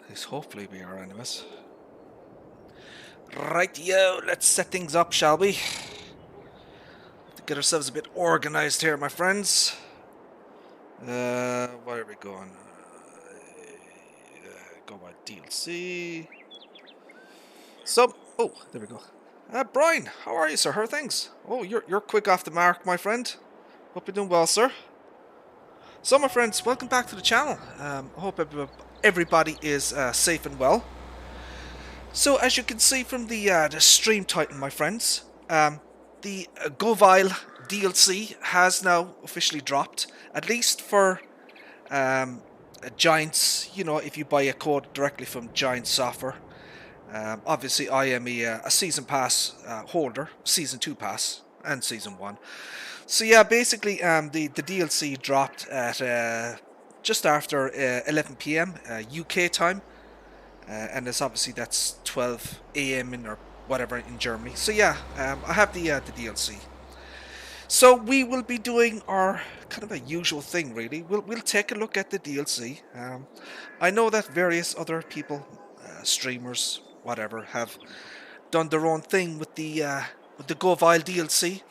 At least hopefully we are anyways. Right, yo, let's set things up, shall we? To get ourselves a bit organized here, my friends. Where are we going? Goweil DLC. So, oh, there we go. Brian, how are you, sir? How are things? Oh, you're quick off the mark, my friend. Hope you're doing well, sir. So, my friends, welcome back to the channel. I hope everybody is safe and well. So, as you can see from the stream title, my friends, the Goweil DLC has now officially dropped, at least for Giants. You know, if you buy a code directly from Giant Software. Obviously, I am a season pass holder, season 2 pass, and season 1. So yeah, basically, the DLC dropped at just after 11 p.m. UK time. And it's obviously that's 12 a.m. in or whatever in Germany. So yeah, I have the DLC. So we will be doing our kind of a usual thing, really. We'll take a look at the DLC. I know that various other people, streamers, whatever, have done their own thing with the Goweil DLC.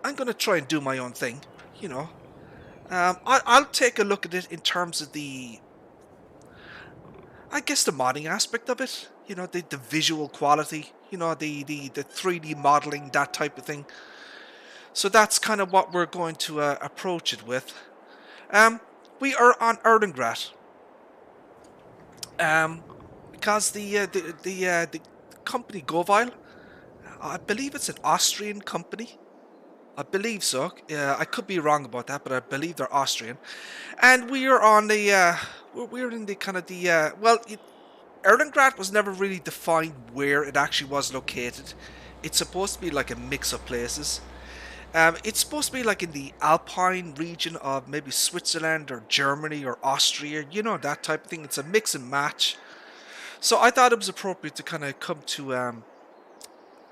I'm gonna try and do my own thing, you know. I'll take a look at it in terms of I guess the modding aspect of it, you know, the visual quality, you know, the 3D modeling, that type of thing. So that's kind of what we're going to approach it with. We are on Erlengrad. Because the company Goweil, I believe it's an Austrian company. I believe so. I could be wrong about that, but I believe they're Austrian. And we are on the we're in the kind of the well, Erlengrad was never really defined where it actually was located. It's supposed to be like a mix of places. It's supposed to be like in the Alpine region of maybe Switzerland or Germany or Austria, you know, that type of thing. It's a mix and match. So I thought it was appropriate to kind of come to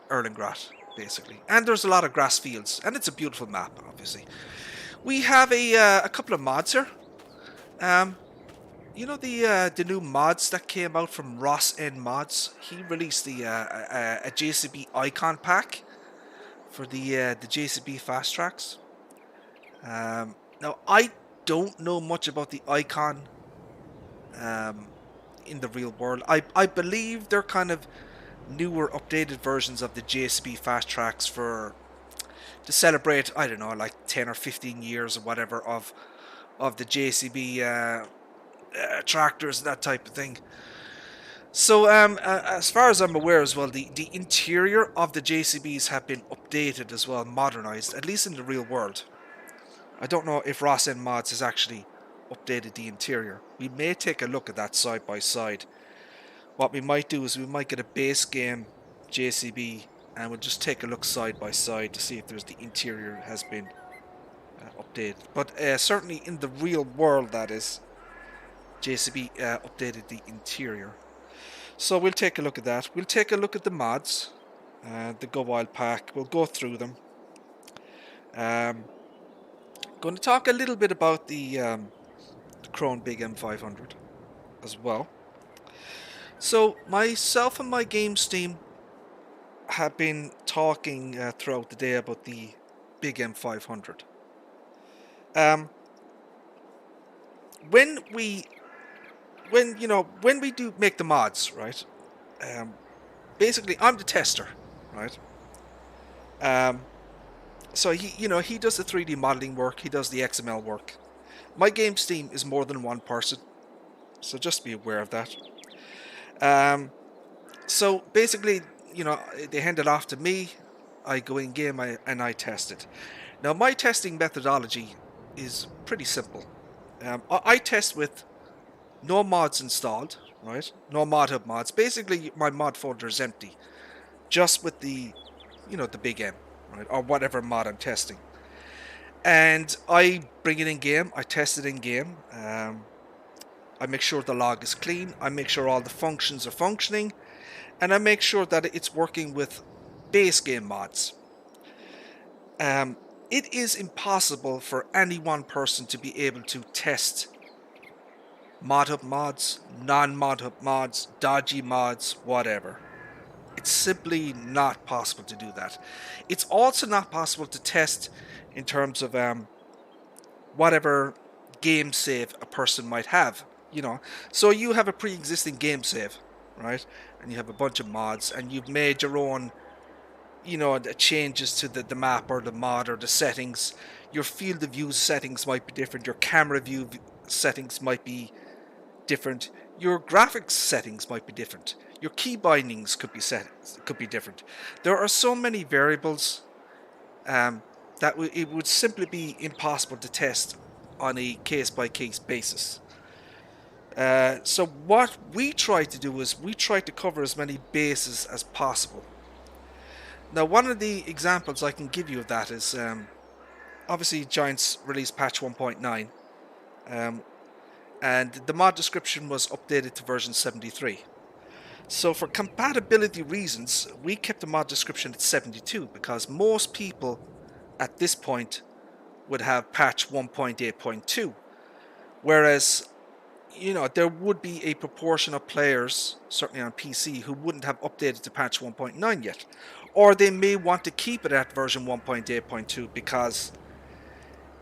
Erlengrad, basically. And there's a lot of grass fields, and it's a beautiful map, obviously. We have a couple of mods here. You know the new mods that came out from Ross N Mods. He released a JCB icon pack for the JCB fast tracks. Now I don't know much about the icon in the real world. I believe they're kind of newer, updated versions of the JCB fast tracks to celebrate, I don't know, like 10 or 15 years or whatever of the JCB tractors and that type of thing. So as far as I'm aware as well, the interior of the JCBs have been updated as well, modernized, at least in the real world. I don't know if Ross N Mods has actually updated the interior. We may take a look at that side by side. What we might do is we might get a base game JCB and we'll just take a look side by side to see if the interior has been updated. But certainly in the real world, that is, JCB updated the interior. So we'll take a look at that. We'll take a look at the mods, the Goweil pack. We'll go through them. Going to talk a little bit about the Krone Big M500 as well. So myself and my games team have been talking throughout the day about the Big M500. When we do make the mods, right? Basically, I'm the tester, right? So he does the 3D modeling work. He does the XML work. My games team is more than one person, so just be aware of that. So basically, they hand it off to me. I go in game and I test it. Now, my testing methodology is pretty simple. I test with no mods installed, right? No mod hub mods. Basically, my mod folder is empty, just with the Big M, right, or whatever mod I'm testing. And I bring it in game. I test it in game. I make sure the log is clean. I make sure all the functions are functioning, and I make sure that it's working with base game mods. It is impossible for any one person to be able to test mod hub mods, non-mod hub mods, dodgy mods, whatever. It's simply not possible to do that. It's also not possible to test in terms of whatever game save a person might have. You know, so you have a pre-existing game save, right? And you have a bunch of mods, and you've made your own, the changes to the map or the mod or the settings. Your field of view settings might be different. Your camera view settings might be different. Your graphics settings might be different. Your key bindings could be different. There are so many variables that it would simply be impossible to test on a case-by-case basis. So what we try to do is we try to cover as many bases as possible. Now, one of the examples I can give you of that is obviously Giants released patch 1.9, and the mod description was updated to version 73. So for compatibility reasons, we kept the mod description at 72 because most people at this point would have patch 1.8.2, whereas there would be a proportion of players, certainly on PC, who wouldn't have updated to patch 1.9 yet. Or they may want to keep it at version 1.8.2 because,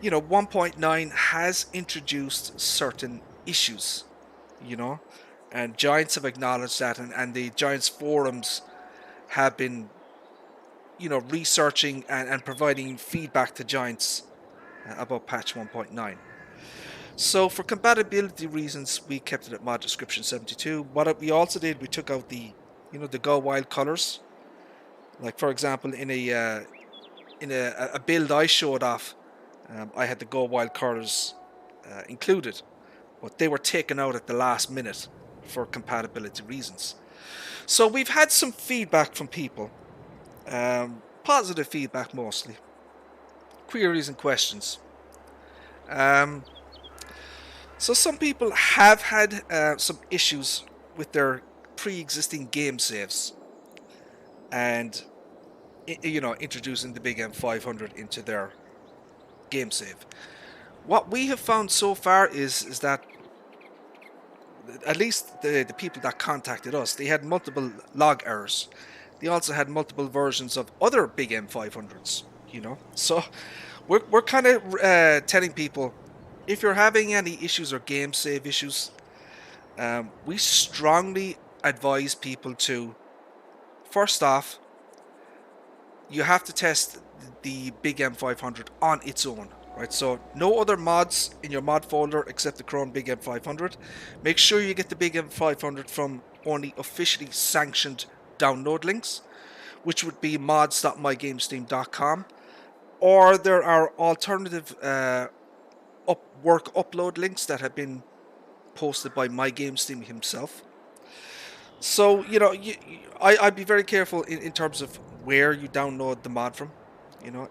1.9 has introduced certain issues, and Giants have acknowledged that, and the Giants forums have been, researching and providing feedback to Giants about patch 1.9. So for compatibility reasons, we kept it at mod description 72. What we also did, we took out the Goweil colors. Like for example, in a build I showed off, I had the Goweil colors included, but they were taken out at the last minute for compatibility reasons. So we've had some feedback from people, positive feedback mostly, queries and questions. So some people have had some issues with their pre-existing game saves, and introducing the big M500 into their game save. What we have found so far is that at least the people that contacted us, they had multiple log errors. They also had multiple versions of other big M500s. So we're kind of telling people, if you're having any issues or game save issues, we strongly advise people to, first off, you have to test the big M500 on its own, right? So no other mods in your mod folder except the Chrome big M500. Make sure you get the big M500 from only officially sanctioned download links, which would be mods.mygamesteam.com, or there are alternative work upload links that have been posted by MyGameSteam himself. So, I'd be very careful in terms of where you download the mod from.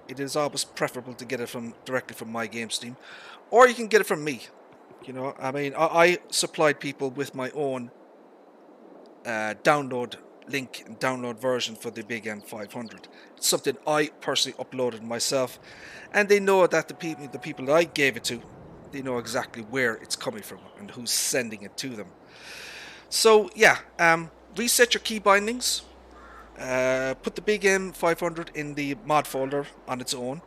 It is always preferable to get it directly from MyGameSteam, or you can get it from me. I supplied people with my own download link and download version for the big M500. It's something I personally uploaded myself, and they know that the people that I gave it to, they know exactly where it's coming from and who's sending it to them. So yeah, reset your key bindings. Put the big M500 in the mod folder on its own.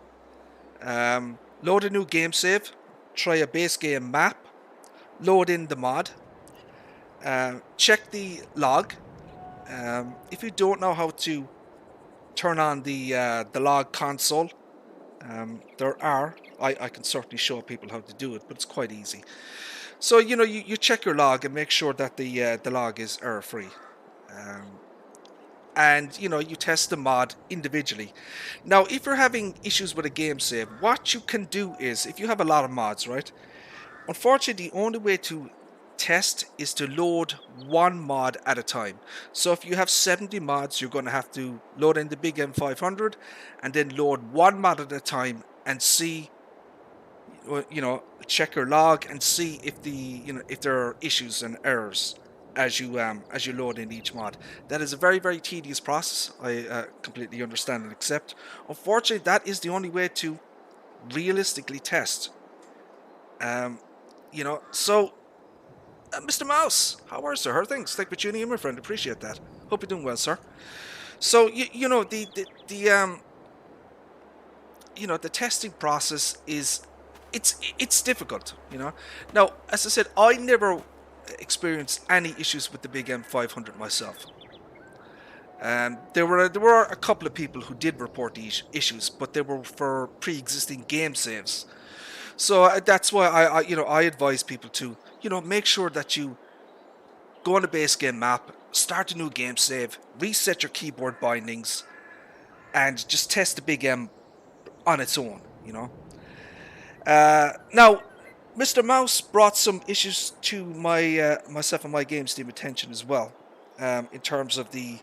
Load a new game save. Try a base game map. Load in the mod. Check the log. If you don't know how to turn on the log console, I can certainly show people how to do it, but it's quite easy. So you check your log and make sure that the log is error free, and you test the mod individually. Now, if you're having issues with a game save, what you can do is, if you have a lot of mods, right? Unfortunately, the only way to test is to load one mod at a time. So if you have 70 mods, you're going to have to load in the big M500 and then load one mod at a time and see, check your log and see if if there are issues and errors as you load in each mod. That is a very, very tedious process. I completely understand and accept. Unfortunately, that is the only way to realistically test. So Mr. Mouse, how are you, sir? How are things? Thank you for tuning in, my friend. Appreciate that. Hope you're doing well, sir. So you know the testing process is it's difficult. Now, as I said, I never experienced any issues with the big M500 myself. There were a couple of people who did report the issues, but they were for pre-existing game saves. So that's why I advise people to make sure that you go on the base game map, start a new game save, reset your keyboard bindings, and just test the big M on its own. Now, Mr. Mouse brought some issues to myself and my games team attention as well, in terms of the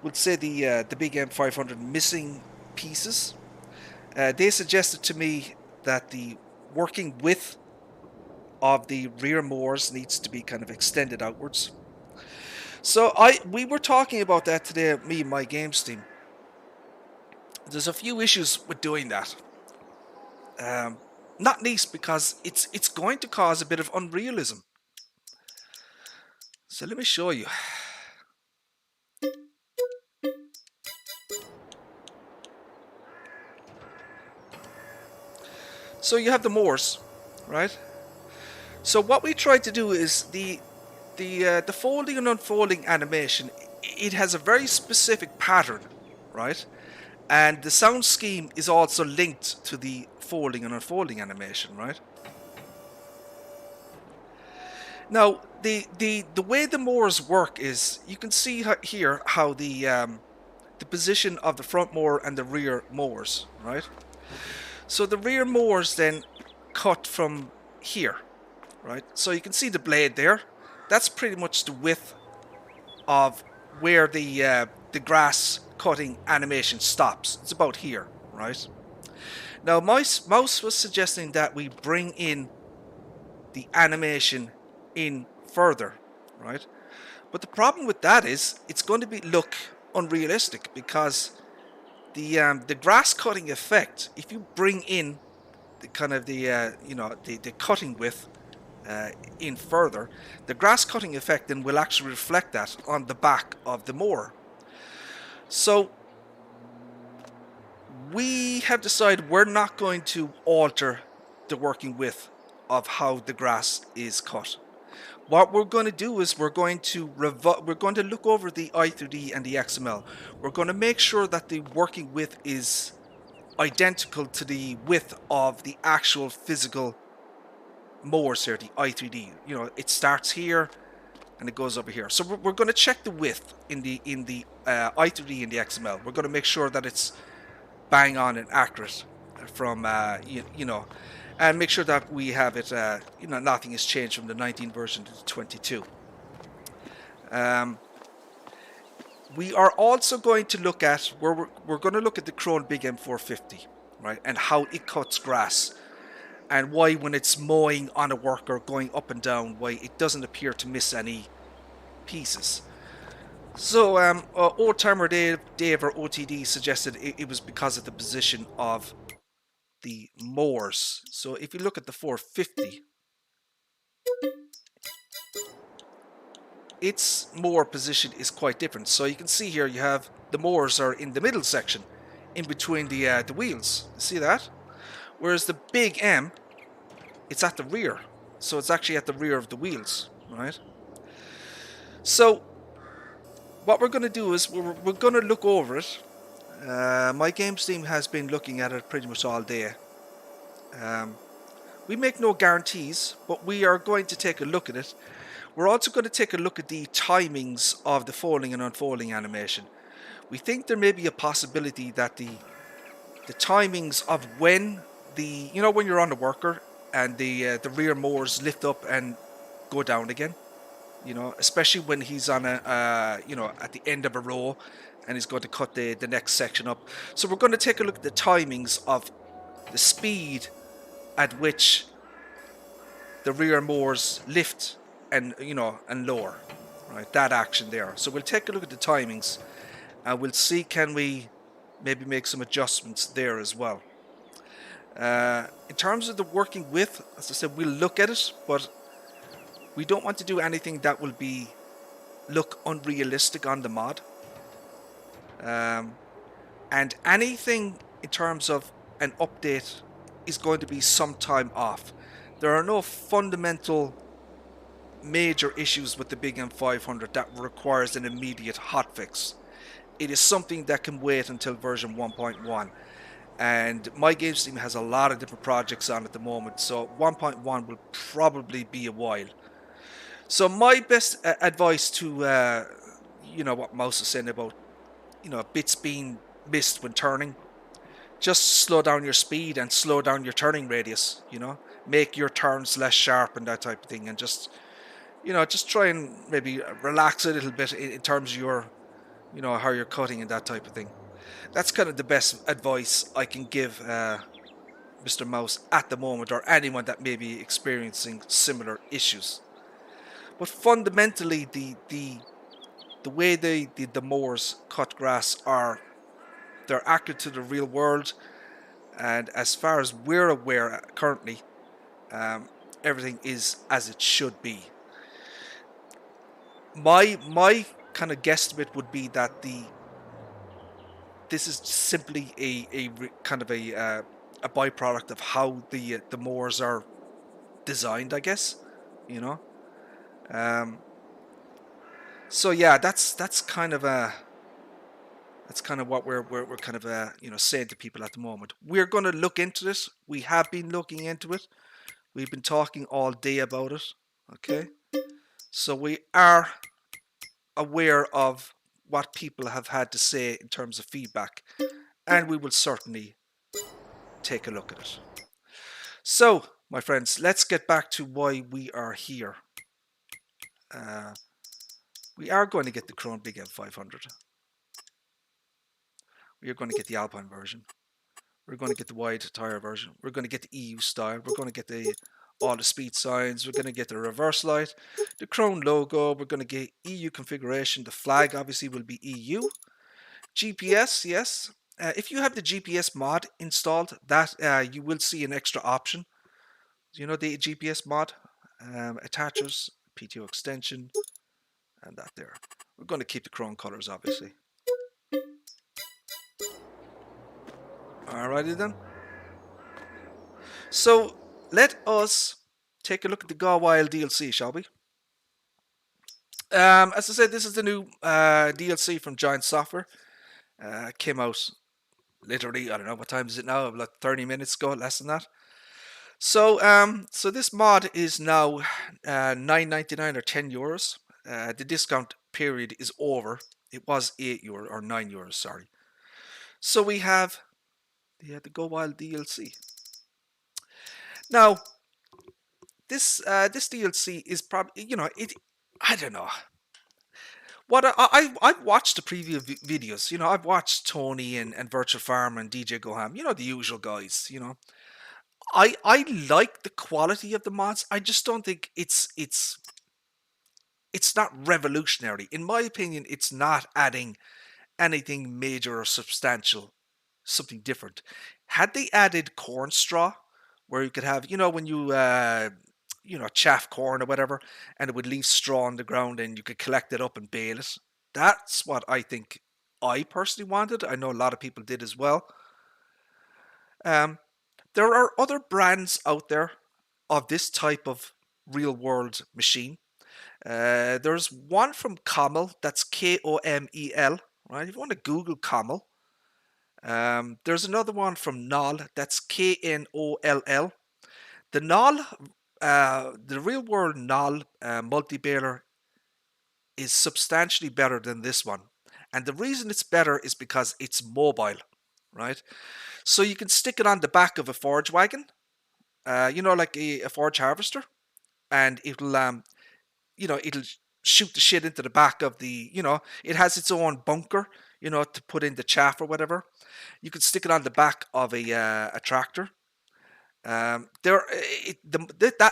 big M500 missing pieces. They suggested to me that the working width of the rear motors needs to be kind of extended outwards. So we were talking about that today, me and my games team. There's a few issues with doing that. Not least because it's going to cause a bit of unrealism. So let me show you. So you have the motors, right? So what we tried to do is the folding and unfolding animation. It has a very specific pattern, right? And the sound scheme is also linked to the folding and unfolding animation, right? Now, the way the motors work is you can see here how the position of the front motor and the rear motors, right? So the rear motors then cut from here, right? So you can see the blade there. That's pretty much the width of where the grass cutting animation stops. It's about here, right? Now, Mouse was suggesting that we bring in the animation in further, right? But the problem with that is it's going to look unrealistic, because the grass cutting effect, if you bring in the kind of the cutting width in further, the grass cutting effect then will actually reflect that on the back of the mower. So we have decided we're not going to alter the working width of how the grass is cut. What we're going to do is we're going to look over the i3D and the XML. We're going to make sure that the working width is identical to the width of the actual physical mowers here, the i3D. It starts here and it goes over here. So we're going to check the width in the i3D and the XML. We're going to make sure that it's bang on and accurate from and make sure that we have it nothing has changed from the 19 version to the 22. We are also going to look at we're going to look at the Krone Big M450, right, and how it cuts grass, and why when it's mowing on a worker going up and down, why it doesn't appear to miss any pieces. So Old Timer Dave or OTD suggested it was because of the position of the mowers. So if you look at the 450, its mower position is quite different. So you can see here you have the mowers are in the middle section, in between the wheels. See that? Whereas the Big M, it's at the rear. So it's actually at the rear of the wheels, right? So what we're going to do is we're going to look over it. My games team has been looking at it pretty much all day. We make no guarantees, but we are going to take a look at it. We're also going to take a look at the timings of the folding and unfolding animation. We think there may be a possibility that the timings of when when you're on the worker and the rear mowers lift up and go down again, especially when he's on at the end of a row and he's going to cut the next section up. So we're going to take a look at the timings of the speed at which the rear mowers lift and lower, right? That action there. So we'll take a look at the timings and we'll see, can we maybe make some adjustments there as well. In terms of the working width, as I said, we'll look at it, but We don't want to do anything that will be look unrealistic on the mod. Um, and anything in terms of an update is going to be some time off. There are no fundamental major issues with the Big M500 that requires an immediate hotfix. It is something that can wait until version 1.1. And my games team has a lot of different projects on at the moment, so 1.1 will probably be a while. So my best advice to, what Mouse is saying about, bits being missed when turning, just slow down your speed and slow down your turning radius, make your turns less sharp and that type of thing, and just try and maybe relax a little bit in terms of your, how you're cutting and that type of thing. That's kind of the best advice I can give Mr. Mouse at the moment, or anyone that may be experiencing similar issues. But fundamentally, the way the mowers cut grass they're accurate to the real world, and as far as we're aware currently, everything is as it should be. My kind of guesstimate would be that this is simply a kind of a byproduct of how the mowers are designed, I guess. You know. Um, so yeah, that's kind of what we're kind of saying to people at the moment. We're going to look into this. We have been looking into it. We've been talking all day about it. Okay, so we are aware of what people have had to say in terms of feedback, and we will certainly take a look at it. So, my friends, let's get back to why we are here. Uh, we are going to get the Chrome Big M500. We are going to get the Alpine version. We're going to get the wide tire version. We're going to get the EU style. We're going to get all the speed signs. We're going to get the reverse light, the Chrome logo. We're going to get EU configuration. The flag obviously will be EU. GPS, yes. If you have the GPS mod installed, that you will see an extra option. You know the GPS mod, attachers, PTO extension, and that there. We're going to keep the chrome colors, obviously. Alrighty then. So let us take a look at the Goweil DLC, shall we? As I said, this is the new DLC from Giant Software. Came out literally, I don't know what time is it now, like 30 minutes ago, less than that. So this mod is now €9.99 or €10. The discount period is over. It was €8 or €9, sorry. So we have the Goweil DLC. Now, this DLC is probably, I don't know. What I've watched the preview videos. I've watched Tony and Virtual Farm and DJ Goham. The usual guys. I like the quality of the mods. I just don't think it's not revolutionary. In my opinion, it's not adding anything major or substantial, something different. Had they added corn straw, where you could have, when you chaff corn or whatever, and it would leave straw on the ground and you could collect it up and bale it. That's what I think I personally wanted. I know a lot of people did as well. There are other brands out there of this type of real world machine. There's one from Comel, that's Komel, right? If you want to Google Comel. There's another one from Knoll, that's Knoll. The Knoll, the real world Knoll multi-baler is substantially better than this one. And the reason it's better is because it's mobile, right? So you can stick it on the back of a forage wagon, like a forage harvester, and it'll shoot the shit into the back of it has its own bunker, to put in the chaff or whatever. You could stick it on the back of a tractor. That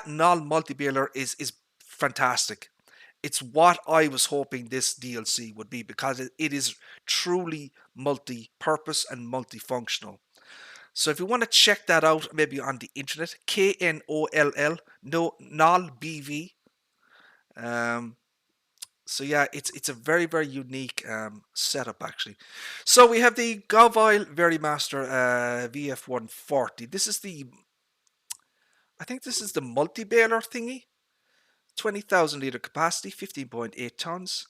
null multi-baler is fantastic. It's what I was hoping this DLC would be, because it is truly multi-purpose and multifunctional. So if you want to check that out, maybe on the internet, Knoll, no, Knoll BV. Um, so yeah, it's a very very unique setup actually. So we have the Goweil Verimaster VF140. This is the I think this is the multi baler thingy. 20,000 litre capacity, 15.8 tons,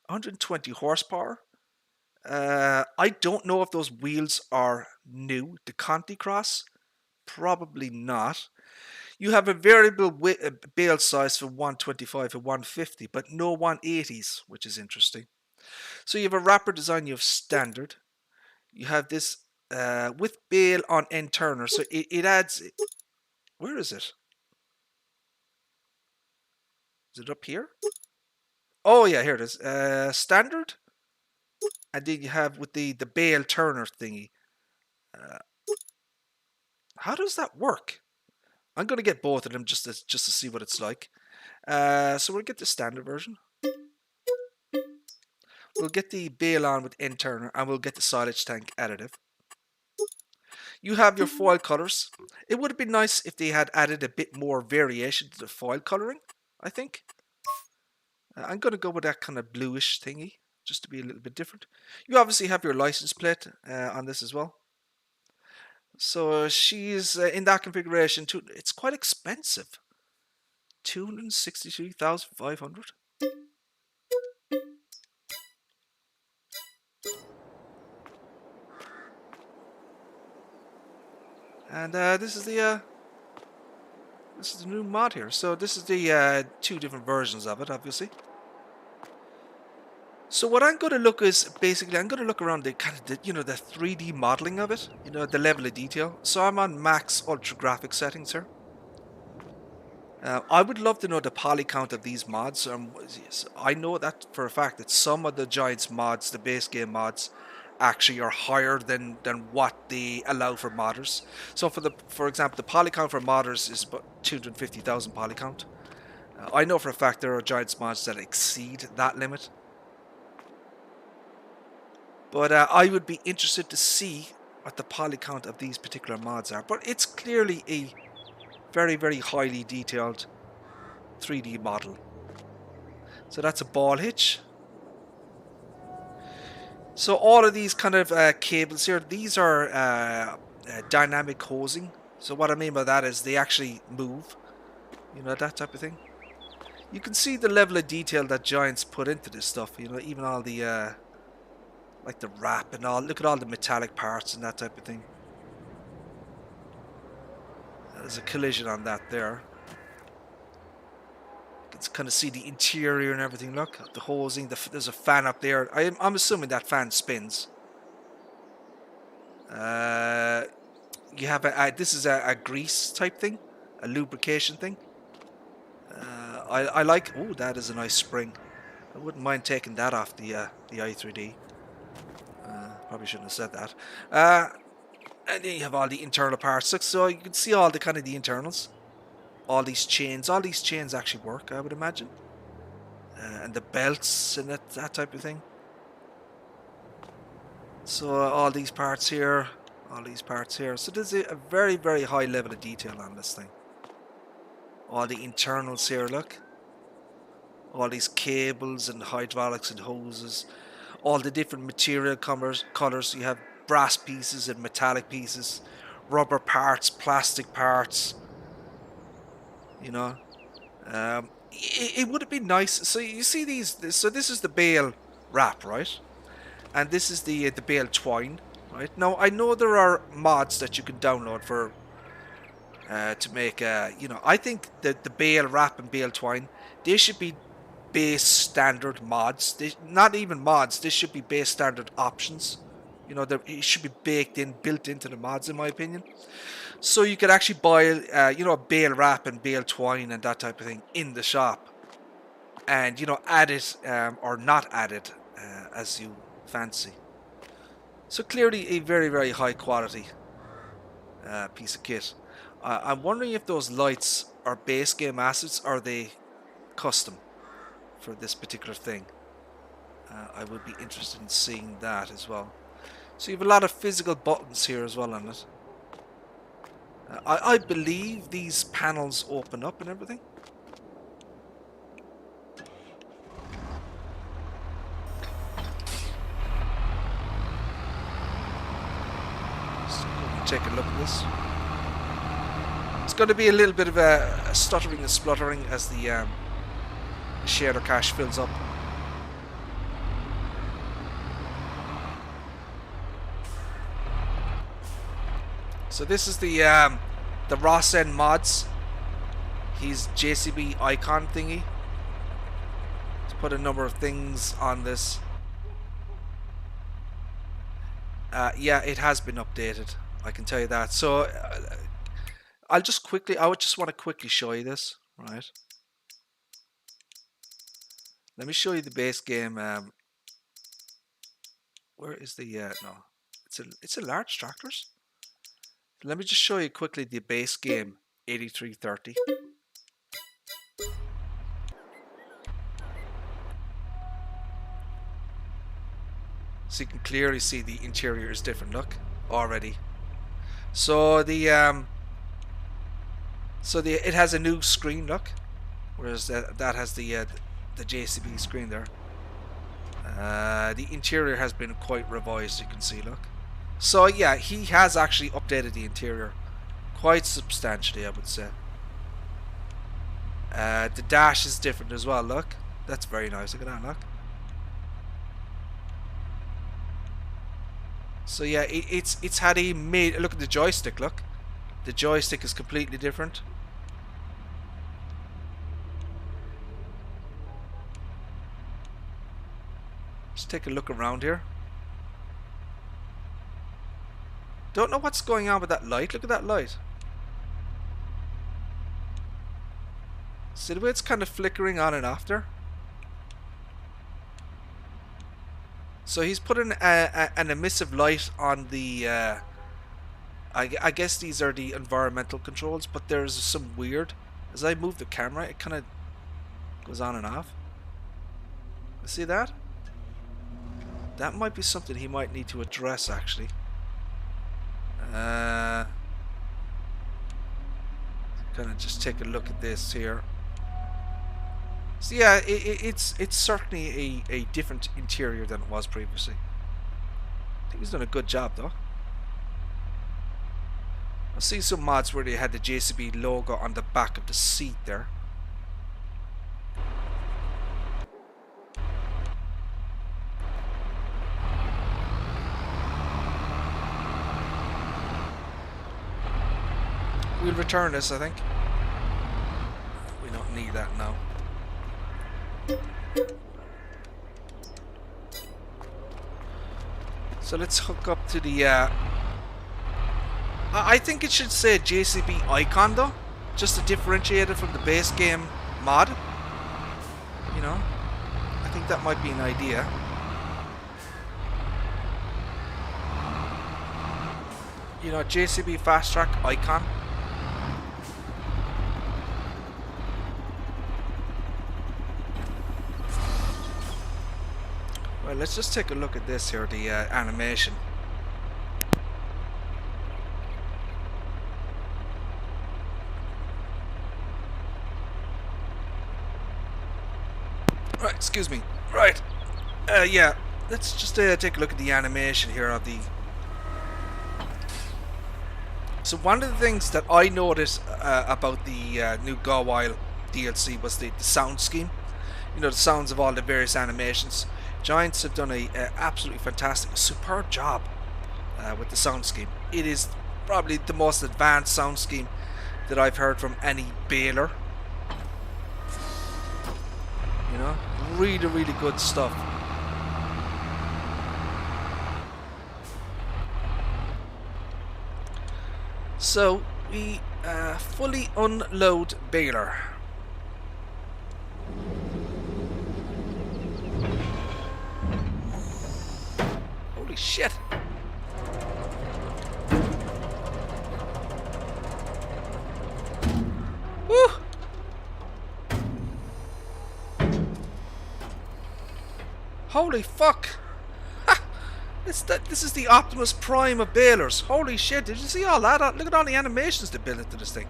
120 horsepower. I don't know if those wheels are new. The Conti Cross, probably not. You have a variable bale size from 125 to 150, but no 180s, which is interesting. So you have a wrapper design, you have standard. You have this with bale on end turner, so it adds. Where is it? Is it up here? Oh yeah, here it is. Standard, and then you have with the bale turner thingy. Uh, how does that work? I'm gonna get both of them just to see what it's like. So we'll get the standard version. We'll get the bale on with end turner, and we'll get the silage tank additive. You have your foil colors. It would have been nice if they had added a bit more variation to the foil coloring, I think. I'm going to go with that kind of bluish thingy, just to be a little bit different. You obviously have your license plate on this as well. So she's in that configuration too. It's quite expensive. 263,500. And this is the new mod here. So this is the two different versions of it, obviously. So what I'm going to look is basically I'm going to look around the kind of the 3D modeling of it, the level of detail. So I'm on max ultra graphic settings here. I would love to know the poly count of these mods. I know that for a fact that some of the Giants mods, the base game mods, actually are higher than what they allow for modders. So for example, the poly count for modders is about 250,000 poly count. I know for a fact there are Giants mods that exceed that limit. But I would be interested to see what the poly count of these particular mods are. But it's clearly a very, very highly detailed 3D model. So that's a ball hitch. So all of these kind of cables here, these are dynamic hosing. So what I mean by that is they actually move. That type of thing. You can see the level of detail that Giants put into this stuff. Even all the like the wrap and all. Look at all the metallic parts and that type of thing. There's a collision on that there. You can kind of see the interior and everything. Look, the hosing. There's a fan up there. I'm assuming that fan spins. You have this is a grease type thing, a lubrication thing. I like. Oh, that is a nice spring. I wouldn't mind taking that off the i3D. Probably shouldn't have said that. And then you have all the internal parts. So you can see all the kind of the internals. All these chains actually work, I would imagine. And the belts and that type of thing. So all these parts here, So there's a very, very high level of detail on this thing. All the internals here, look. All these cables and hydraulics and hoses. All the different material colors. You have brass pieces and metallic pieces. Rubber parts, plastic parts. It would have been nice. So you see these. So this is the bale wrap, right? And this is the bale twine, right? Now I know there are mods that you can download for to make. I think that the bale wrap and bale twine, they should be base standard mods. Not even mods. They should be base standard options. It should be baked in, built into the mods, in my opinion. So you could actually buy, a bale wrap and bale twine and that type of thing in the shop, and add it or not add it as you fancy. So clearly a very, very high quality piece of kit. I'm wondering if those lights are base game assets or are they custom for this particular thing. I would be interested in seeing that as well. So you have a lot of physical buttons here as well on it. I believe these panels open up and everything. take a look at this. It's going to be a little bit of a stuttering and spluttering as the shader cache fills up. So this is the Rossen mods. He's JCB icon thingy. Let's put a number of things on this. Yeah, it has been updated. I can tell you that. So I would just want to quickly show you this, right? Let me show you the base game. Where is the no? It's a large tractors. Let me just show you quickly the base game 8330. So you can clearly see the interior is different. Look already. So it has a new screen. Look, whereas that has the JCB screen there. The interior has been quite revised. You can see. Look. So yeah, he has actually updated the interior quite substantially, I would say. The dash is different as well. Look, that's very nice. Look at that. Look. So yeah, it's had a made. Look at the joystick. Look, the joystick is completely different. Let's take a look around here. Don't know what's going on with that light. Look at that light. See the way it's kind of flickering on and off there? So he's put an emissive light on the I guess these are the environmental controls, but there's some weird, as I move the camera it kind of goes on and off. See that? That might be something he might need to address actually. Kind of just take a look at this here. So yeah, it's certainly a different interior than it was previously. I think he's done a good job though. I see some mods where they had the JCB logo on the back of the seat there. We'll return this, I think. We don't need that now. So let's hook up to the I think it should say JCB icon though, just to differentiate it from the base game mod. You know, I think that might be an idea. You know, JCB fast track icon. Well, let's just take a look at this here, the animation. Right, excuse me. Right. Yeah, let's just take a look at the animation here of the... So one of the things that I noticed about the new Goweil DLC was the sound scheme. You know, the sounds of all the various animations. Giants have done a absolutely fantastic, superb job with the sound scheme. It is probably the most advanced sound scheme that I've heard from any baler. You know, really, really good stuff. So we fully unload baler. Holy shit! Woo! Holy fuck! Ha! This is the Optimus Prime of balers. Holy shit! Did you see all that? Look at all the animations they built into this thing.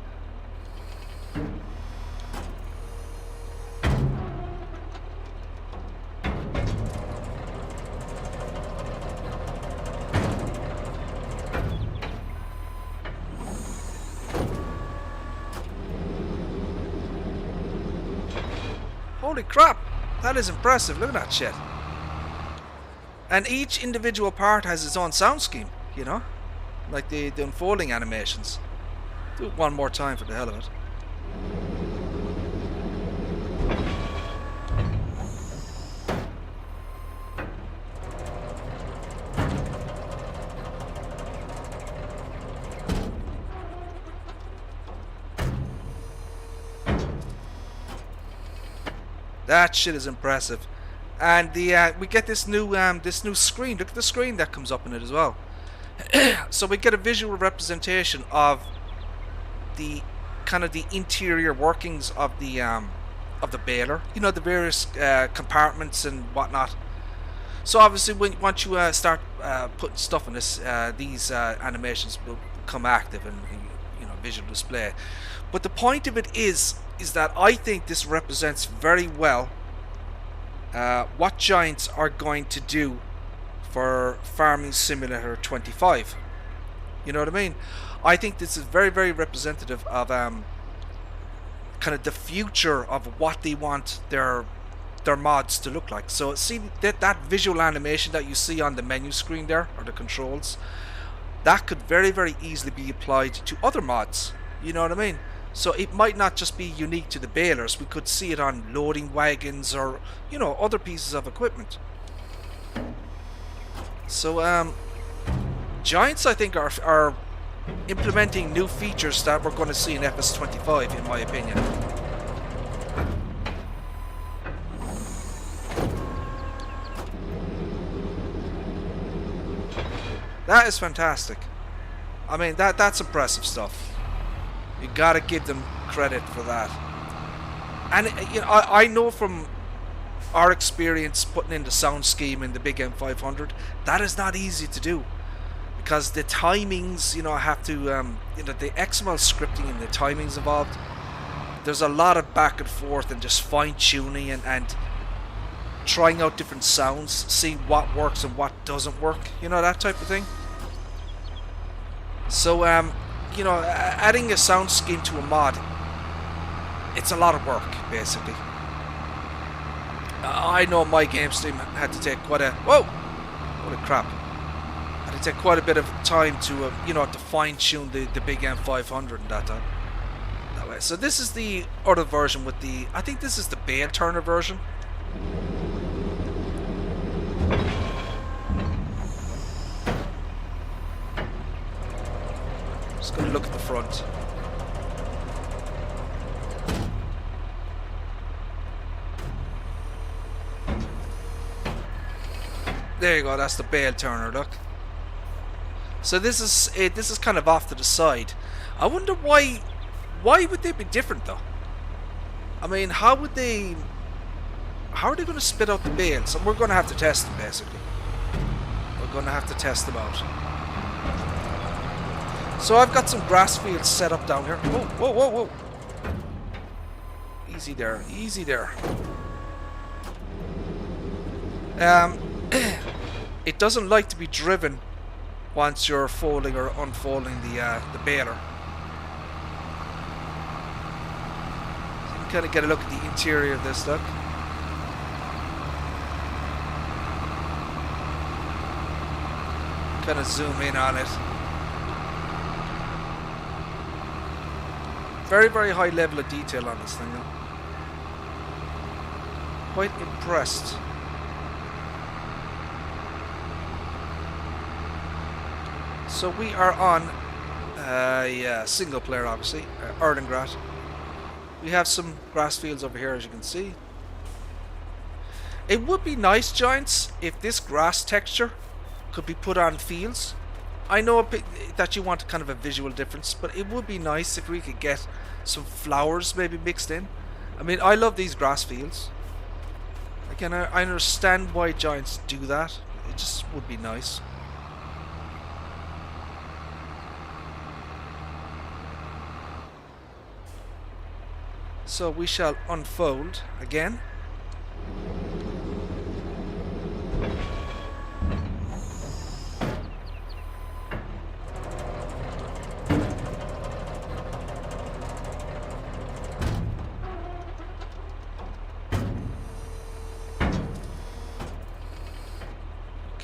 Holy crap! That is impressive. Look at that shit. And each individual part has its own sound scheme, you know? Like the unfolding animations. Do it one more time for the hell of it. That shit is impressive. And the we get this new screen. Look at the screen that comes up in it as well. So we get a visual representation of the kind of the interior workings of the baler. You know, the various compartments and whatnot. So obviously, once you start putting stuff in this, these animations will become active and, you know, visual display. But the point of it is that I think this represents very well what Giants are going to do for Farming Simulator 25. You know what I mean? I think this is very, very representative of kind of the future of what they want their mods to look like. So see that visual animation that you see on the menu screen there, or the controls, that could very, very easily be applied to other mods. You know what I mean? So it might not just be unique to the balers. We could see it on loading wagons or, you know, other pieces of equipment. So Giants, I think, are implementing new features that we're going to see in FS25, in my opinion. That is fantastic. I mean, that's impressive stuff. You gotta give them credit for that. And you know, I know from our experience putting in the sound scheme in the big M500, that is not easy to do, because the timings, you know, have to, you know, the XML scripting and the timings involved. There's a lot of back and forth and just fine tuning and trying out different sounds, seeing what works and what doesn't work. You know, that type of thing. So you know, adding a sound scheme to a mod, it's a lot of work, basically. I know my game stream had to take quite a... Whoa! Holy crap. Had to take quite a bit of time to, you know, to fine-tune the big M500 and that way. So this is the other version with the... I think this is the bale turner version. Just going to look at the front. There you go, that's the bale turner, look. So this is kind of off to the side. I wonder why would they be different though? I mean, how are they going to spit out the bales? And we're going to have to test them, basically. We're going to have to test them out. So I've got some grass fields set up down here. Whoa, whoa, whoa, whoa. Easy there, easy there. It doesn't like to be driven once you're folding or unfolding the baler. So you can kind of get a look at the interior of this, look. Kind of zoom in on it. Very, very high level of detail on this thing, though. Quite impressed. So we are on, yeah, single player, obviously, Erlengrad. We have some grass fields over here, as you can see. It would be nice, Giants, if this grass texture could be put on fields. I know a bit that you want kind of a visual difference, but it would be nice if we could get some flowers maybe mixed in. I mean, I love these grass fields. Again, I understand why Giants do that. It just would be nice. So we shall unfold again.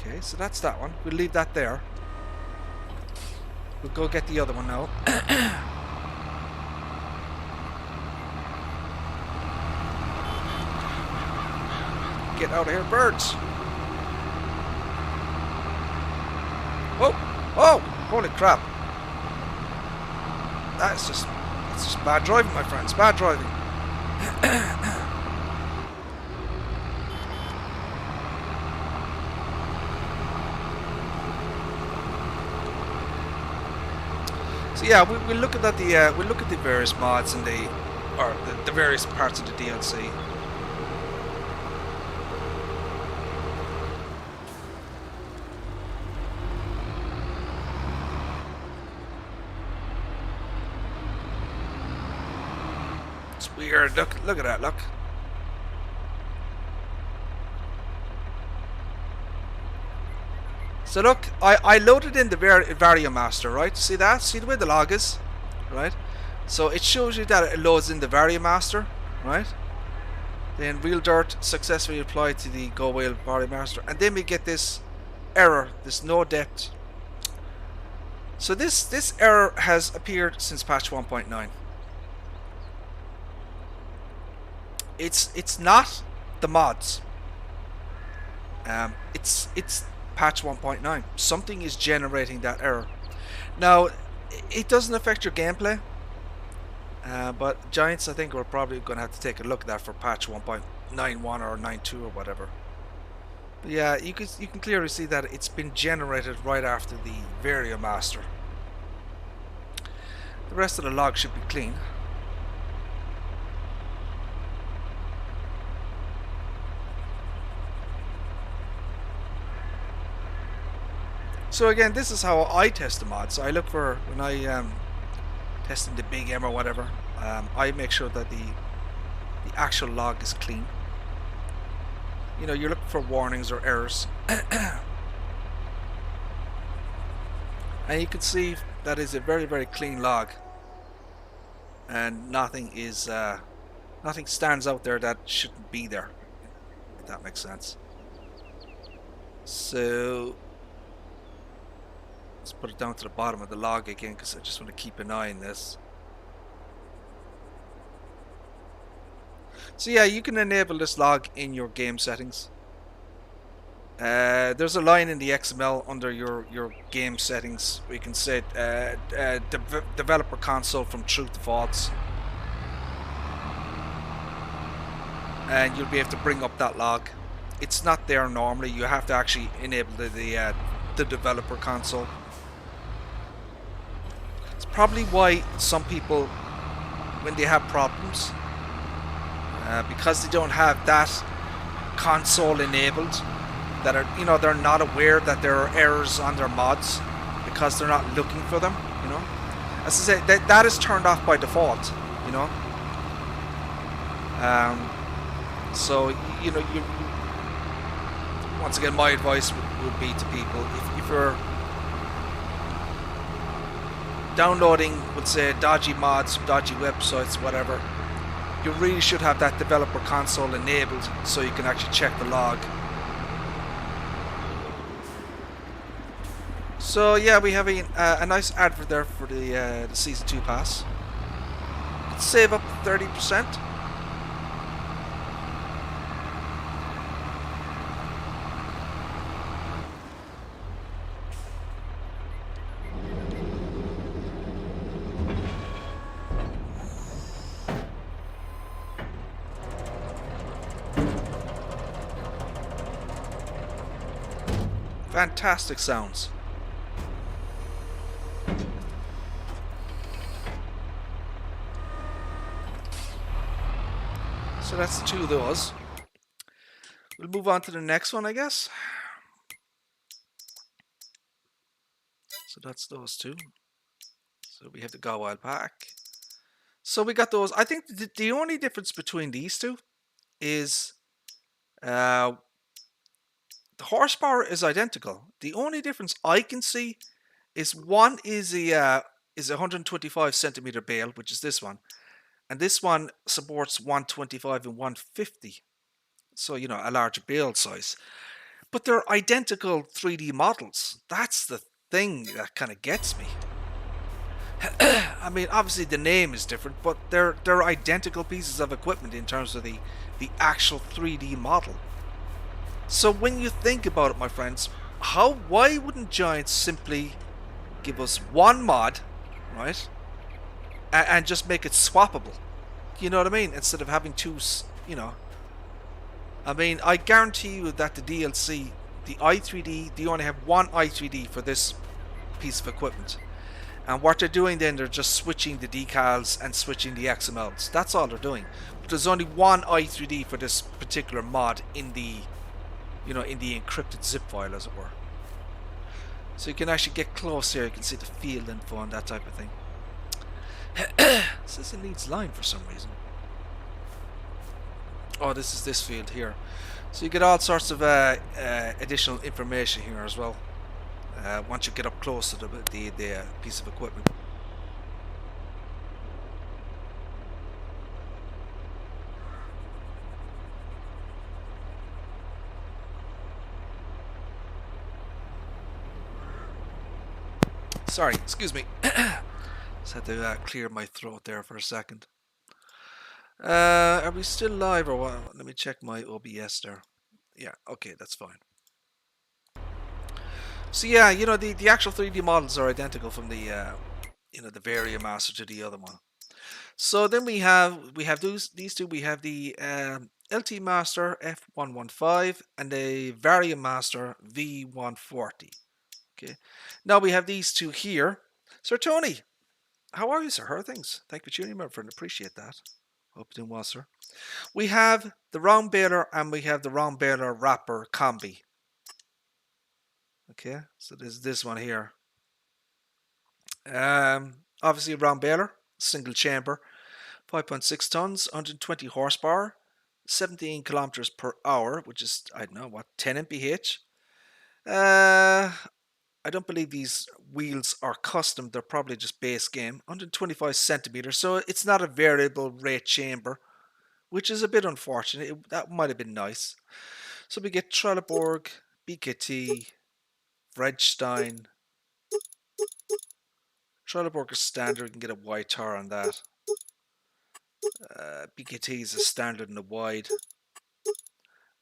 Okay, so that's that one. We'll leave that there. We'll go get the other one now. Get out of here, birds. Oh, oh, holy crap. That's just bad driving, my friends, bad driving. So yeah, we'll look at the we'll look at the various mods and the various parts of the DLC. It's weird. Look at that. Look. So look, I loaded in the VariaMaster, right? See that? See the way the log is, right? So it shows you that it loads in the VariaMaster, right? Then real dirt successfully applied to the Goweil VariaMaster, and then we get this error, this no depth. So this error has appeared since patch 1.9. It's not the mods. It's patch 1.9. Something is generating that error. Now, it doesn't affect your gameplay, but Giants, I think, we're probably going to have to take a look at that for patch 1.91 or 9.2 or whatever. But yeah, you can clearly see that it's been generated right after the VariaMaster. The rest of the log should be clean. So again, this is how I test the mods. I look for, when I testing the big M or whatever, I make sure that the actual log is clean. You know, you're looking for warnings or errors. And you can see that is a very, very clean log. And nothing is, nothing stands out there that shouldn't be there, if that makes sense. So let's put it down to the bottom of the log again, because I just want to keep an eye on this. So yeah, you can enable this log in your game settings. There's a line in the XML under your game settings where you can set developer console from true to false, and you'll be able to bring up that log. It's not there normally. You have to actually enable the developer console. It's probably why some people, when they have problems, because they don't have that console enabled, that are, you know, they're not aware that there are errors on their mods because they're not looking for them, you know. As I say, that is turned off by default, you know. So you know, once again, my advice would be to people, if you're downloading, let's say, dodgy mods, dodgy websites, whatever, you really should have that developer console enabled so you can actually check the log. So yeah, we have a nice advert there for the Season 2 pass. Let's save up 30%. Fantastic sounds. So that's two of those. We'll move on to the next one, I guess. So that's those two. So we have the Goweil pack. So we got those. I think the only difference between these two is the horsepower is identical. The only difference I can see is one is a 125 centimeter bale, which is this one, and this one supports 125 and 150. So, you know, a larger bale size. But they're identical 3D models. That's the thing that kind of gets me. I mean, obviously the name is different, but they're identical pieces of equipment in terms of the actual 3D model. So when you think about it, my friends, why wouldn't Giants simply give us one mod, right, and just make it swappable? You know what I mean? Instead of having two, you know. I mean, I guarantee you that the DLC, the i3D, they only have one i3D for this piece of equipment. And what they're doing then, they're just switching the decals and switching the XMLs. That's all they're doing. But there's only one i3D for this particular mod in the, in the encrypted zip file, as it were. So you can actually get close here. You can see the field info and that type of thing. It says it needs line for some reason. Oh, this is this field here. So you get all sorts of additional information here as well. Once you get up close to the piece of equipment. Sorry, excuse me. Just had to clear my throat there for a second. Are we still live or what? Let me check my OBS there. Yeah, okay, that's fine. So yeah, the actual 3D models are identical from the the Varia Master to the other one. So then we have these two. We have the LT Master F115 and the Varia Master V140. Okay. Now we have these two here. Sir Tony, how are you, sir? How are things? Thank you for tuning in, my friend. Appreciate that. Hope you're doing well, sir. We have the round baler and we have the round baler wrapper combi. Okay, so there's this one here. Obviously a round baler, single chamber, 5.6 tons, 120 horsepower, 17 kilometers per hour, which is, I don't know, what, 10 mph. I don't believe these wheels are custom. They're probably just base game. 125 centimeters, so it's not a variable rate chamber, which is a bit unfortunate. That might have been nice. So we get Trelleborg, BKT, Vredstein. Trelleborg is standard. You can get a wide tire on that. BKT is a standard and a wide.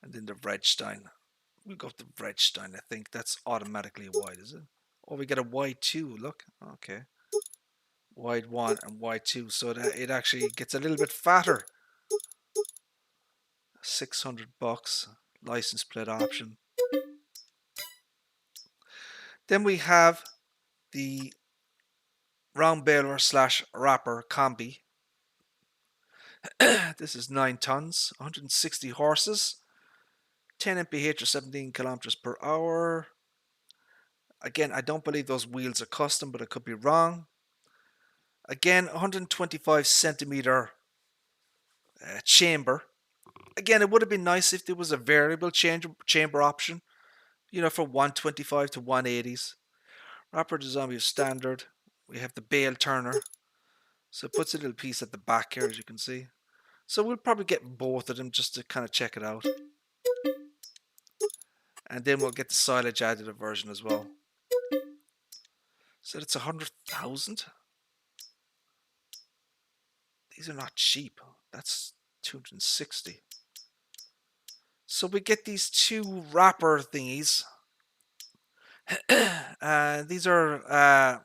And then the Vredstein. We'll go with the Vredstein, I think. That's automatically wide, is it? Oh, we get a wide 2. Look. Okay. Wide 1 and wide 2. So that it actually gets a little bit fatter. $600. License plate option. Then we have the round baler / wrapper combi. This is 9 tons, 160 horses, 10 mph or 17 kilometers per hour. Again, I don't believe those wheels are custom, but I could be wrong. Again, 125 centimeter chamber. Again, it would have been nice if there was a variable chamber option, for 125 to 180s. Wrapper design, we have standard. We have the bale turner. So it puts a little piece at the back here, as you can see. So we'll probably get both of them just to kind of check it out. And then we'll get the silage additive version as well. So it's 100,000. These are not cheap. That's 260. So we get these two wrapper thingies. These are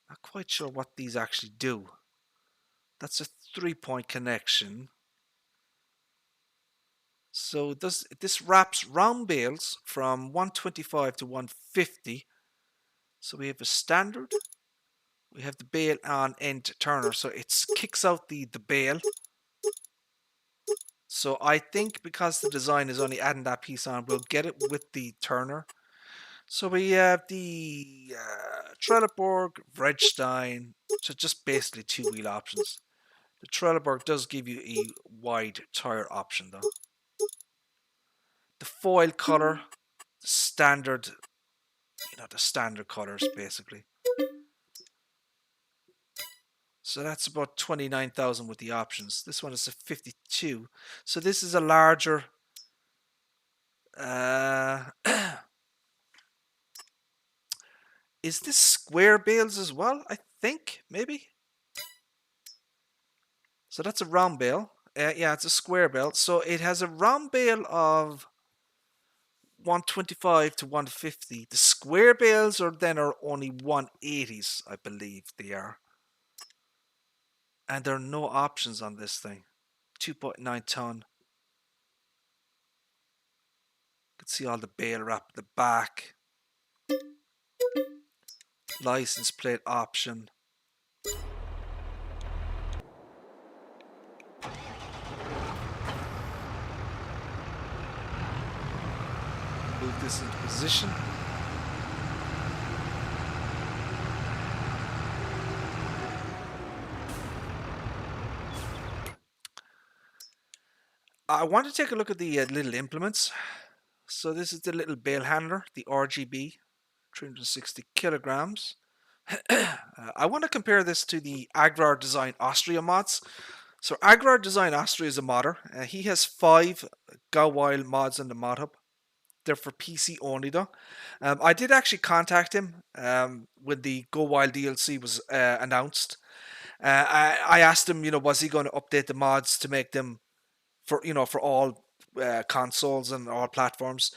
not quite sure what these actually do. That's a 3-point connection. So this wraps round bales from 125 to 150. So we have a standard. We have the bale on end turner. So it kicks out the bale. So I think because the design is only adding that piece on, we'll get it with the turner. So we have the Trelleborg, Vredstein, so just basically 2-wheel options. The Trelleborg does give you a wide tire option though. The foil color, the standard, the standard colors basically. So that's about 29,000 with the options. This one is a 52. So this is a larger Uh, is this square bales as well? I think, maybe. So that's a round bale. Yeah, it's a square bale. So it has a round bale of 125 to 150. The square bales are only 180s, I believe they are. And there are no options on this thing. 2.9 ton. You can see all the bale wrap at the back. License plate option. Move this into position. I want to take a look at the little implements. So this is the little bale handler, the RGB, 360 kilograms. I want to compare this to the Agrar Design Austria mods. So Agrar Design Austria is a modder. He has 5 Goweil mods in the mod hub. They're for PC only though. I did actually contact him when the Goweil DLC was announced. I asked him, was he going to update the mods to make them for all consoles and all platforms.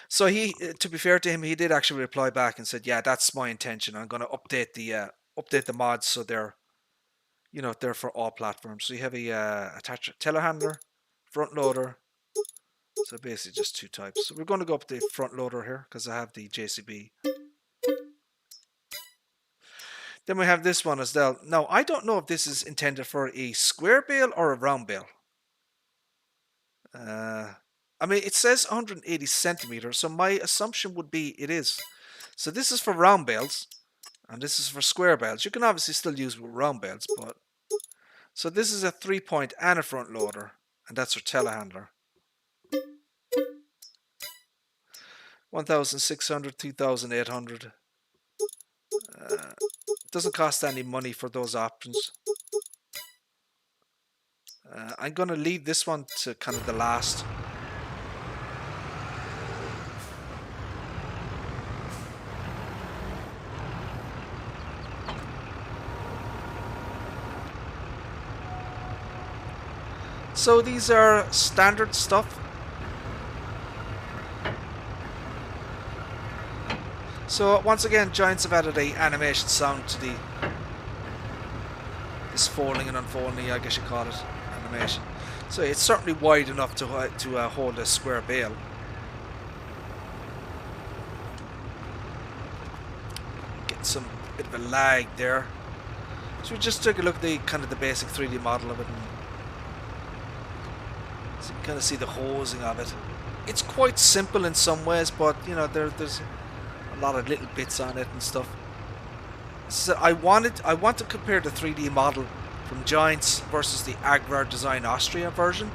So he, to be fair to him, he did actually reply back and said, "Yeah, that's my intention. I'm going to update the mods so they're for all platforms." So you have a attach telehandler, front loader. So basically just 2 types. So we're going to go up the front loader here because I have the JCB. Then we have this one as well. Now I don't know if this is intended for a square bale or a round bale. I mean, it says 180 centimeters, so my assumption would be it is. So this is for round bales, and this is for square bales. You can obviously still use round bales, but... So this is a 3-point and a front loader, and that's your telehandler. 1,600, 2,800. Doesn't cost any money for those options. I'm going to leave this one to kind of the last. So these are standard stuff. So once again, Giants have added a animation sound to this folding and unfolding, I guess you call it, animation. So it's certainly wide enough to hold a square bale. Getting some bit of a lag there. So we just took a look at the kind of the basic 3D model of it. So you can kind of see the hosing of it. It's quite simple in some ways, but there's a lot of little bits on it and stuff. So I want to compare the 3D model from Giants versus the Agrar Design Austria version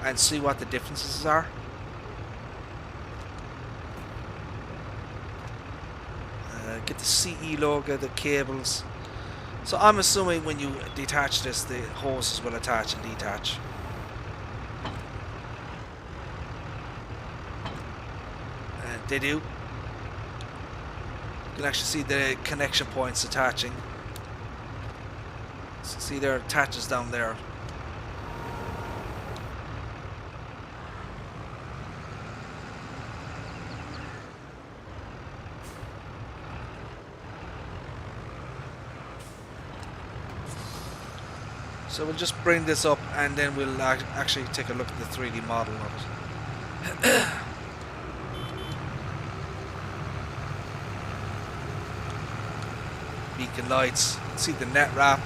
and see what the differences are. Get the CE logo, the cables. So I'm assuming when you detach this, the hoses will attach and detach. And they do. You can actually see the connection points attaching. See there, it attaches down there. So we'll just bring this up and then we'll actually take a look at the 3D model of it. Beacon lights, see the net wrap.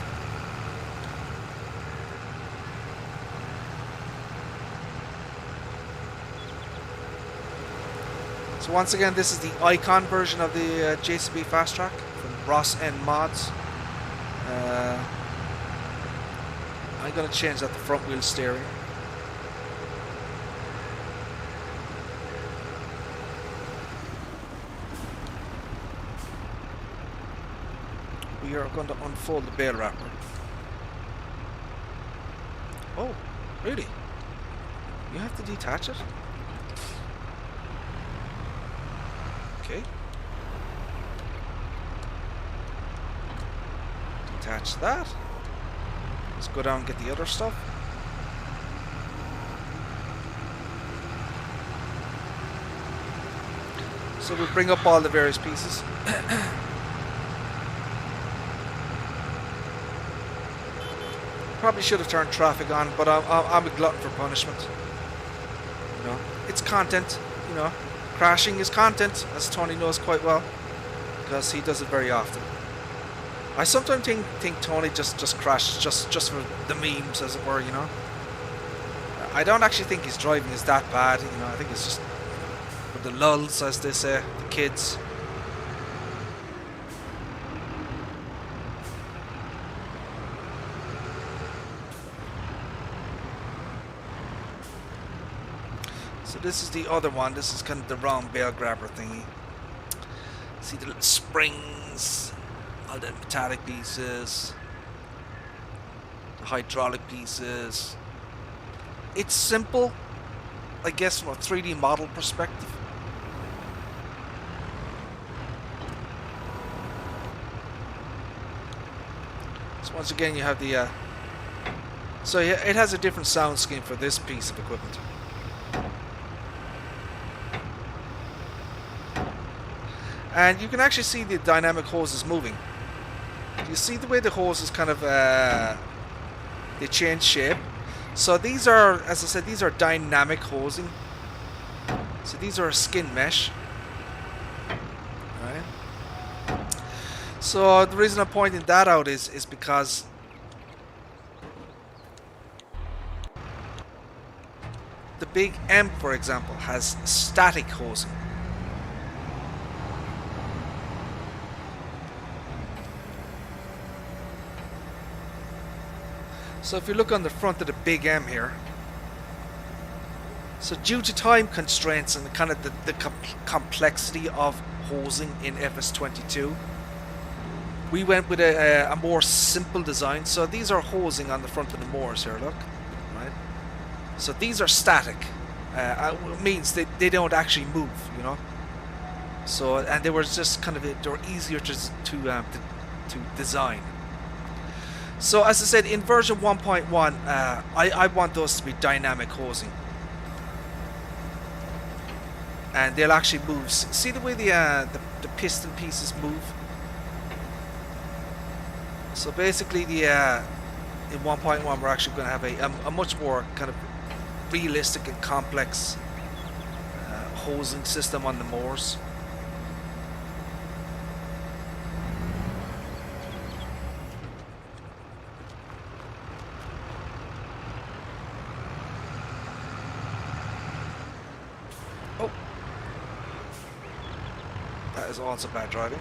So once again, this is the Icon version of the JCB Fast Track from Ross N Mods. I'm going to change that to front wheel steering. We are going to unfold the bale wrapper. Oh, really? You have to detach it? Okay. Detach that. Let's go down and get the other stuff. So we'll bring up all the various pieces. Probably should have turned traffic on, but I'm a glutton for punishment. You know, it's content. You know, crashing is content, as Tony knows quite well, because he does it very often. I sometimes think Tony just crashes just for the memes, as it were. You know, I don't actually think his driving is that bad. You know, I think it's just for the lulz, as they say, the kids. So this is the other one. This is kind of the round bale grabber thingy. See the little springs, all the metallic pieces, the hydraulic pieces. It's simple, I guess, from a 3D model perspective. So once again, you have the so yeah, it has a different sound scheme for this piece of equipment. And you can actually see the dynamic hoses moving. You see the way the hoses kind of they change shape. So these are, as I said, these are dynamic hosing. So these are a skin mesh. Right. So the reason I'm pointing that out is because the big M, for example, has static hosing. So if you look on the front of the big M here, so due to time constraints and kind of the complexity of hosing in FS22, we went with a more simple design. So these are hosing on the front of the motors here, look, right? So these are static. It means they don't actually move, you know. So, and they were just kind of, they were easier to design. So as I said, in version 1.1, I want those to be dynamic hosing, and they'll actually move. See the way the piston pieces move. So basically, in 1.1, we're actually going to have a much more kind of realistic and complex hosing system on the motors. That is also bad driving.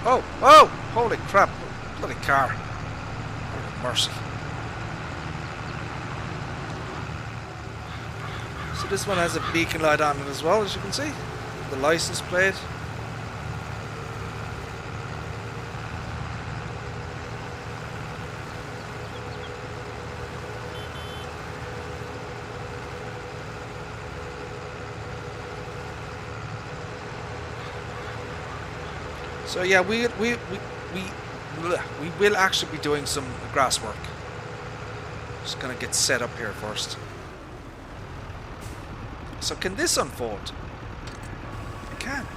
Oh, oh, holy crap, bloody car. Oh, mercy. So this one has a beacon light on it as well, as you can see. The license plate. So yeah, we will actually be doing some grass work. Just gonna get set up here first. So can this unfold? It can.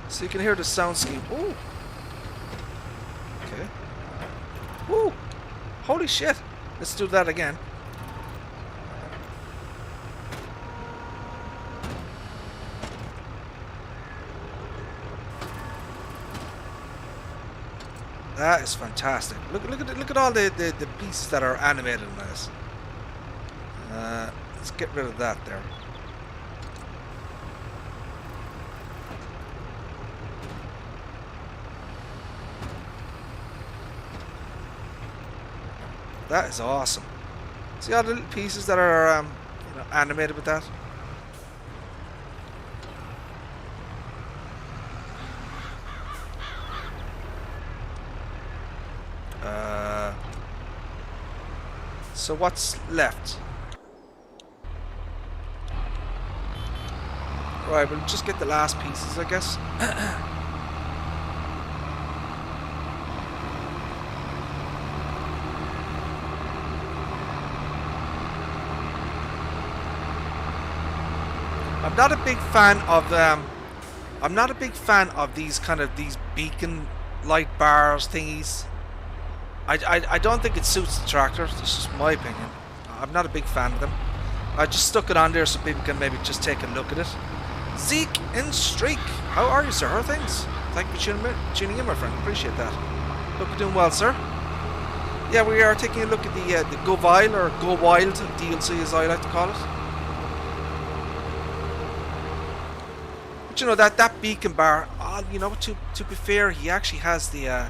So you can hear the sound scheme. Ooh. Okay. Ooh. Holy shit. Let's do that again. That is fantastic. Look at all the pieces that are animated in this. Let's get rid of that there. That is awesome. See all the little pieces that are you know, animated with that. so what's left? Right, we'll just get the last pieces, I guess. I'm not a big fan of these these beacon light bars thingies. I don't think it suits the tractor. This is my opinion. I'm not a big fan of them. I just stuck it on there so people can maybe just take a look at it. Zeke in Streak, how are you, sir? How are things? Thank you for tuning in, my friend. Appreciate that. Hope you're doing well, sir. Yeah, we are taking a look at the Goweil or Goweil DLC, as I like to call it. But you know that beacon bar. You know, to be fair, he actually has the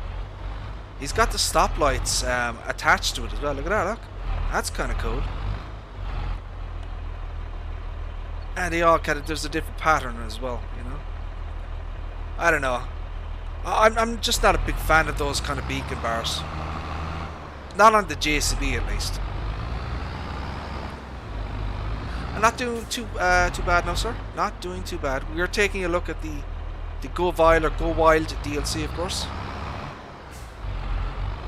he's got the stoplights attached to it as well. Look at that. Look, that's kind of cool. And they all there's a different pattern as well, you know. I don't know. I'm just not a big fan of those kind of beacon bars. Not on the JCB at least. I'm not doing too bad now, sir. Not doing too bad. We are taking a look at the Goweil or Goweil DLC, of course.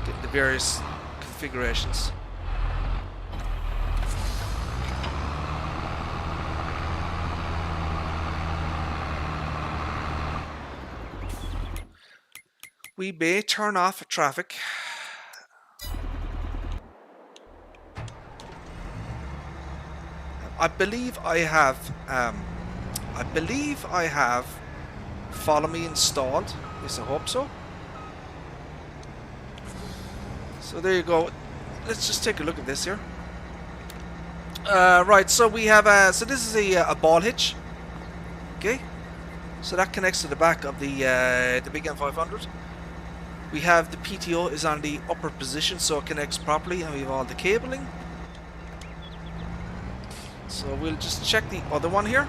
Getting the various configurations. We may turn off traffic. I believe I have Follow Me installed. Yes, I hope so. So there you go. Let's just take a look at this here. Right, so we have so this is a ball hitch. Okay, so that connects to the back of the big M500. We have the PTO is on the upper position, so it connects properly, and we have all the cabling. So we'll just check the other one here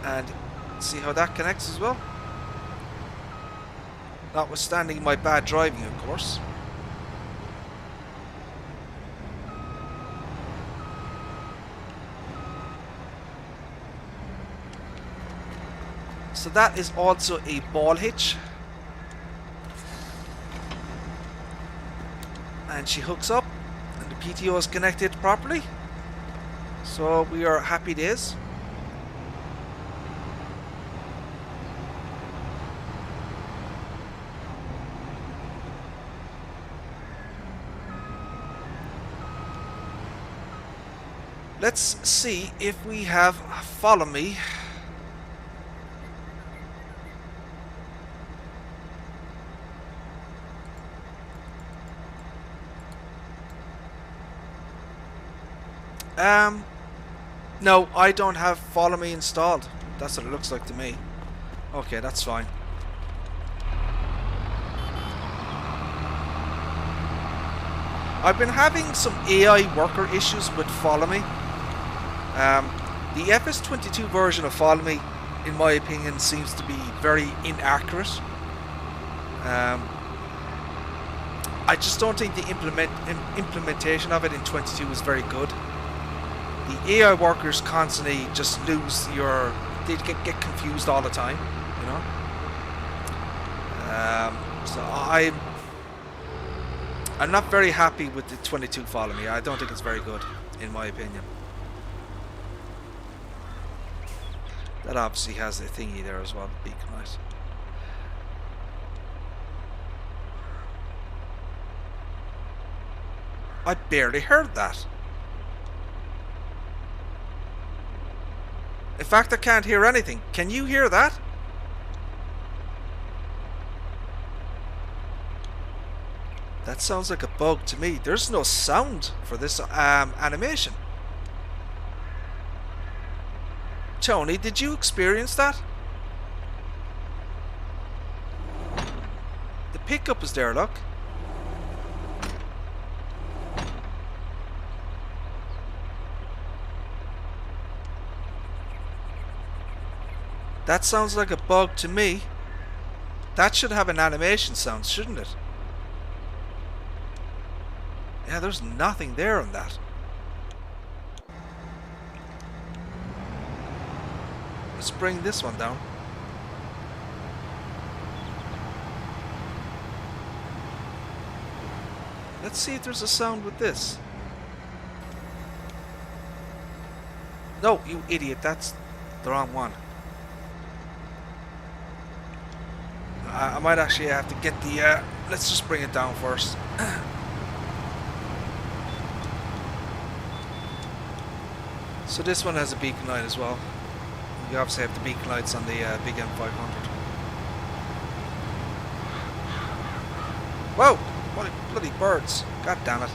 and see how that connects as well. Notwithstanding my bad driving, of course. So that is also a ball hitch. And she hooks up and the PTO is connected properly. So we are happy days. Let's see if we have Follow Me. No, I don't have Follow Me installed. That's what it looks like to me. Okay, that's fine. I've been having some AI worker issues with Follow Me. The FS22 version of Follow Me, in my opinion, seems to be very inaccurate. I just don't think the implementation of it in 22 is very good. The AI workers constantly just lose they get confused all the time, you know. So I'm not very happy with the 22 Follow Me. I don't think it's very good, in my opinion. That obviously has a thingy there as well, the beacon light. I barely heard that. In fact, I can't hear anything. Can you hear that? That sounds like a bug to me. There's no sound for this animation. Tony, did you experience that? The pickup is there, look. That sounds like a bug to me. That should have an animation sound, shouldn't it? It Yeah, there's nothing there on that. Let's bring this one down. Let's see if there's a sound with this. No, you idiot, that's the wrong one. I might actually have to get the... let's just bring it down first. So this one has a beacon light as well. You obviously have the beacon lights on the big M500. Whoa! What bloody birds! God damn it!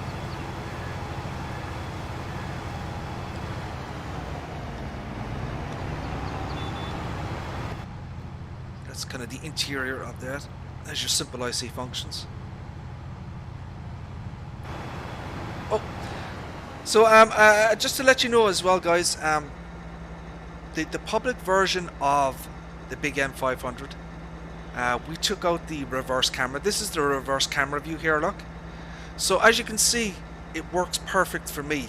That's kind of the interior of that. There's your simple IC functions. Oh, so just to let you know as well, guys, the public version of the big M500, we took out the reverse camera. This is the reverse camera view here, look. So as you can see, it works perfect for me,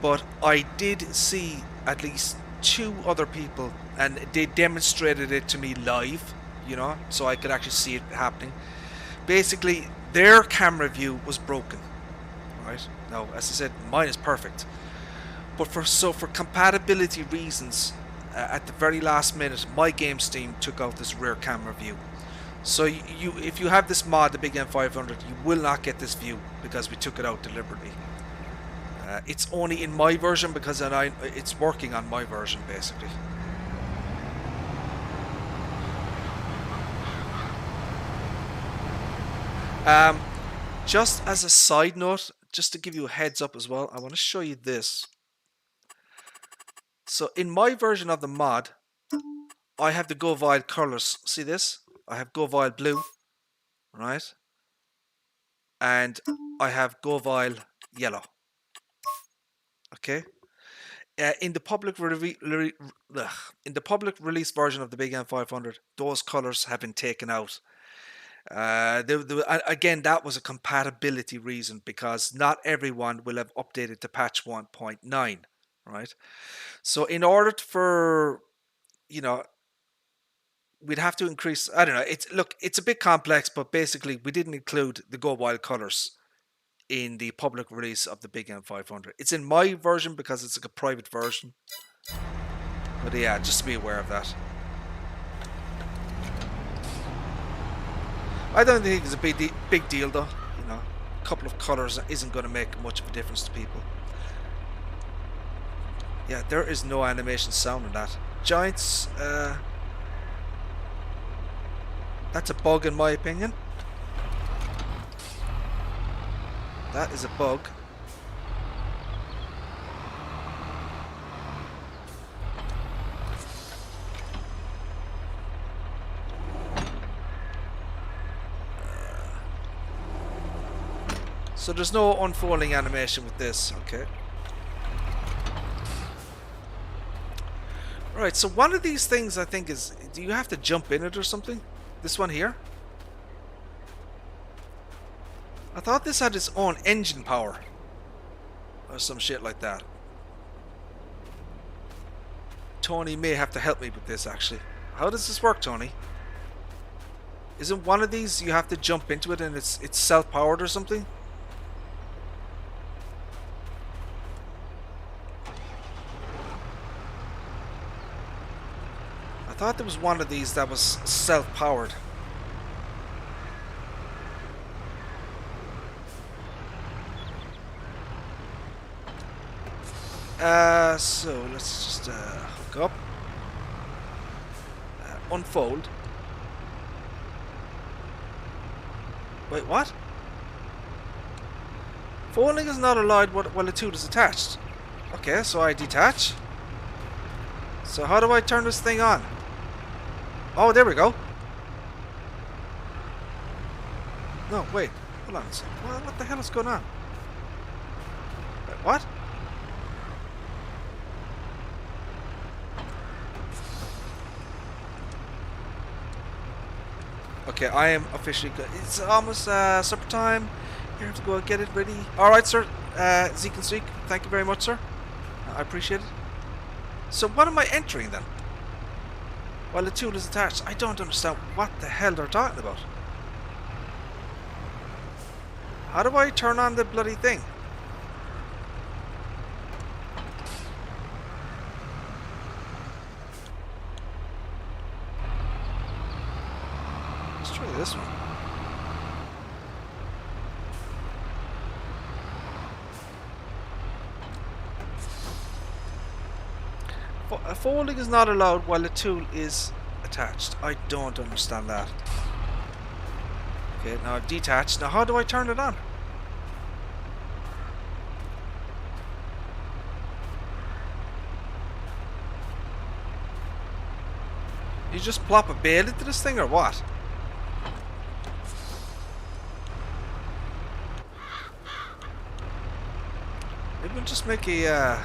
but I did see at least 2 other people, and they demonstrated it to me live, you know, so I could actually see it happening. Basically, their camera view was broken, right? Now, as I said, mine is perfect, but for compatibility reasons, at the very last minute, my games team took out this rear camera view. So if you have this mod, the big M500, you will not get this view because we took it out deliberately. It's only in my version because it's working on my version, basically. Just as a side note, just to give you a heads up as well, I want to show you this. So in my version of the mod, I have the Goweil colors. See this? I have Goweil blue, right? And I have Goweil yellow. Okay. In the public release version of the big M500, those colors have been taken out. Again, that was a compatibility reason because not everyone will have updated to patch 1.9, right? So in order for, you know, we'd have to increase, I don't know, it's a bit complex, but basically we didn't include the Goweil colors in the public release of the big M500. It's in my version because it's like a private version. But yeah, just to be aware of that. I don't think it's a big deal though. You know, a couple of colors isn't going to make much of a difference to people. Yeah, there is no animation sound in that. Giants, that's a bug in my opinion. That is a bug. So there's no unfolding animation with this, okay. Right, so one of these things I think is, do you have to jump in it or something? This one here? I thought this had its own engine power. Or some shit like that. Tony may have to help me with this actually. How does this work, Tony? Isn't one of these you have to jump into it and it's self-powered or something? I thought there was one of these that was self-powered. So let's just hook up. Unfold. Wait, what? Folding is not allowed while the tube is attached. Okay, so I detach. So how do I turn this thing on? Oh, there we go. No, wait. Hold on a second. What the hell is going on? Wait, what? Okay, I am officially good. It's almost supper time. Here to go get it ready. Alright, sir. Zeke and Zeke, thank you very much, sir. I appreciate it. So what am I entering then? While the tool is attached. I don't understand what the hell they're talking about. How do I turn on the bloody thing? Let's try this one. Folding is not allowed while the tool is attached. I don't understand that. Okay, now detached. Now how do I turn it on? You just plop a bale into this thing or what? Maybe we'll just make a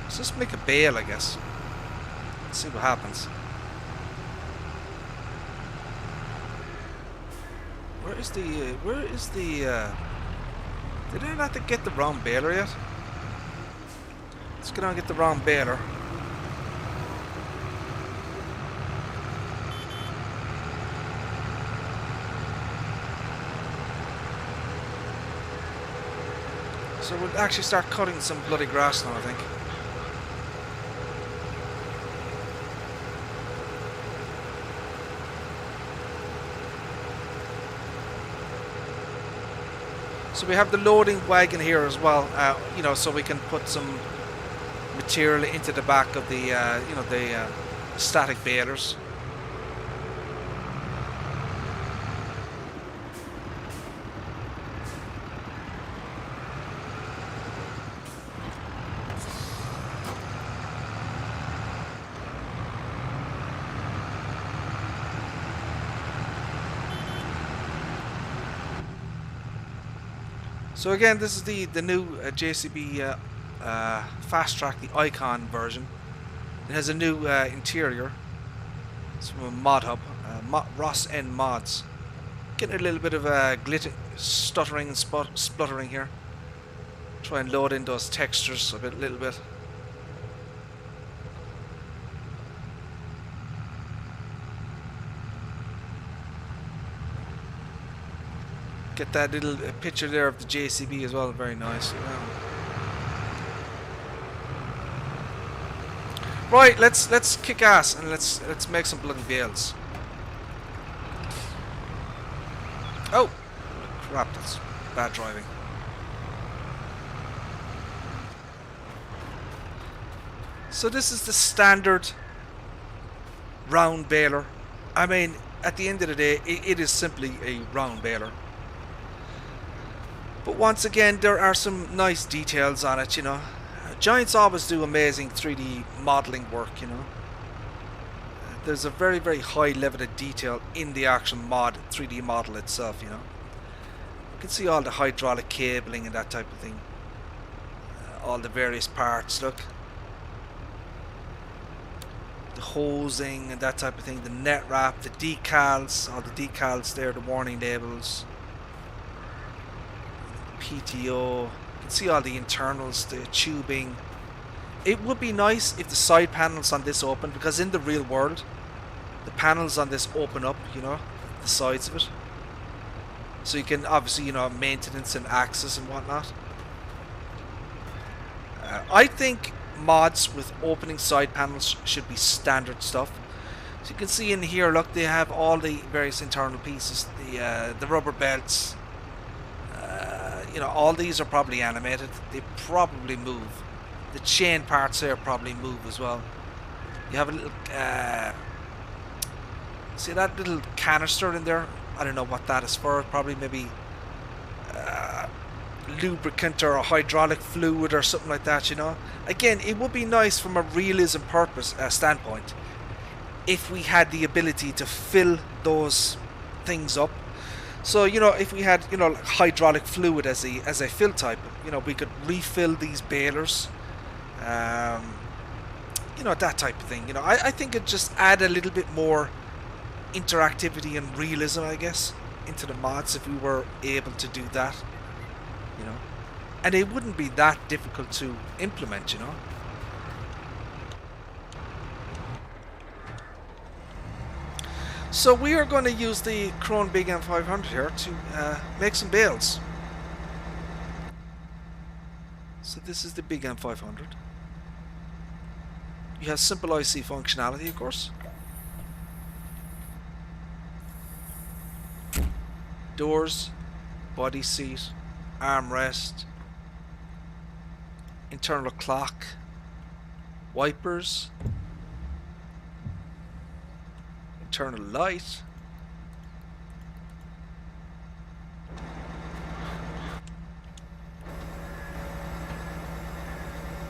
let's just make a bale, I guess. Let's see what happens. Where is the did I not get the wrong baler yet? Let's get on and get the wrong baler. So we'll actually start cutting some bloody grass now, I think. So we have the loading wagon here as well, you know, so we can put some material into the back of the, you know, the static balers. So again, this is the new JCB Fast Track, the Icon version. It has a new interior. It's from a mod hub, Ross N Mods. Getting a little bit of stuttering and spluttering here. Try and load in those textures a little bit. Get that little picture there of the JCB as well, very nice. Right, let's kick ass and let's make some bloody bales. Oh crap, that's bad driving. So this is the standard round baler. I mean, at the end of the day, it is simply a round baler. But once again, there are some nice details on it, you know. Giants always do amazing 3D modeling work, you know. There's a very, very high level of detail in the actual 3D model itself, you know. You can see all the hydraulic cabling and that type of thing. All the various parts, look. The hosing and that type of thing, the net wrap, the decals, all the decals there, the warning labels. PTO, you can see all the internals, the tubing. It would be nice if the side panels on this open, because in the real world the panels on this open up, you know, the sides of it, so you can obviously, you know, maintenance and access and whatnot. I think mods with opening side panels should be standard stuff. So you can see in here, look, they have all the various internal pieces, the rubber belts. You know, all these are probably animated. They probably move. The chain parts there probably move as well. You have a little see that little canister in there? I don't know what that is for. Probably maybe lubricant or a hydraulic fluid or something like that, you know. Again, it would be nice from a realism purpose standpoint if we had the ability to fill those things up. So, you know, if we had, you know, like hydraulic fluid as a fill type, you know, we could refill these balers, you know, that type of thing. You know, I think it just add a little bit more interactivity and realism, I guess. into the mods if we were able to do that, you know. And it wouldn't be that difficult to implement, you know. So we are going to use the Krone Big M500 here to make some bales. So this is the Big M500. You have simple IC functionality, of course. Doors, body seat, armrest, internal clock, wipers, internal light,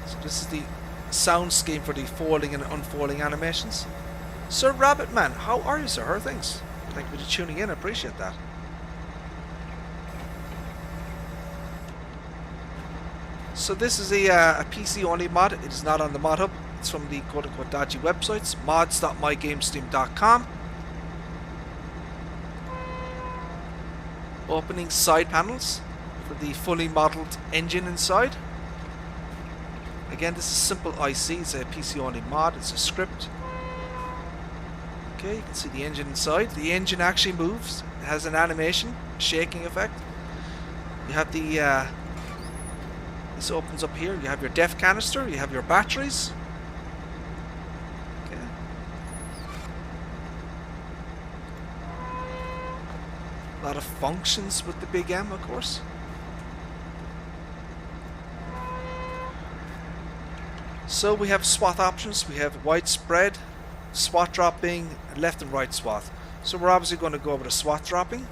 so this is the sound scheme for the folding and unfolding animations. Sir Rabbitman, how are you, sir? How are things? Thank you for tuning in, I appreciate that. So this is a PC only mod. It is not on the mod hub. It's from the quote unquote dodgy websites, mods.mygamesteam.com. Opening side panels for the fully modeled engine inside. Again, this is simple IC. It's a PC only mod. It's a script. Okay, you can see the engine inside. The engine actually moves. It has an animation, shaking effect. You have the this opens up here. You have your def canister. You have your batteries. Okay. A lot of functions with the Big M, of course. So we have swath options. We have widespread, swath dropping, left and right swath. So we're obviously going to go over the swath dropping.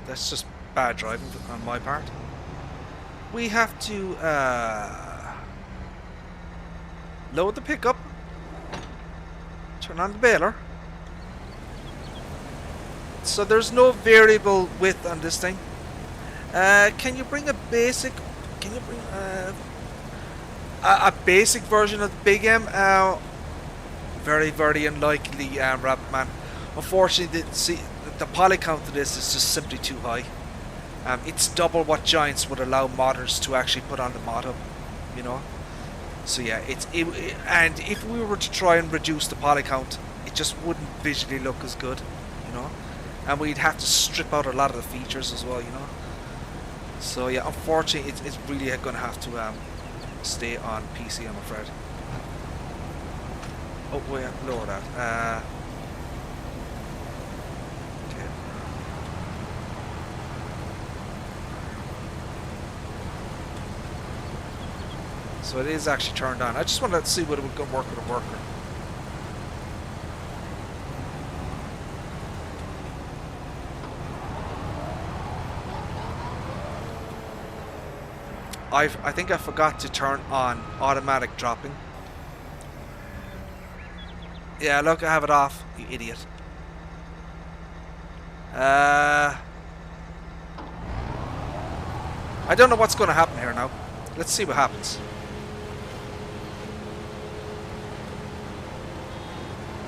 That's just bad driving on my part. We have to load the pickup, turn on the baler. So there's no variable width on this thing. Can you bring a basic? Can you bring a basic version of the Big M? Very, very unlikely, Rabbitman. Unfortunately, the poly count of this is just simply too high. It's double what Giants would allow modders to actually put on the mod hub, you know. So yeah, and if we were to try and reduce the poly count, it just wouldn't visually look as good, you know. And we'd have to strip out a lot of the features as well, you know. So yeah, unfortunately, it's really going to have to stay on PC, I'm afraid. Oh wait, lower that. So it is actually turned on. I just wanted to see whether it would work with a worker. I think I forgot to turn on automatic dropping. Yeah, look, I have it off, you idiot. I don't know what's going to happen here now. Let's see what happens.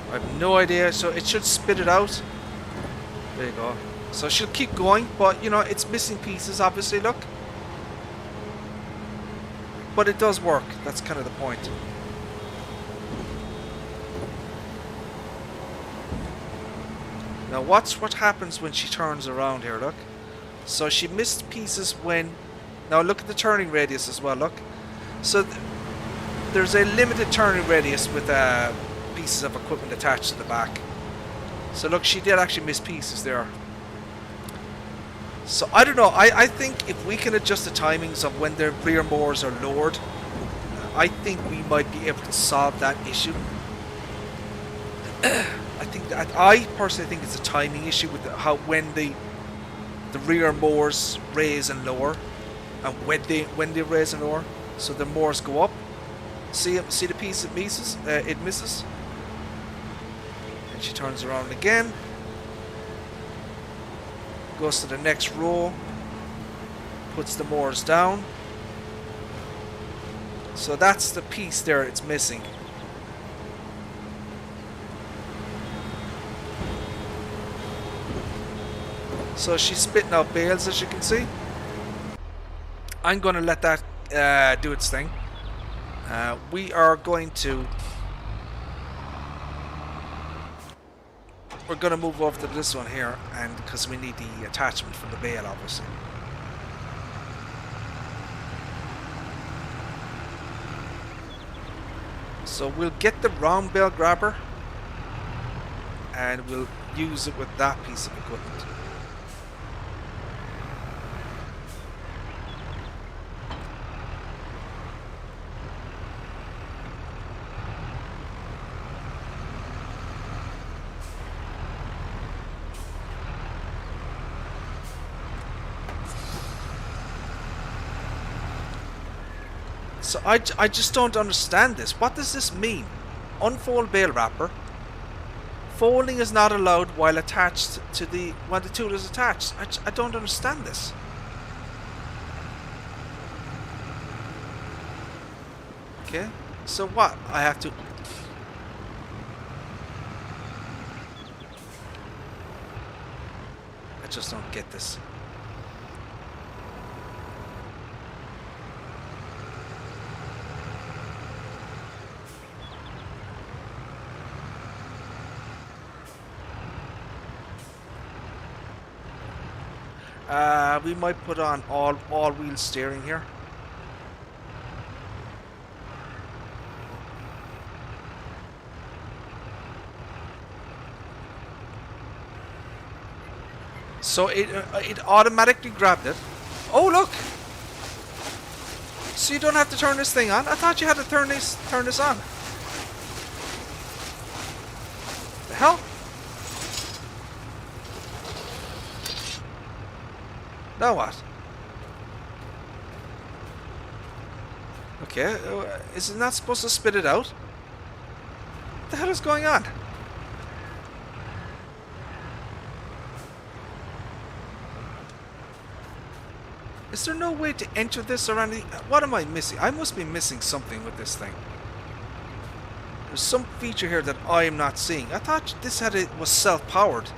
I have no idea, so it should spit it out. There you go. So it should keep going, but you know, it's missing pieces, obviously, look. But it does work, that's kind of the point. Now what happens when she turns around here, look. So she missed pieces when... Now look at the turning radius as well, look. So there's a limited turning radius with pieces of equipment attached to the back. So look, she did actually miss pieces there. So I don't know, I think if we can adjust the timings of when the rear motors are lowered, I think we might be able to solve that issue. I personally think it's a timing issue with when the rear motors raise and lower, and when they raise and lower, so the motors go up. See the piece it misses. She turns around again. Goes to the next row. Puts the moors down. So that's the piece there it's missing. So she's spitting out bales, as you can see. I'm going to let that do its thing. We are going to... We're going to move over to this one here, and because we need the attachment for the bale, obviously. So we'll get the round bale grabber, and we'll use it with that piece of equipment. So I just don't understand this. What does this mean? Unfold bale wrapper. Folding is not allowed while attached to the... when the tool is attached. I don't understand this. Okay. So what? I have to... I just don't get this. We might put on all-wheel steering here. So it automatically grabbed it. Oh look! So you don't have to turn this thing on. I thought you had to turn this on. The hell? Now what? Okay, is it not supposed to spit it out? What the hell is going on? Is there no way to enter this or anything? What am I missing? I must be missing something with this thing. There's some feature here that I am not seeing. I thought this was self-powered.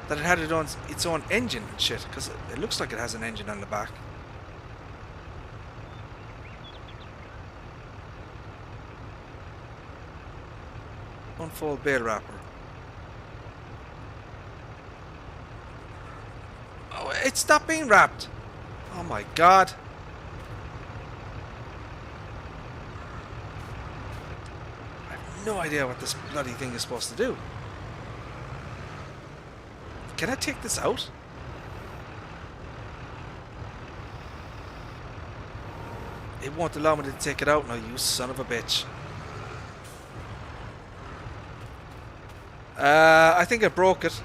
That it had its own engine and shit, because it looks like it has an engine on the back. Unfold bale wrapper. Oh, it's not being wrapped. Oh my god. I have no idea what this bloody thing is supposed to do. Can I take this out? It won't allow me to take it out now, you son of a bitch. I think I broke it.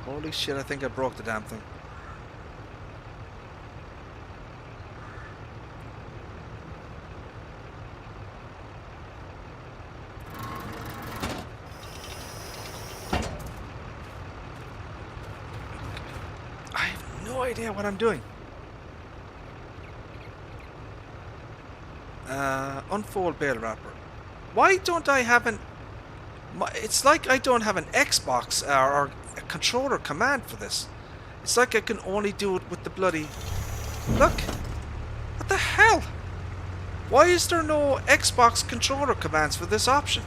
Holy shit, I think I broke the damn thing. Idea what I'm doing. Unfold bale wrapper. Why don't I have an... It's like I don't have an Xbox or a controller command for this. It's like I can only do it with the bloody... Look! What the hell? Why is there no Xbox controller commands for this option?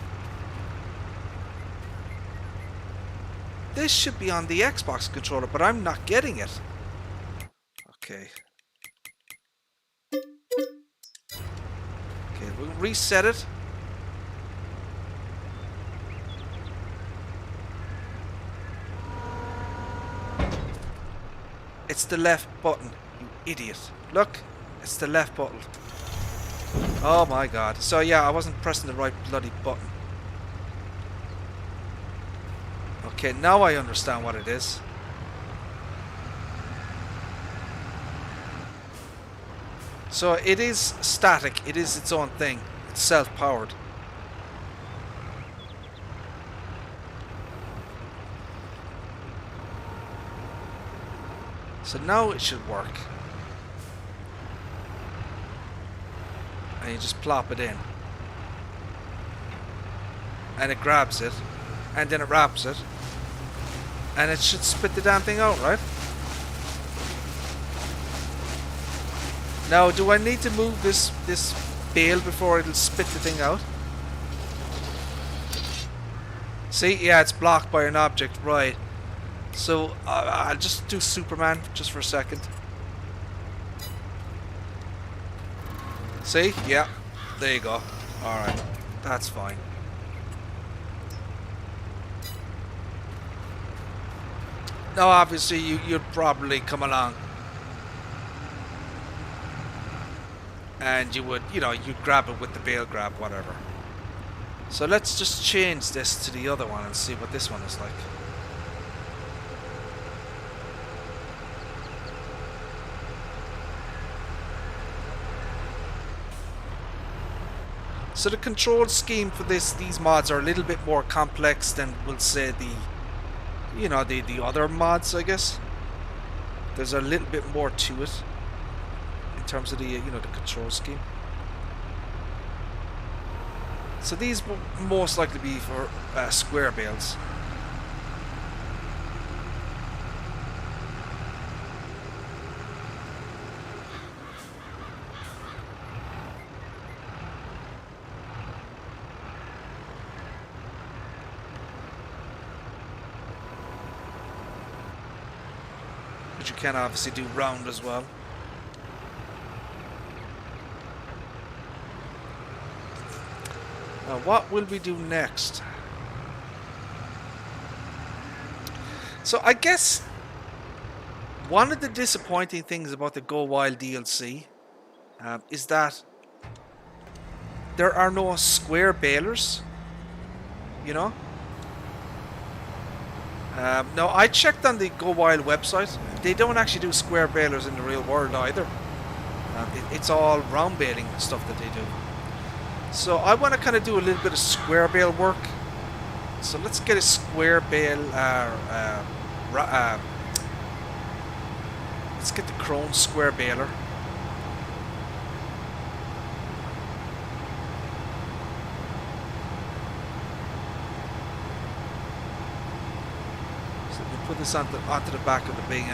This should be on the Xbox controller, but I'm not getting it. Okay. Okay, we'll reset it. It's the left button, you idiot. Look, it's the left button. Oh my god. So yeah, I wasn't pressing the right bloody button. Okay, now I understand what it is. So it is static, it is its own thing. It's self-powered. So now it should work. And you just plop it in. And it grabs it. And then it wraps it. And it should spit the damn thing out, right? Now, do I need to move this bale before it'll spit the thing out? See? Yeah, it's blocked by an object. Right. So, I'll just do Superman just for a second. See? Yeah. There you go. Alright. That's fine. Now, obviously, you'd probably come along. And you would, you know, you'd grab it with the bale grab, whatever. So let's just change this to the other one and see what this one is like. So the control scheme for these mods are a little bit more complex than, we'll say, the other mods, I guess. There's a little bit more to it in terms of the control scheme. So these will most likely be for square bales. But you can obviously do round as well. Now, what will we do next? So I guess one of the disappointing things about the Goweil DLC is that there are no square balers, you know? Now, I checked on the Goweil website. They don't actually do square balers in the real world either. It's all round baling stuff that they do. So I want to kind of do a little bit of square bale work. So let's get a square bale. Let's get the chrome square baler. So we put this onto the back of the big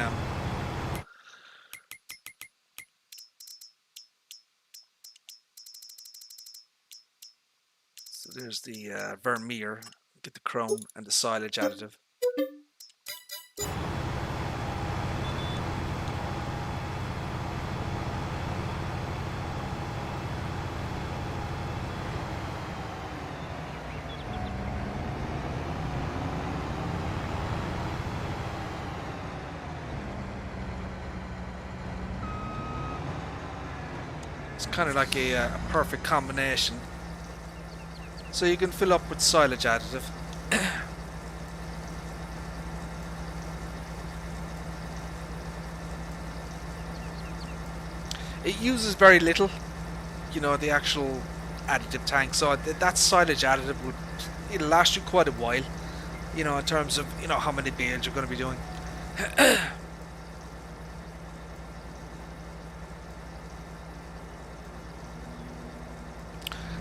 So there's the vermeer. Get the chrome and the silage additive. It's kind of like a perfect combination. So you can fill up with silage additive. It uses very little, the actual additive tank. So that silage additive it'll last you quite a while, in terms of how many bales you're going to be doing.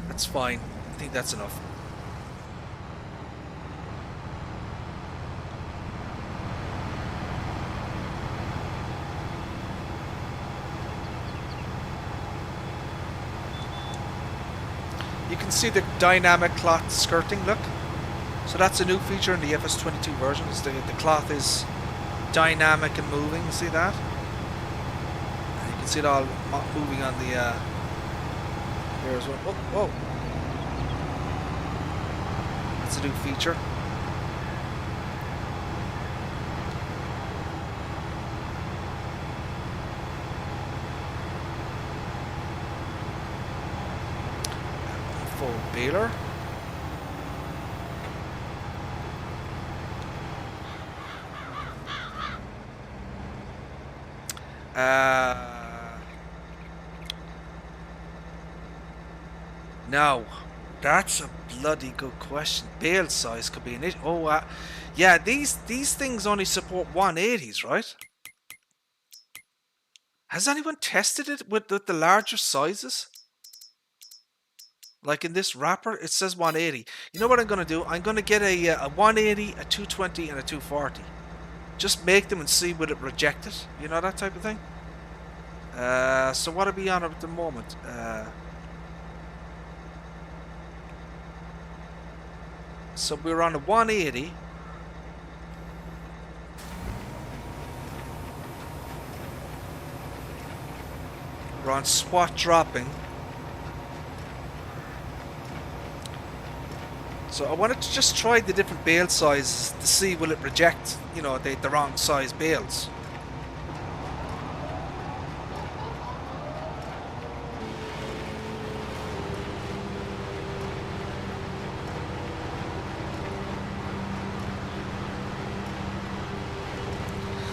That's fine. I think that's enough. You can see the dynamic cloth skirting, look. So that's a new feature in the FS22 version. Is the cloth is dynamic and moving, you see that? And you can see it all moving on the here as well. Oh, whoa. That's a new feature. Full baler. Now, that's a bloody good question. Bale size could be an issue. Oh, yeah, these things only support 180s, right? Has anyone tested it with the larger sizes? Like in this wrapper, it says 180. You know what I'm going to do? I'm going to get a 180, a 220, and a 240. Just make them and see would it reject it. You know, that type of thing. So what are we on at the moment? So we're on a 180. We're on SWAT dropping. So I wanted to just try the different bale sizes to see will it reject, you know, the wrong size bales.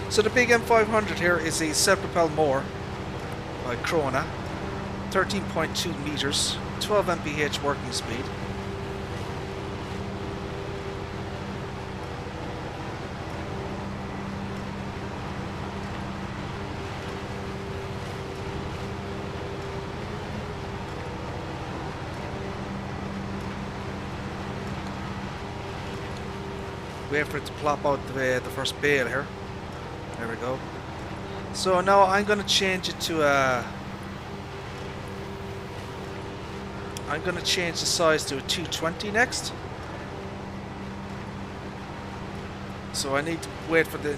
So the big M500 here is a self-propelled mower by Krona, 13.2 meters, 12 mph working speed. Wait for it to plop out the first bale here. There we go. So now I'm going to change it to I'm going to change the size to a 220 next. So I need to wait for the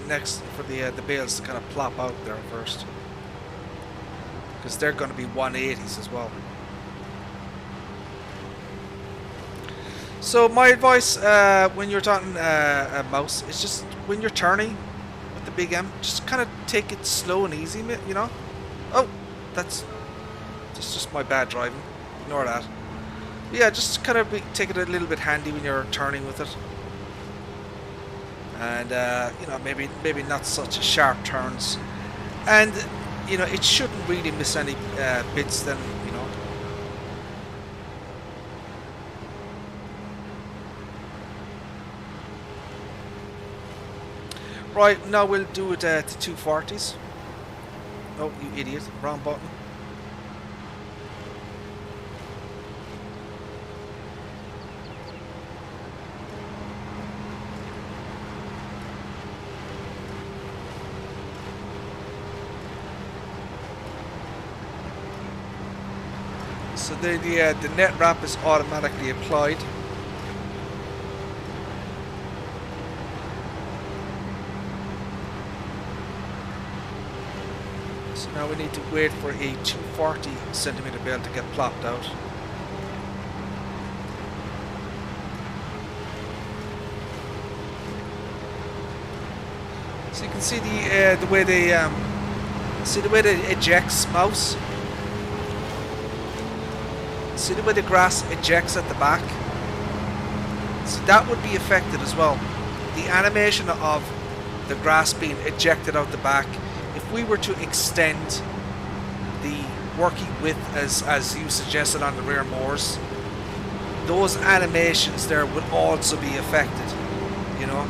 bales to kind of plop out there first, because they're going to be 180s as well. So my advice when you're talking a mouse is just when you're turning with the big M, just kind of take it slow and easy, you know. Oh, that's just my bad driving. Ignore that. But yeah, just kind of take it a little bit handy when you're turning with it, and you know, maybe not such a sharp turns, and you know, it shouldn't really miss any bits then. Right, now we'll do it to 240s. Oh, you idiot. Wrong button. So the net wrap is automatically applied. So now we need to wait for a 240 centimeter bale to get plopped out. So you can see the way they ejects mouse. See the way the grass ejects at the back. So that would be affected as well. The animation of the grass being ejected out the back. If we were to extend the working width as you suggested on the rear mowers, those animations there would also be affected, you know.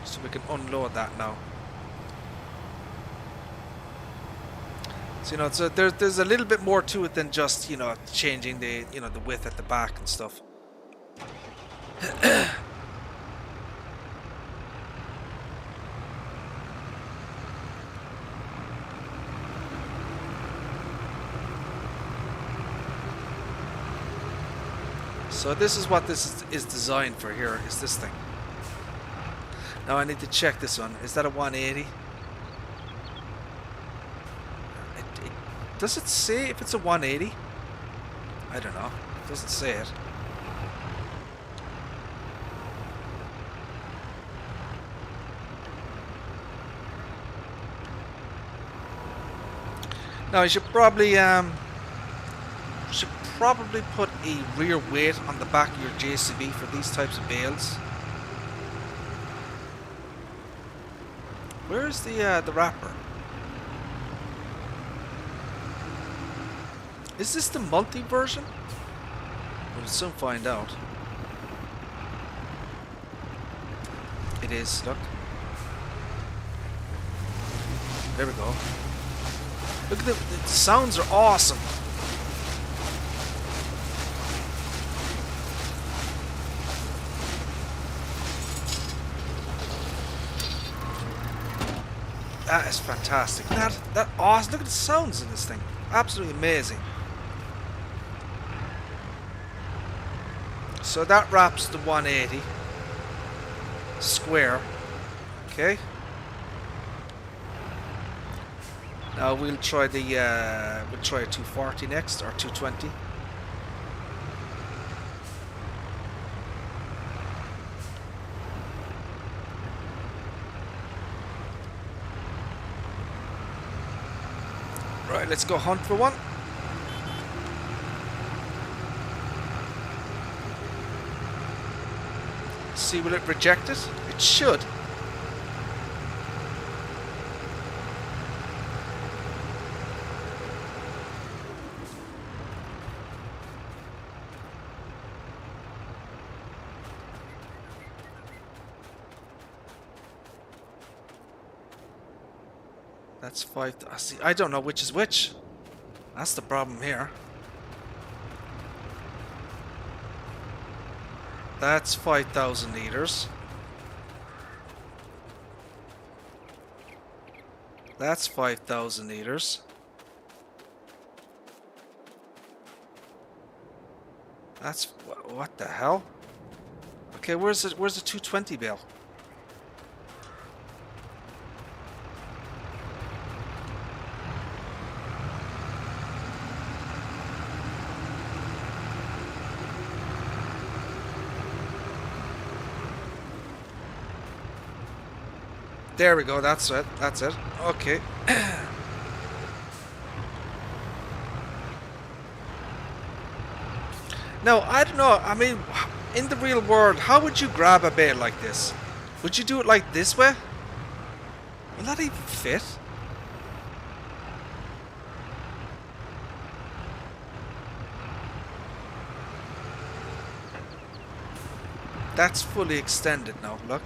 So we can unload that now. So you know, so there's a little bit more to it than just, you know, changing the the width at the back and stuff. So this is what this is designed for here, is this thing. Now I need to check this one. Is that a 180? Does it say if it's a 180? I don't know. It doesn't say it. Now you should probably put a rear weight on the back of your JCB for these types of bales. Where's the wrapper? Is this the multi version? We'll soon find out. It is, look. There we go. Look at the sounds are awesome. That is fantastic. That awesome. Look at the sounds in this thing. Absolutely amazing. So that wraps the 180 square. Okay. Now we'll try the a 240 next, or 220. Right, let's go hunt for one. See, will it reject it? It should. That's 5. See, I don't know which is which. That's the problem here. That's 5,000 liters. That's 5,000 liters. That's what the hell? Okay, where's it? Where's the 220 bale? There we go, that's it, that's it. Okay. Now, I don't know, I mean, in the real world, how would you grab a bale like this? Would you do it like this way? Will that even fit? That's fully extended now, look.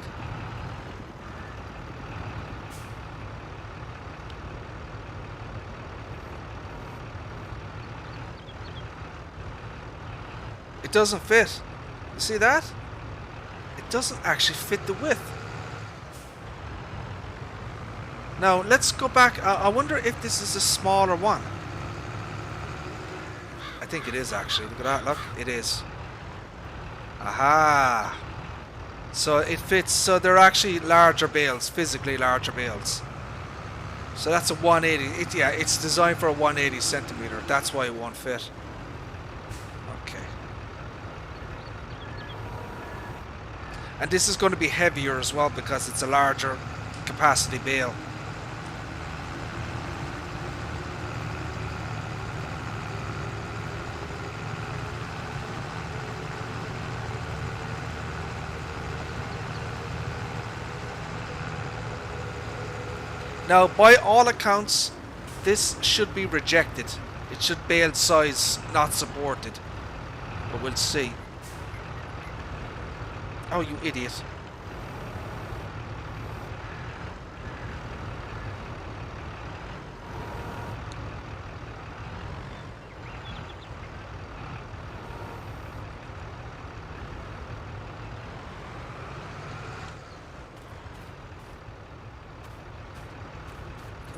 It doesn't fit. You see that? It doesn't actually fit the width. Now, let's go back. I wonder if this is a smaller one. I think it is actually. Look at that, look. It is. Aha! So it fits. So they're actually larger bales, physically larger bales. So that's a 180. Yeah, it's designed for a 180 centimeter. That's why it won't fit. Okay. And this is going to be heavier as well because it's a larger capacity bale. Now, by all accounts, this should be rejected. It should bale size not supported. But we'll see. Oh, you idiot.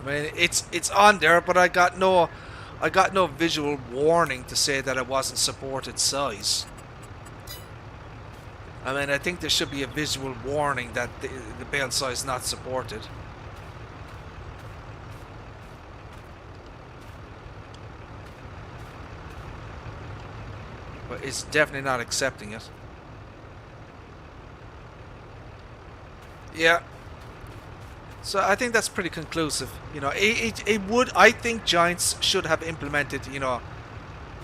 I mean, it's on there, but I got no visual warning to say that it wasn't supported size. I mean, I think there should be a visual warning that the bale size not supported. But it's definitely not accepting it. Yeah. So I think that's pretty conclusive. You know, it would. I think Giants should have implemented, you know,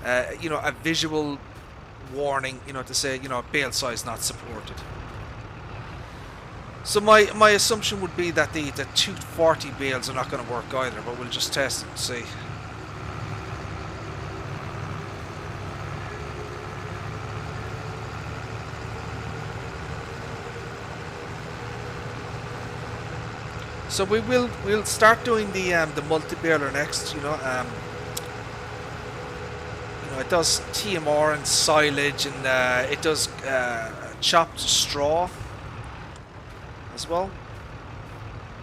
a visual warning, you know, to say, you know, bale size not supported. So my assumption would be that the 240 bales are not going to work either, but we'll just test it and see. So we'll start doing the multi-baler next. You know, it does TMR and silage, and it does chopped straw as well.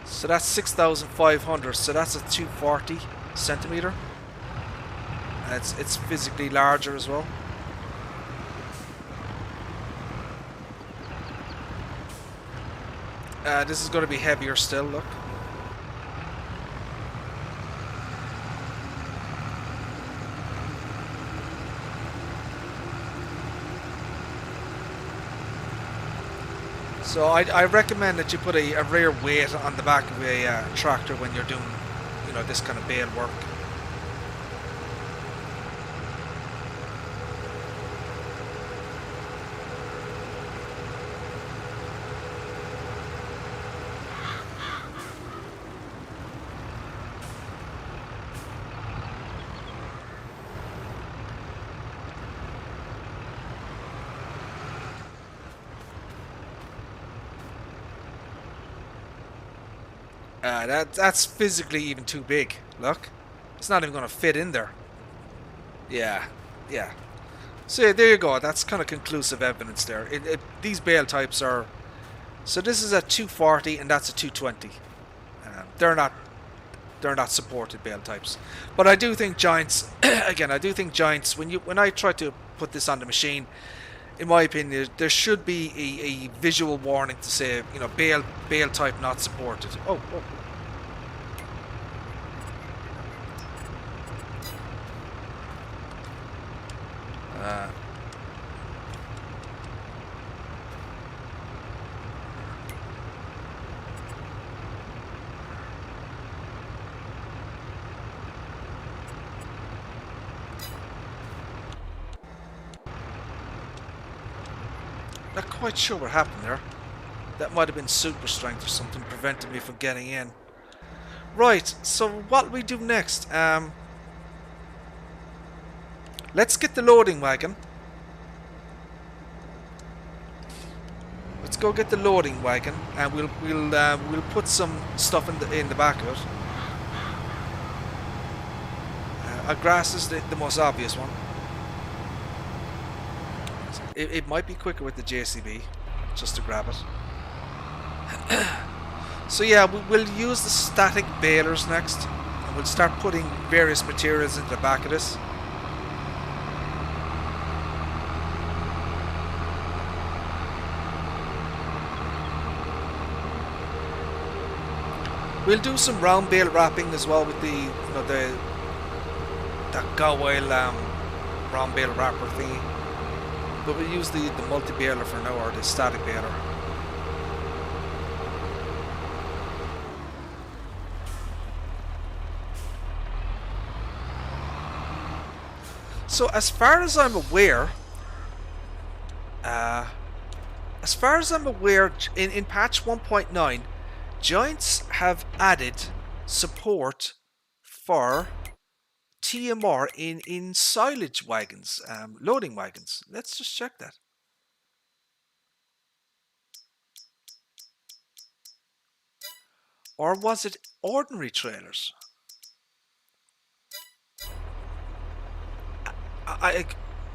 So that's 6,500. So that's a 240 centimeter. And it's physically larger as well. This is going to be heavier still. Look. So I recommend that you put a rear weight on the back of a tractor when you're doing, you know, this kind of bale work. That's physically even too big. Look, it's not even going to fit in there. Yeah. So yeah, there you go. That's kind of conclusive evidence there. These bale types are. So this is a 240 and that's a 220. They're not supported bale types. But I do think Giants. Again, I do think Giants. When I try to put this on the machine, in my opinion, there should be a visual warning to say, you know, bale type not supported. Oh. Not quite sure what happened there. That might have been super strength or something preventing me from getting in. Right, so what we do next? Let's get the loading wagon. Let's go get the loading wagon, and we'll put some stuff in the back of it. Grass is the most obvious one. It might be quicker with the JCB, just to grab it. So yeah, we'll use the static balers next, and we'll start putting various materials into the back of this. We'll do some round bale wrapping as well with that Goweil round bale wrapper thingy. But we'll use the multi-baler for now, or the static baler. So as far as I'm aware, in patch 1.9, Giants have added support for TMR in silage wagons, loading wagons. Let's just check that. Or was it ordinary trailers?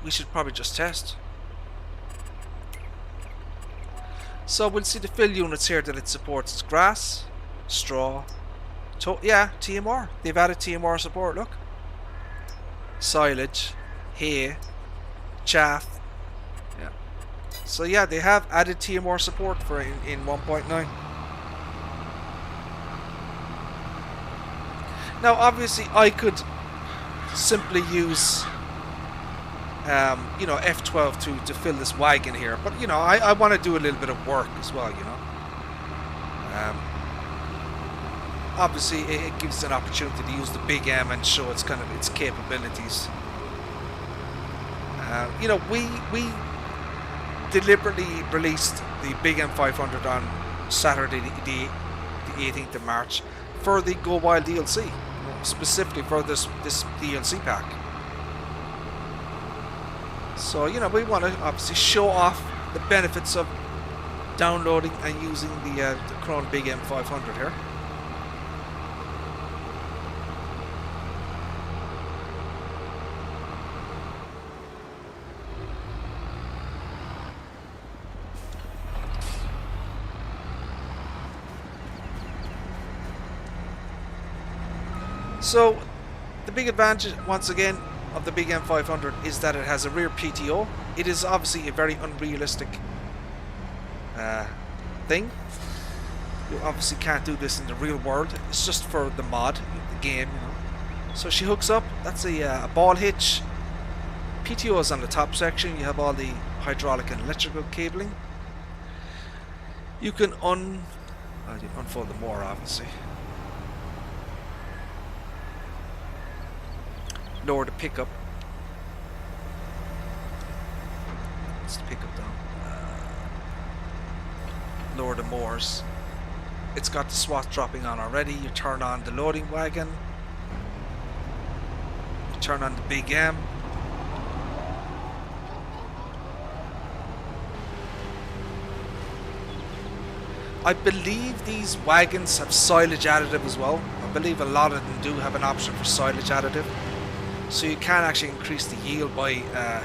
We should probably just test. So we'll see the fill units here that it supports. It's grass, straw, yeah, TMR. They've added TMR support, look. Silage, hay, chaff. Yeah. So yeah, they have added TMR support for in 1.9. Now obviously I could simply use F22 to fill this wagon here, but you know, I want to do a little bit of work as well, you know. Obviously it gives an opportunity to use the big M and show its capabilities. We deliberately released the big M500 on Saturday the 18th of March for the Goweil DLC, you know, specifically for this DLC pack. So, you know, we want to obviously show off the benefits of downloading and using the Krone Big M500 here. So, the big advantage, once again, of the Big M500 is that it has a rear PTO. It is obviously a very unrealistic thing. You obviously can't do this in the real world. It's just for the mod, the game, you know. So she hooks up. That's a ball hitch. PTO is on the top section. You have all the hydraulic and electrical cabling. You can unfold the more, obviously. Lower the pickup. Let's pick up down. Lower the motors. It's got the SWAT dropping on already. You turn on the loading wagon. You turn on the Big M. I believe these wagons have silage additive as well. I believe a lot of them do have an option for silage additive. So you can actually increase the yield by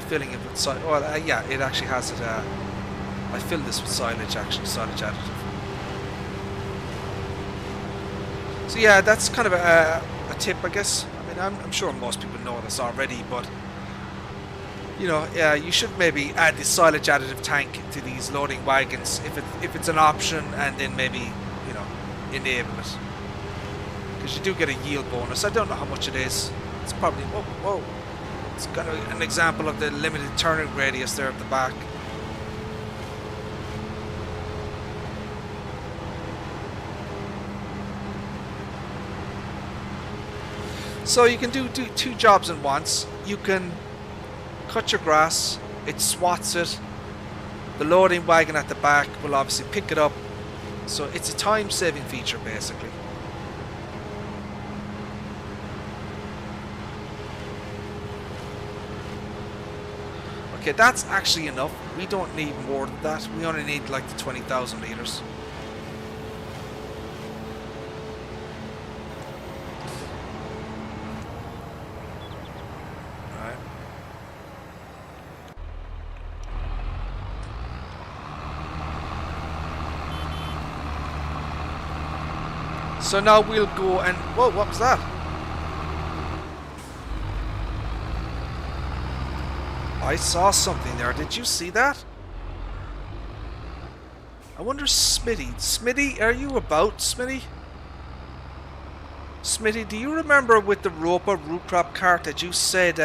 filling it with silage. Well, yeah, it actually has it. I filled this with silage, actually, silage additive. So yeah, that's kind of a tip, I guess. I mean, I'm sure most people know this already, but you know, you should maybe add the silage additive tank to these loading wagons if it's an option, and then maybe, you know, enable it, because you do get a yield bonus. I don't know how much it is. It's probably whoa. It's got an example of the limited turning radius there at the back. So you can do two jobs at once. You can cut your grass, it swats it. The loading wagon at the back will obviously pick it up. So it's a time-saving feature, basically. Okay, that's actually enough. We don't need more than that. We only need like the 20,000 litres. Alright. So now we'll go and... Whoa, what was that? I saw something there. Did you see that? I wonder, Smitty. Smitty, are you about, Smitty? Smitty, do you remember with the Roper root crop cart that you said,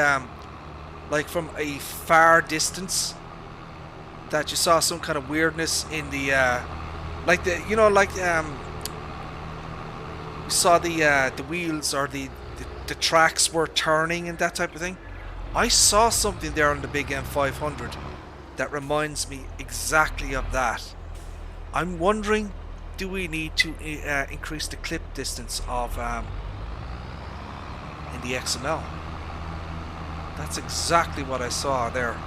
like from a far distance, that you saw some kind of weirdness in the, like the, you know, like, you saw the wheels or the tracks were turning and that type of thing? I saw something there on the Big M500 that reminds me exactly of that. I'm wondering, do we need to increase the clip distance of in the XML? That's exactly what I saw there.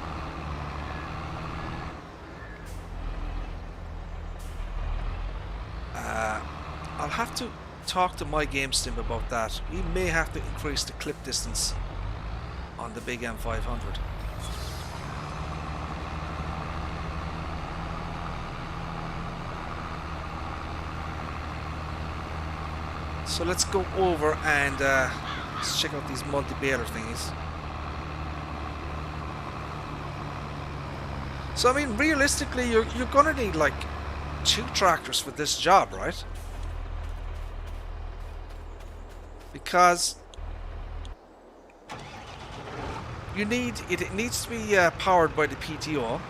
I'll have to talk to my game sim about that. We may have to increase the clip distance on the Big M500. So let's go over and let's check out these multi-baler thingies. So I mean, realistically, you're gonna need like 2 tractors for this job, right? Because you need it needs to be powered by the PTO,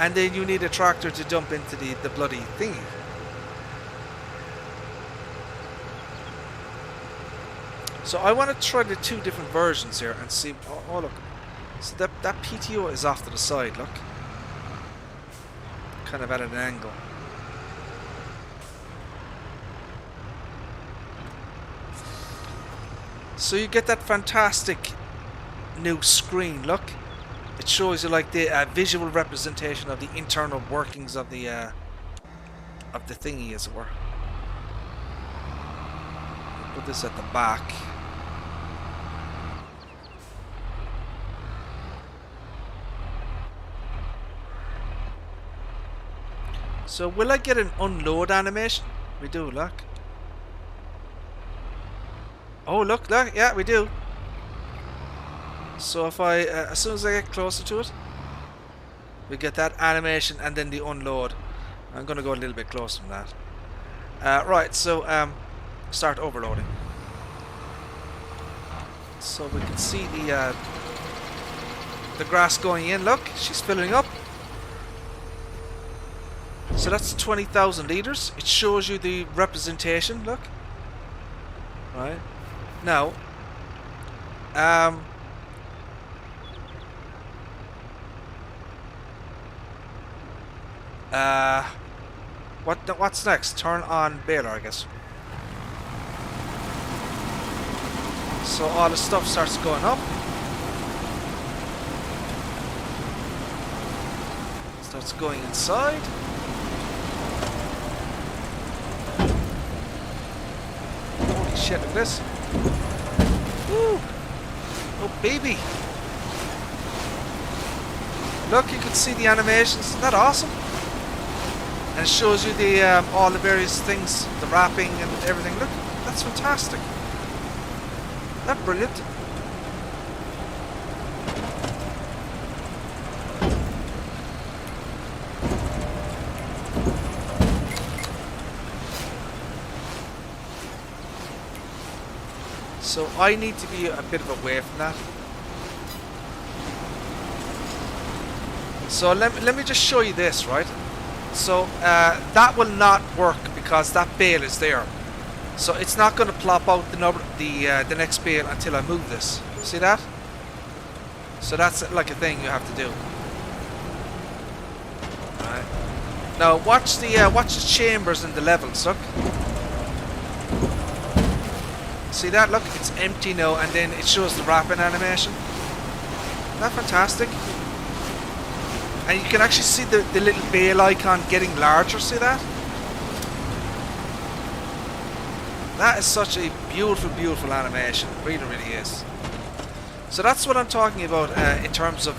and then you need a tractor to dump into the bloody thingy. So I want to try the 2 different versions here and see. Oh look, so that PTO is off to the side. Look, kind of at an angle. So you get that fantastic new screen. Look, it shows you like the visual representation of the internal workings of the thingy, as it were. Put this at the back. So will I get an unload animation? We do, look. Oh, look, yeah, we do. So if I, as soon as I get closer to it, we get that animation and then the unload. I'm going to go a little bit closer than that. Right, so start overloading. So we can see the grass going in. Look, she's filling up. So that's 20,000 liters. It shows you the representation. Look. Right. Now, what's next? Turn on baler, I guess. So all the stuff starts going up. Starts going inside. Holy shit, look at this. Woo! Oh baby! Look, you can see the animations. Isn't that awesome? And it shows you the all the various things, the wrapping and everything. Look, that's fantastic. Isn't that brilliant? So I need to be a bit of away from that. So let me just show you this, right? So that will not work because that bale is there. So it's not going to plop out the next bale until I move this. See that? So that's like a thing you have to do. Right. Now watch the chambers and the levels. Look. See that? Look, it's empty now, and then it shows the wrapping animation. Isn't that fantastic? And you can actually see the little bale icon getting larger. See that? That is such a beautiful, beautiful animation. It really, really is. So that's what I'm talking about in terms of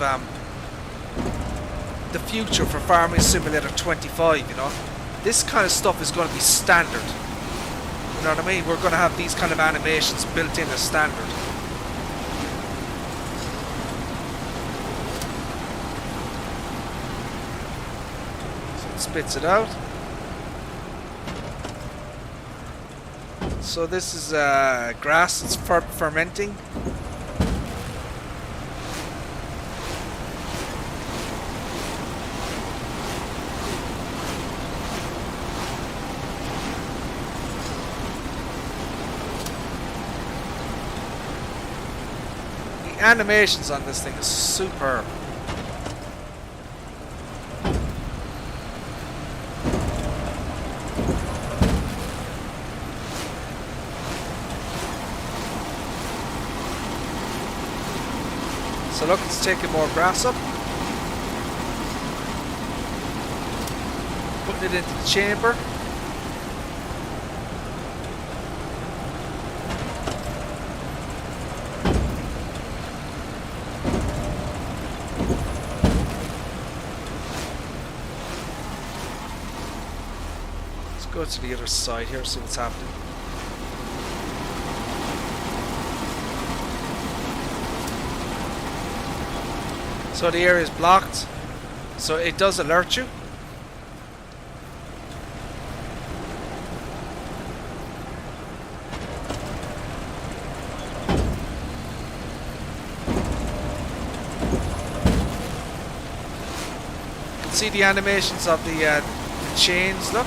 the future for Farming Simulator 25, you know. This kind of stuff is going to be standard. You know what I mean? We're going to have these kind of animations built in as standard. So it spits it out. So this is grass, it's fermenting. The animations on this thing is superb. So look, it's taking more grass up. Putting it into the chamber. Let's go to the other side here, see what's happening. So the area is blocked, so it does alert you. You can see the animations of the chains, look.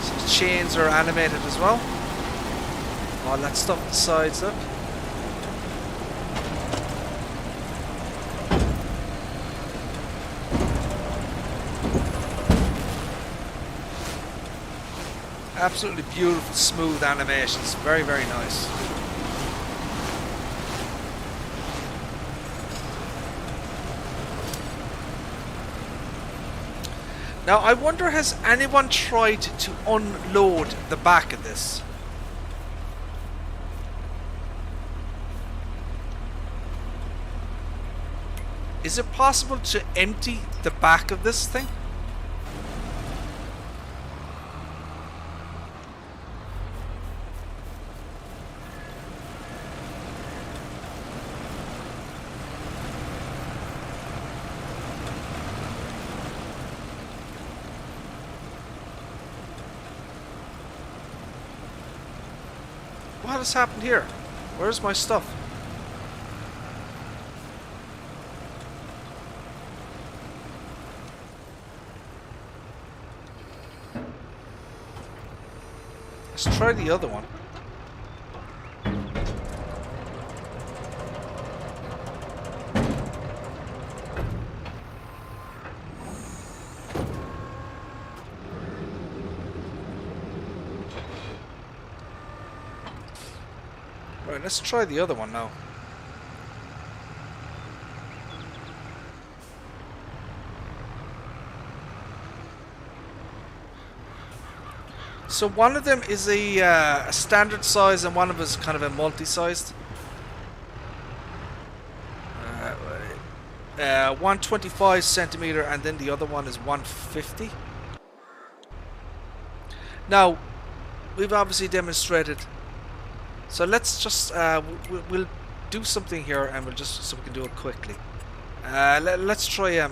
So the chains are animated as well. All that stuff on the sides, look. Absolutely beautiful, smooth animations. Very, very nice. Now, I wonder, has anyone tried to unload the back of this? Is it possible to empty the back of this thing? What has happened here? Where's my stuff? Let's try the other one. Right, let's try the other one now. So one of them is a standard size and one of them is kind of a multi-sized. 125 centimeter and then the other one is 150. Now, we've obviously demonstrated. So let's just, we'll do something here and we'll just, so we can do it quickly. Let's try,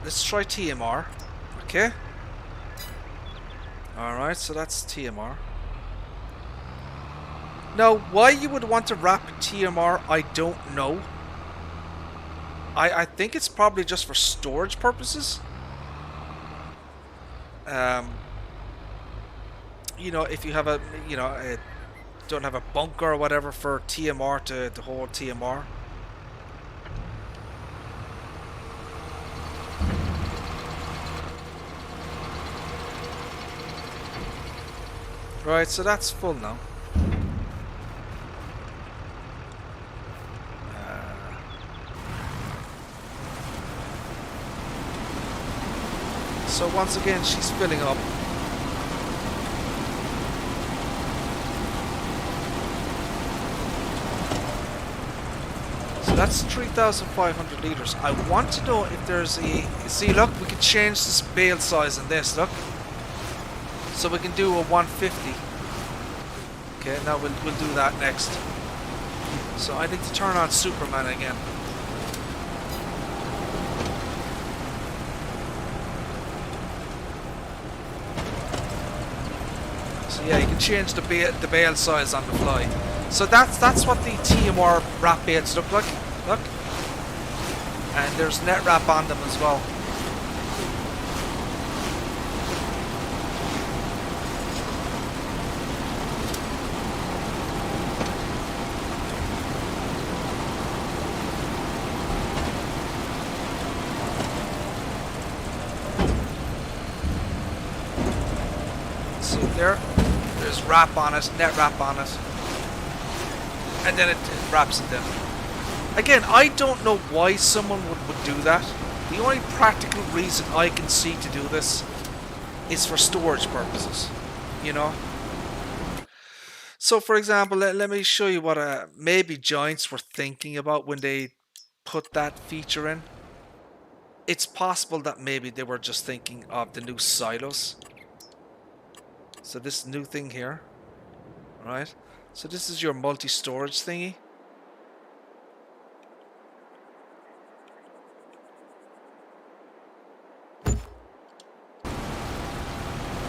let's try TMR, okay? Alright, so that's TMR. Now, why you would want to wrap TMR, I don't know. I think it's probably just for storage purposes. You know, if you have a, you know, don't have a bunker or whatever for TMR to hold TMR. Right, so that's full now. So once again, she's filling up. So that's 3,500 litres. I want to know if there's a... See, look, we can change this bale size in this, look. So we can do a 150. Okay, now we'll do that next. So I need to turn on Superman again. So yeah, you can change the bale size on the fly. So that's what the TMR wrap bales look like. Look. And there's net wrap on them as well. There's wrap on it, net wrap on it, and then it wraps it down. Again, I don't know why someone would do that. The only practical reason I can see to do this is for storage purposes, you know. So for example, let me show you what maybe Giants were thinking about when they put that feature in. It's possible that maybe they were just thinking of the new silos. So this new thing here, right? So this is your multi-storage thingy.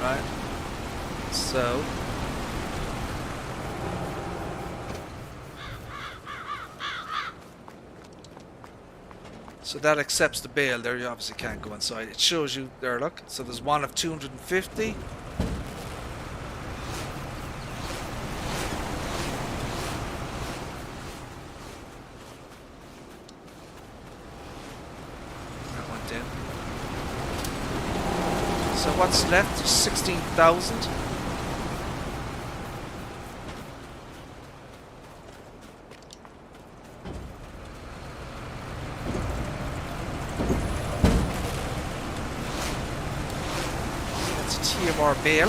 Right? So that accepts the bale there. You obviously can't go inside. It shows you there, look. So there's one of 250. That went in. So what's left? 16,000. That's a TMR bale.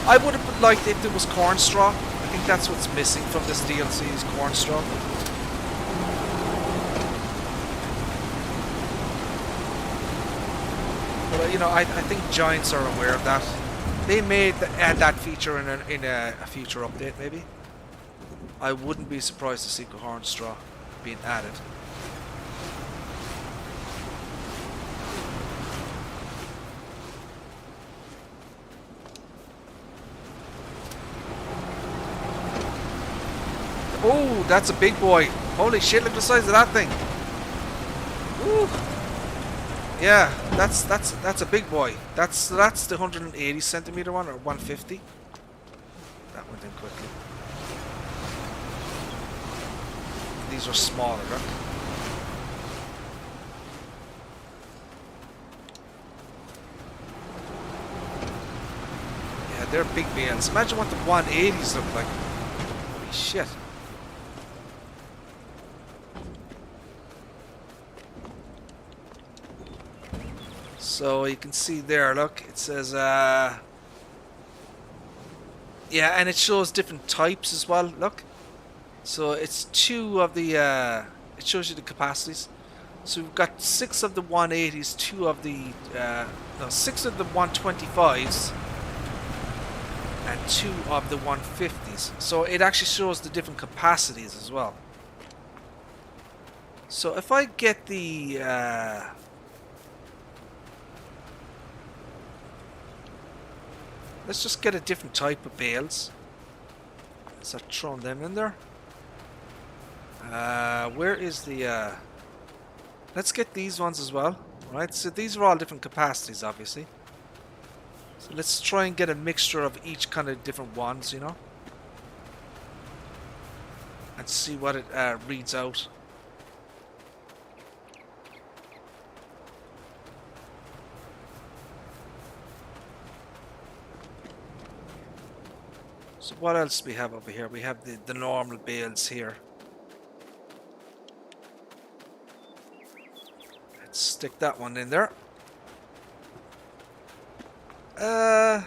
I would have liked if there was corn straw. I think that's what's missing from this DLC is corn straw. But you know, I think Giants are aware of that. They may add that feature in a future update, maybe. I wouldn't be surprised to see corn straw being added. Oh, that's a big boy. Holy shit, look at the size of that thing. Woo. Yeah, that's a big boy. That's the 180 centimeter one, or 150. That went in quickly. These are smaller, look. Yeah, they're big bales. Imagine what the 180s look like. Holy shit. So you can see there, look, it says, yeah, and it shows different types as well, look. So it's two of the, it shows you the capacities. So we've got 6 of the 180s, 2 of the, no, 6 of the 125s, and 2 of the 150s. So it actually shows the different capacities as well. So if I get the, let's just get a different type of bales. Start throwing them in there. Where is the... let's get these ones as well. Right, so these are all different capacities, obviously. So let's try and get a mixture of each kind of different ones, you know. And see what it reads out. So what else do we have over here? We have the normal bales here. Let's stick that one in there. I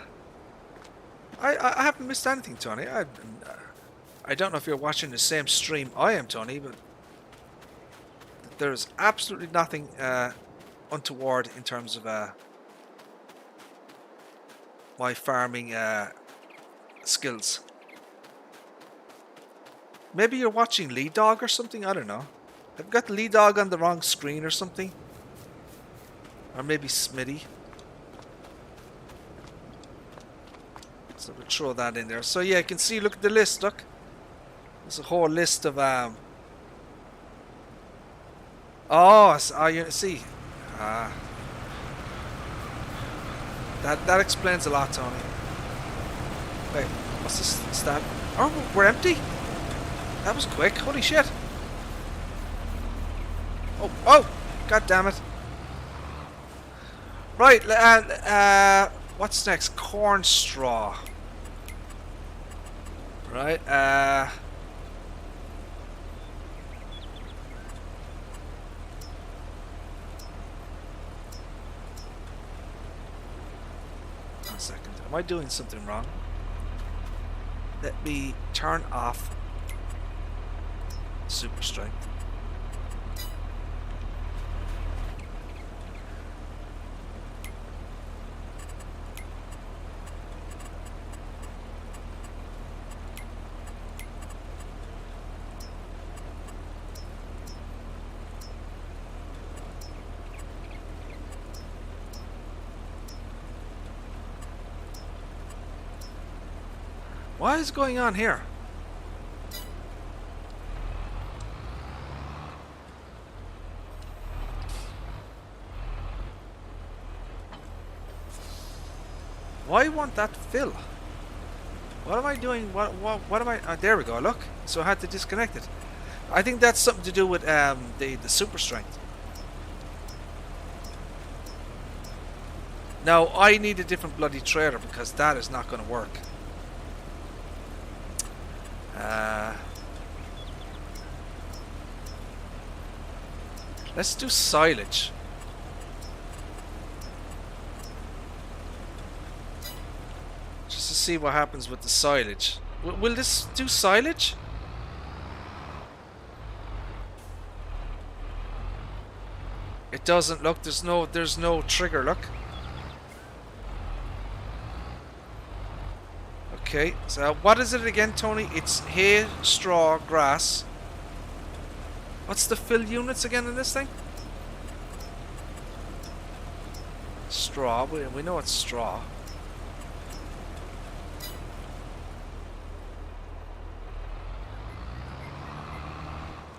haven't missed anything, Tony. I don't know if you're watching the same stream I am, Tony, but there's absolutely nothing untoward in terms of my farming skills. Maybe you're watching Lead Dog or something, I don't know. I've got Lead Dog on the wrong screen or something. Or maybe Smitty. So we'll throw that in there. So yeah, you can see, look at the list, look. There's a whole list of oh, you see. That explains a lot, Tony. Wait, what's this stat? Oh, we're empty? That was quick. Holy shit. Oh, god damn it. Right, what's next? Corn straw. Right, one second. Am I doing something wrong? Let me turn off super strength. What is going on here? Why won't that fill? What am I doing? What am I? There we go. Look. So I had to disconnect it. I think that's something to do with the super strength. Now, I need a different bloody trailer because that is not going to work. Let's do silage. Just to see what happens with the silage. Will this do silage? It doesn't. Look, there's no trigger, look. Okay, so what is it again, Tony? It's hay, straw, grass. What's the fill units again in this thing? Straw, we know it's straw.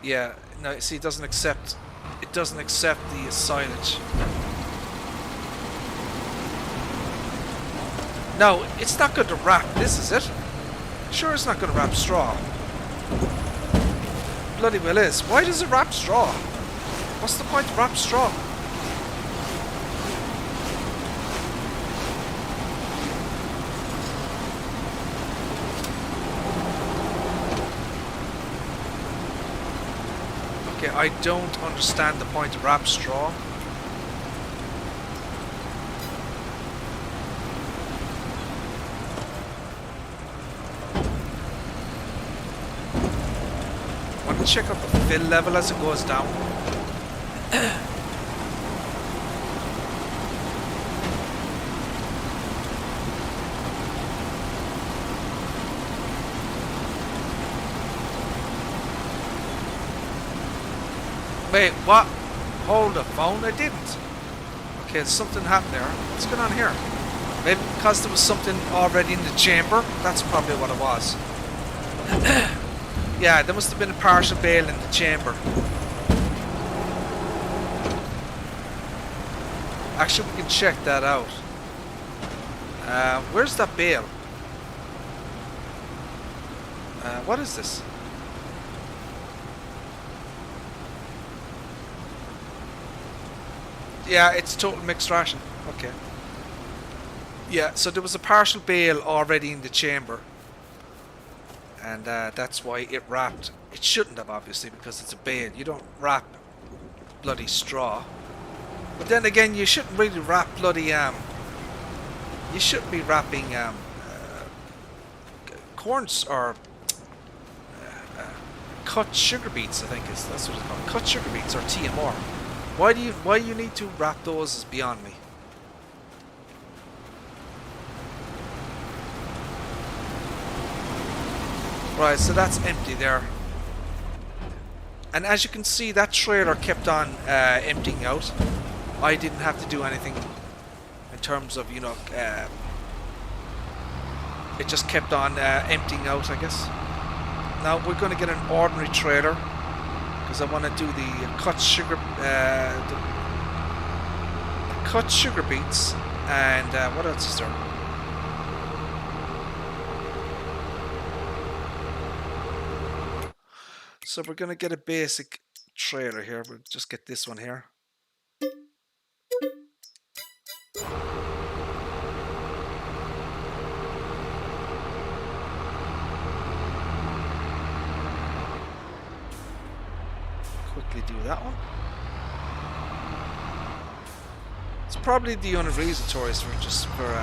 Yeah, no, see, it doesn't accept the silage. No, it's not going to wrap this, is it? Sure, it's not going to wrap straw. Bloody well is. Why does it wrap straw? What's the point of wrap straw? Okay, I don't understand the point of wrap straw. I want to check out the fill level as it goes down. Wait, what? Hold the phone? I didn't. Okay, something happened there. What's going on here? Maybe because there was something already in the chamber? That's probably what it was. Yeah, there must have been a partial bail in the chamber. Actually, we can check that out. Where's that bail? What is this? Yeah, it's total mixed ration. Okay. Yeah, so there was a partial bail already in the chamber. And that's why it wrapped. It shouldn't have, obviously, because it's a bail. You don't wrap bloody straw. But then again, you shouldn't really wrap bloody you shouldn't be wrapping corns or cut sugar beets. I think that's what it's called. Cut sugar beets or TMR. Why do you need to wrap those is beyond me. Right, so that's empty there. And as you can see, that trailer kept on emptying out. I didn't have to do anything in terms of, you know, it just kept on emptying out, I guess. Now we're going to get an ordinary trailer because I want to do the cut sugar beets and what else is there? So we're going to get a basic trailer here. We'll just get this one here. Quickly do that one. It's probably the only reason Tori's for just for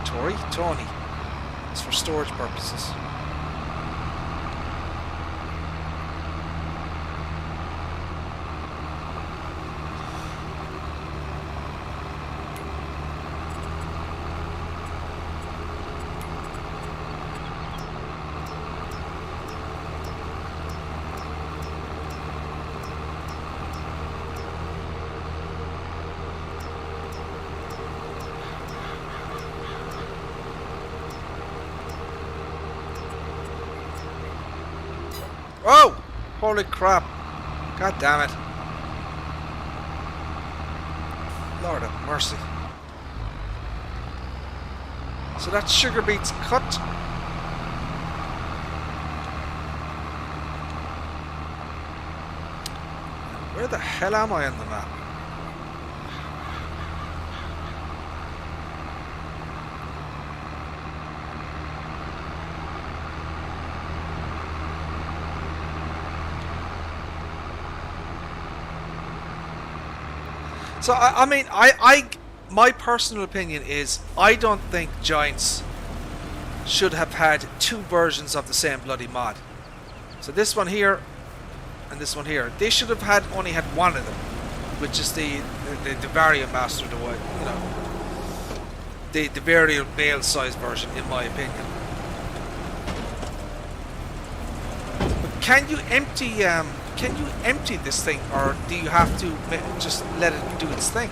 Tony. It's for storage purposes. Oh! Holy crap. God damn it. Lord have mercy. So that sugar beet's cut. Where the hell am I on the map? So I mean, my personal opinion is I don't think Giants should have had two versions of the same bloody mod. So this one here and this one here, they should have only had one of them, which is the variant master, the way, you know, the variant male size version, in my opinion. But can you empty this thing, or do you have to just let it do its thing?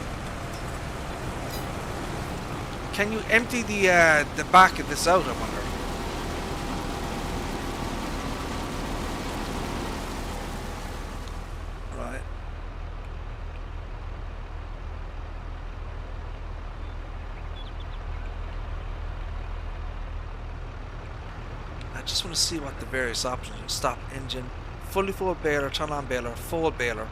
Can you empty the back of this out, I wonder? Right. I just want to see what the various options are. Stop engine, fully fold baler, turn on baler, fold baler.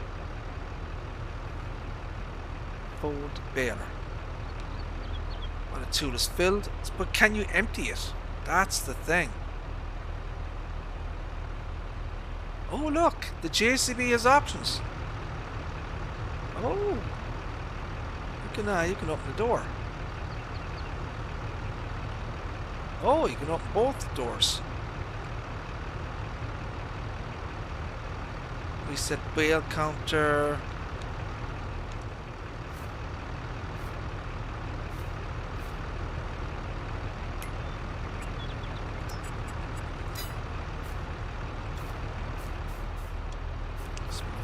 Fold baler. When a tool is filled, but can you empty it? That's the thing. Oh look, the JCB has options. Oh, you can open the door. Oh, you can open both doors. Reset bale counter.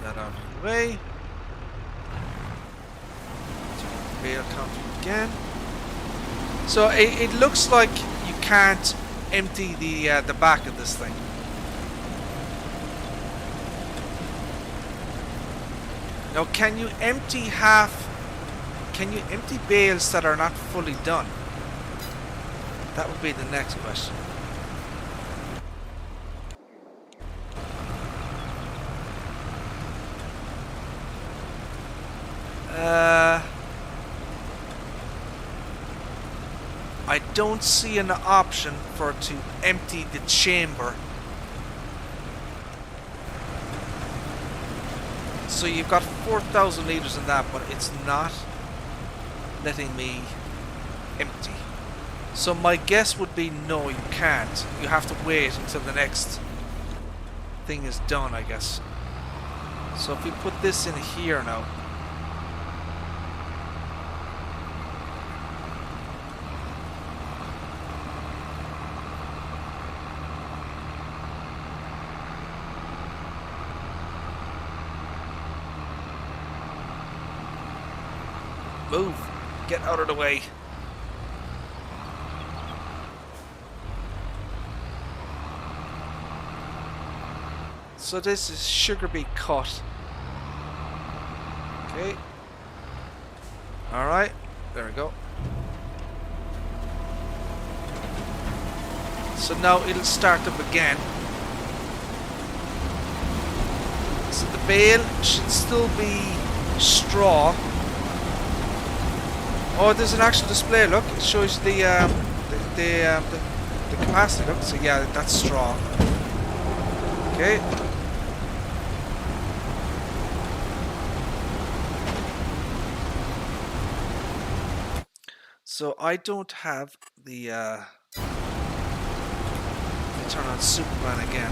That out of the way. Bale counter again. So it looks like you can't empty the back of this thing. Now, can you empty bales that are not fully done? That would be the next question. I don't see an option for it to empty the chamber. So you've got 4,000 litres in that, but it's not letting me empty. So my guess would be no, you can't. You have to wait until the next thing is done, I guess. So if we put this in here now. Move. Get out of the way. So this is sugar beet cut. Okay. Alright. There we go. So now it'll start up again. So the bale should still be straw. Oh, there's an actual display. Look, it shows the capacity. Look, so yeah, that's straw. Okay. So I don't have the. Turn on Superman again.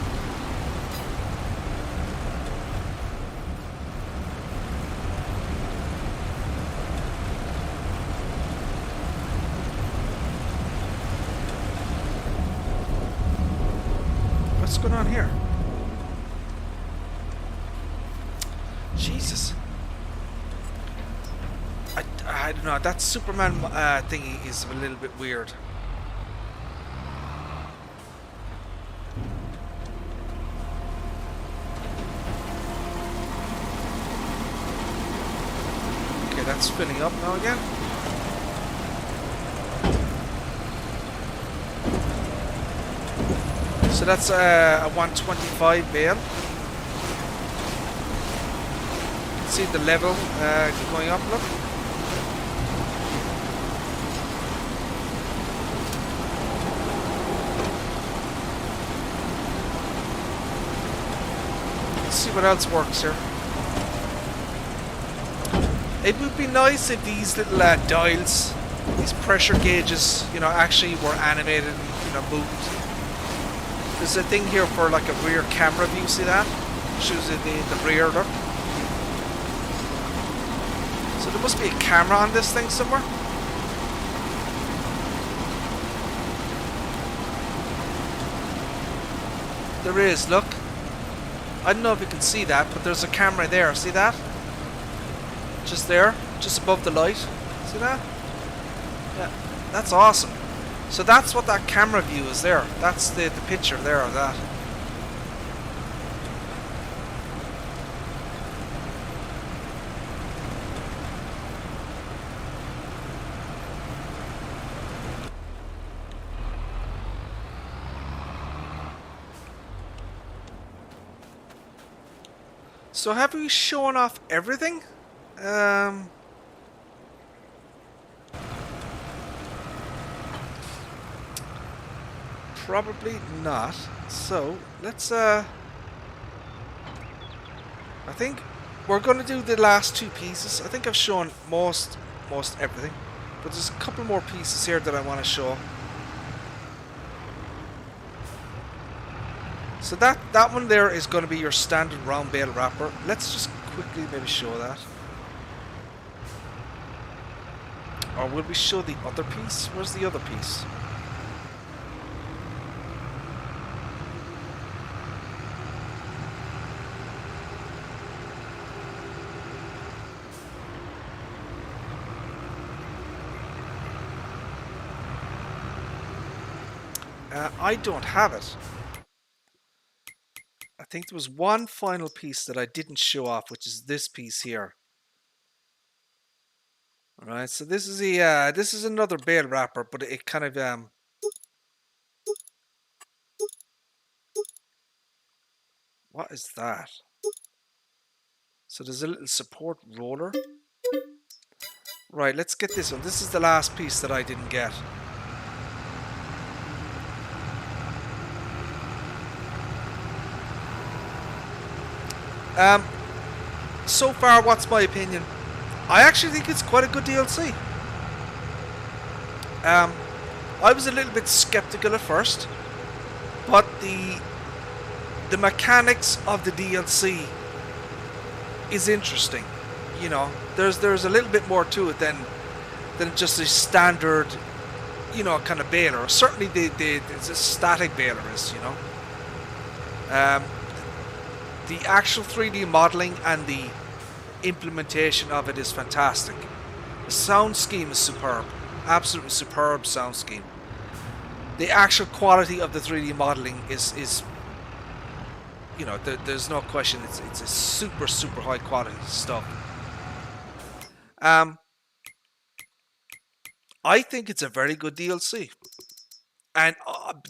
What's going on here? Jesus. I don't know. That Superman thingy is a little bit weird. Okay, that's filling up now again. So that's a 125 bale. See the level going up, look. Let's see what else works here. It would be nice if these little dials, these pressure gauges, you know, actually were animated and, you know, moved. There's a thing here for like a rear camera view, see that? Shows it in the rear, look. So there must be a camera on this thing somewhere. There is, look. I don't know if you can see that, but there's a camera there, see that? Just there, just above the light. See that? Yeah, that's awesome. So that's what that camera view is there. That's the picture there of that. So have we shown off everything? Probably not. So let's I think we're gonna do the last two pieces. I think I've shown most everything, but there's a couple more pieces here that I want to show. So that one there is going to be your standard round bale wrapper. Let's just quickly maybe show that. Or will we show the other piece? Where's the other piece? I don't have it. I think there was one final piece that I didn't show off, which is this piece here. All right, so this is the this is another bale wrapper, but it kind of what is that? So there's a little support roller. Right, let's get this one. This is the last piece that I didn't get. So far, what's my opinion? I actually think it's quite a good DLC. I was a little bit skeptical at first, but the mechanics of the DLC is interesting. You know, there's a little bit more to it than just a standard, you know, kind of baler. Certainly the static baler is, you know. The actual 3D modeling and the implementation of it is fantastic. The sound scheme is superb. Absolutely superb sound scheme. The actual quality of the 3D modeling is you know, there's no question. It's a super high quality stuff. I think it's a very good DLC. And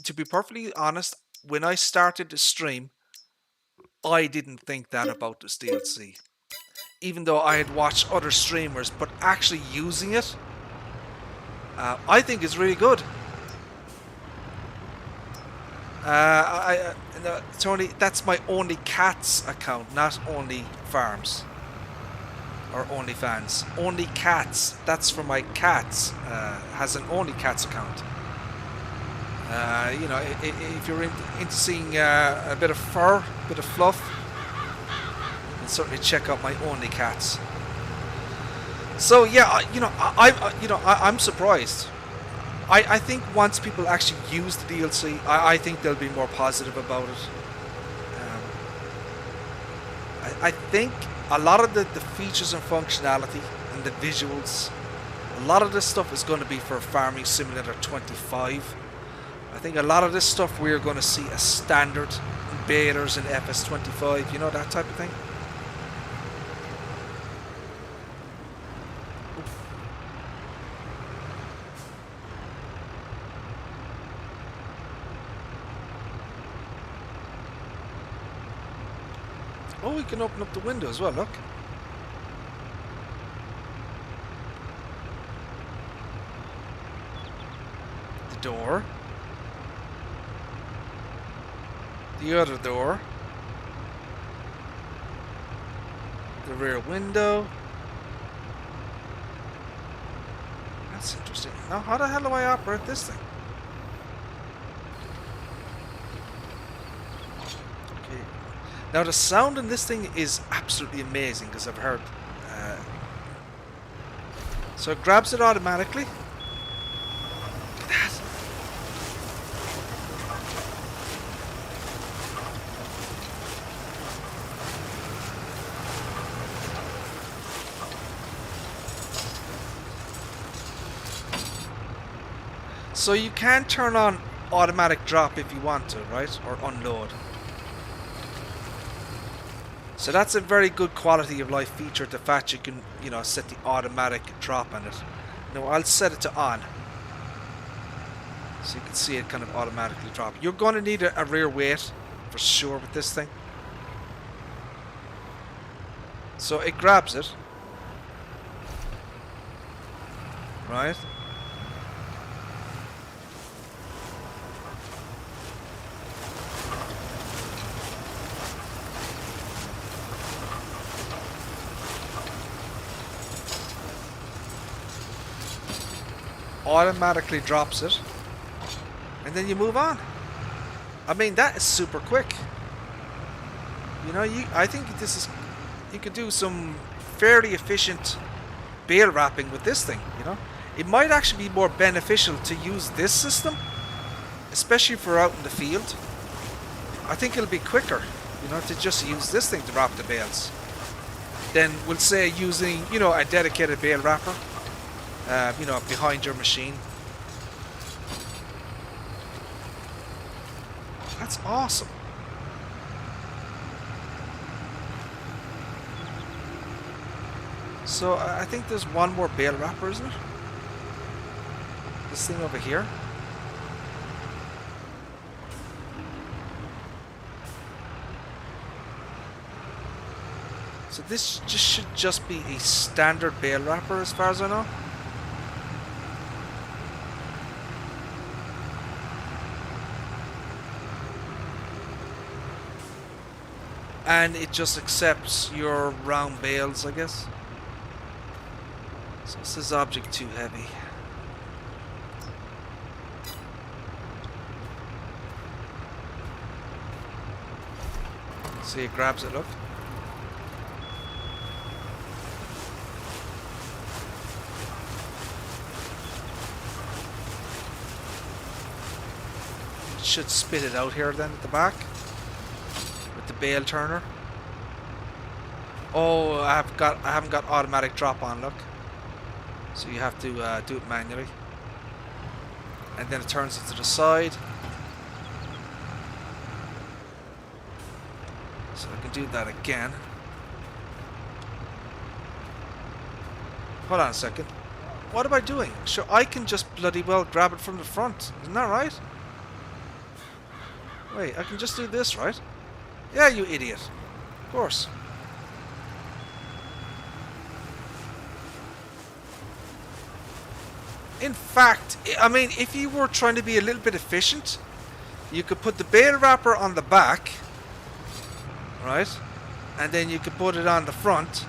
to be perfectly honest, when I started the stream, I didn't think that about this DLC. Even though I had watched other streamers, but actually using it, I think it's really good. Tony, that's my Only Cats account, not Only Farms. Or Only Fans. Only Cats. That's for my cats. Has an Only Cats account. You know, if you're into seeing a bit of fur, a bit of fluff, then certainly check out my Only Cats. So yeah, you know, I'm surprised. I think once people actually use the DLC, I think they'll be more positive about it. I think a lot of the features and functionality and the visuals, a lot of this stuff is going to be for Farming Simulator 25. I think a lot of this stuff we're going to see as standard in betas in FS25, you know, that type of thing. Oh, we can open up the window as well, look. The door. The other door. The rear window. That's interesting. Now, how the hell do I operate this thing? Okay. Now, the sound in this thing is absolutely amazing, because I've heard... so it grabs it automatically. Look at that. So you can turn on automatic drop if you want to, right? Or unload. So that's a very good quality of life feature, the fact you can, you know, set the automatic drop on it. Now I'll set it to on. So you can see it kind of automatically drop. You're going to need a rear weight for sure with this thing. So it grabs it. Right? Automatically drops it, and then you move on. I mean, that is super quick. You know, I think this is, you could do some fairly efficient bale wrapping with this thing. You know, it might actually be more beneficial to use this system, especially for out in the field. I think it'll be quicker, you know, to just use this thing to wrap the bales than, we'll say, using, you know, a dedicated bale wrapper. You know, behind your machine. That's awesome. So I think there's one more bale wrapper, isn't it? This thing over here. So this should just be a standard bale wrapper as far as I know. And it just accepts your round bales, I guess. So it says object too heavy. See, it grabs it, look. It should spit it out here then at the back. The bale turner. Oh, I haven't got automatic drop on, look. So you have to do it manually. And then it turns it to the side. So I can do that again. Hold on a second. What am I doing? Sure, I can just bloody well grab it from the front. Isn't that right? Wait, I can just do this, right? Yeah, you idiot. Of course. In fact, I mean, if you were trying to be a little bit efficient, you could put the bale wrapper on the back, right? And then you could put it on the front.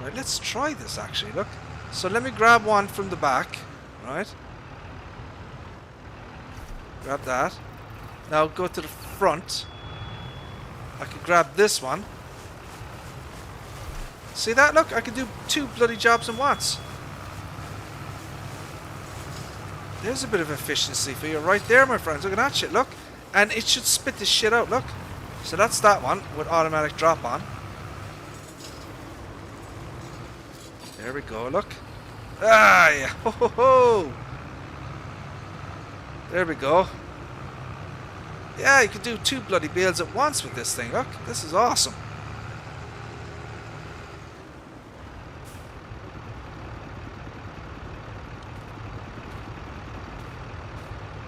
Right, let's try this actually, look. So let me grab one from the back, right? Grab that. Now go to the front. I can grab this one. See that? Look, I can do two bloody jobs at once. There's a bit of efficiency for you right there, my friends. Look at that shit, look. And it should spit this shit out, look. So that's that one with automatic drop on. There we go, look. Ah, yeah. Ho, ho, ho. There we go. Yeah, you can do two bloody bales at once with this thing, look. This is awesome.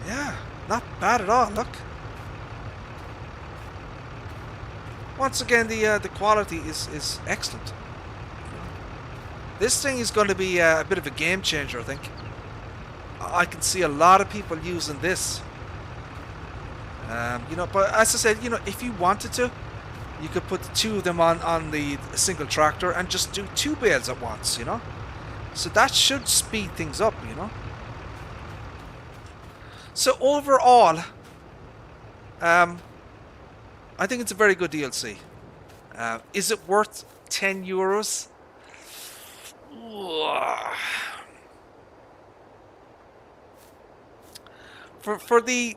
Yeah, not bad at all, look. Once again, the quality is excellent. This thing is going to be a bit of a game changer, I think. I can see a lot of people using this But as I said, if you wanted to, you could put the two of them on the single tractor and just do two bales at once. So that should speed things up. So overall, um, I think it's a very good DLC. Is it worth €10? For the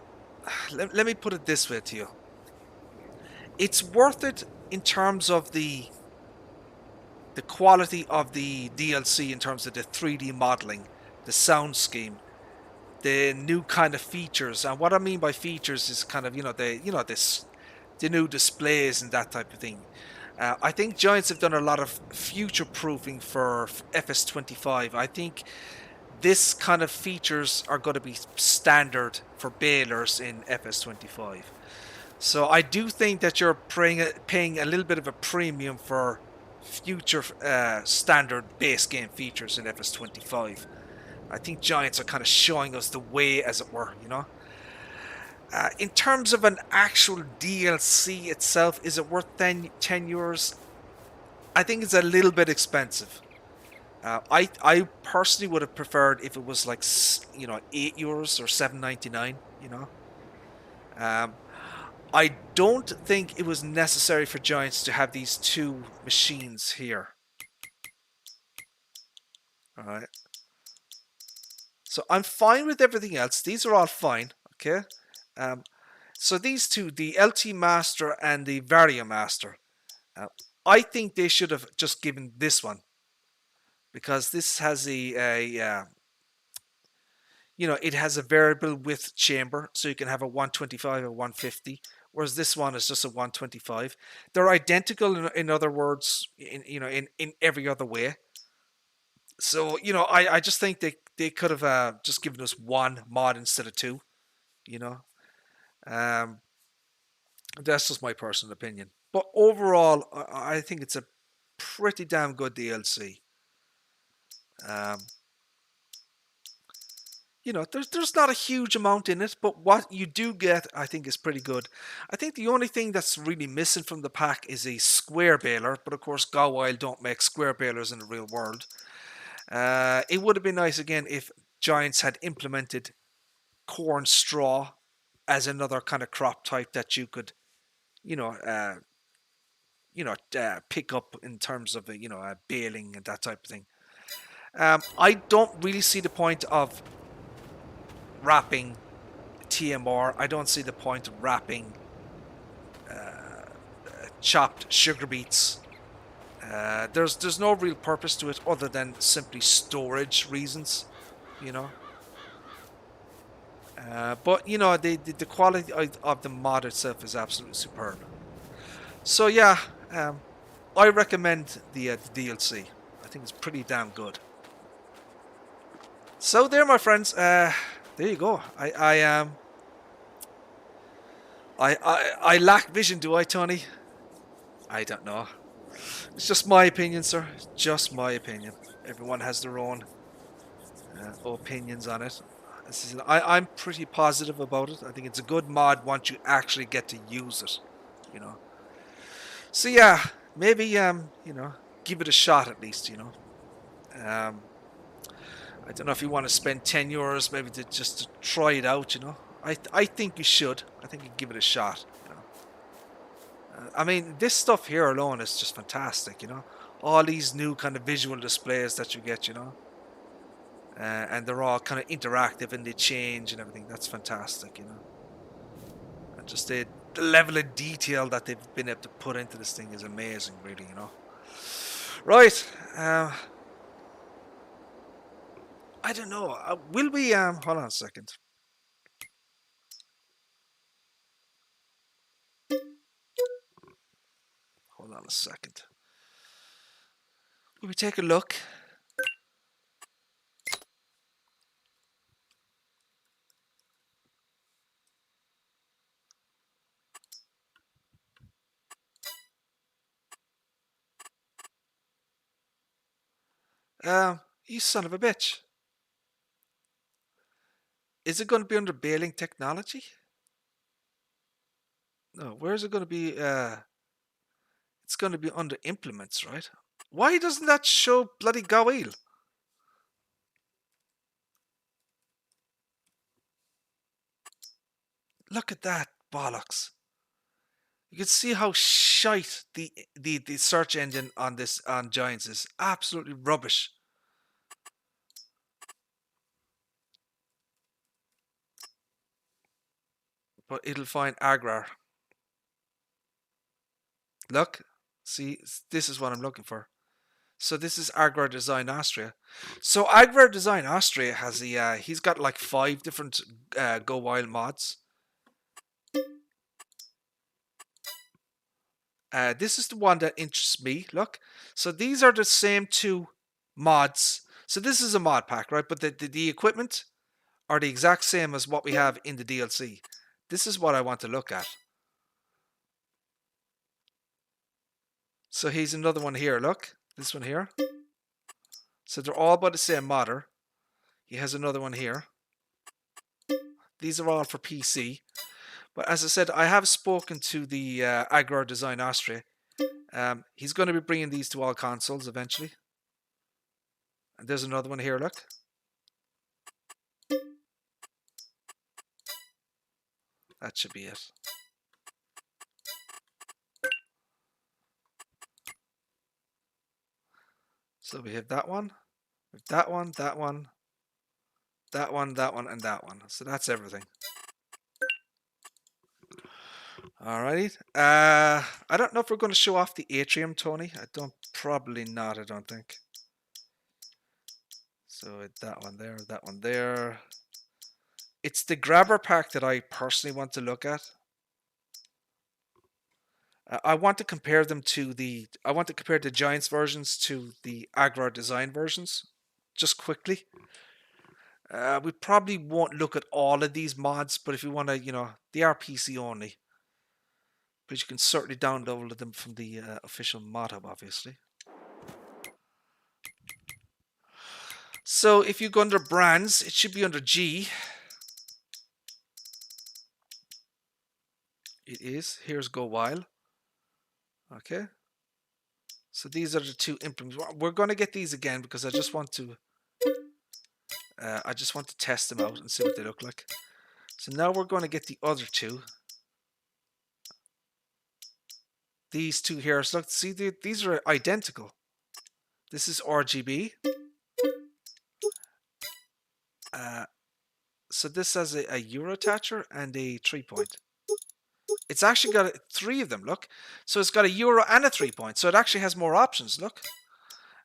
let me put it this way to you. It's worth it in terms of the quality of the DLC, in terms of the 3D modeling, the sound scheme, the new kind of features. And what I mean by features is kind of the new displays and that type of thing. I think Giants have done a lot of future proofing for FS25. I think this kind of features are going to be standard for balers in FS25. So I do think that you're paying a little bit of a premium for future standard base game features in FS25. I think Giants are kind of showing us the way, as it were. In terms of an actual DLC itself, is it worth €10? I think it's a little bit expensive. I personally would have preferred if it was like €8 or $7.99. Um, I don't think it was necessary for Giants to have these two machines here. All right. So I'm fine with everything else. These are all fine. Okay. Um, so these two, the LT Master and the Vario Master, uh, I think they should have just given this one, because this has it has a variable width chamber, so you can have a 125 or 150, whereas this one is just a 125. They're identical, in other words, in every other way. So I just think they could have just given us one mod instead of two. You know, um, that's just my personal opinion. But overall, I think it's a pretty damn good DLC. Um, there's not a huge amount in it, but what you do get, I think, is pretty good. I think the only thing that's really missing from the pack is a square baler, but of course, Goweil don't make square balers in the real world. It would have been nice again if Giants had implemented corn straw as another kind of crop type that you could, you know, uh, pick up in terms of baling and that type of thing. I don't really see the point of wrapping TMR. I don't see the point of wrapping chopped sugar beets. There's no real purpose to it other than simply storage reasons, you know. But the quality of the mod itself is absolutely superb. So yeah, I recommend the DLC. I think it's pretty damn good. So there, my friends. There you go. I lack vision, do I, Tony? I don't know. It's just my opinion, sir. Just my opinion. Everyone has their own opinions on it. I'm pretty positive about it. I think it's a good mod once you actually get to use it. You know. So yeah, maybe give it a shot at least. Um, I don't know if you want to spend €10 maybe just to try it out. I think you should. I think you give it a shot. I mean, this stuff here alone is just fantastic. All these new kind of visual displays that you get. And they're all kind of interactive and they change and everything. That's fantastic. And just the level of detail that they've been able to put into this thing is amazing, really. Right. I don't know. Will we? Hold on a second. Hold on a second. Will we take a look? You son of a bitch. Is it going to be under baling technology? No, where's it going to be? It's going to be under implements, right? Why doesn't that show bloody Goweil? Look at that bollocks. You can see how shite the search engine on this on Giants is. Absolutely rubbish. But it'll find Agrar. Look, see, this is what I'm looking for. So this is Agrar Design Austria. So Agrar Design Austria has he's got like 5 different Goweil mods. This is the one that interests me. Look, so these are the same 2 mods. So this is a mod pack, right? But the equipment are the exact same as what we have in the DLC. This is what I want to look at. So here's another one here. Look, this one here. So they're all by the same modder. He has another one here. These are all for PC. But as I said, I have spoken to the Agrar Design Austria. He's going to be bringing these to all consoles eventually. And there's another one here, look. That should be it. So we have that one, that one, that one, that one, that one, and that one. So that's everything. Alrighty. I don't know if we're going to show off the atrium, Tony. Probably not, I don't think. So that one there, that one there. It's the grabber pack that I personally want to look at. I want to compare them to I want to compare the Giants versions to the Agrar Design versions, just quickly. We probably won't look at all of these mods, but if you want to, they are PC only. But you can certainly download them from the official mod hub, obviously. So if you go under brands, it should be under G. It is. Here's Goweil. Okay. So these are the 2 implements. We're going to get these again because I just want to test them out and see what they look like. So now we're going to get the other 2. These 2 here. So look, see, these are identical. This is RGB. So this has a Euro attacher and a 3-point. It's actually got 3 of them, look. So it's got a Euro and a 3-point. So it actually has more options, look.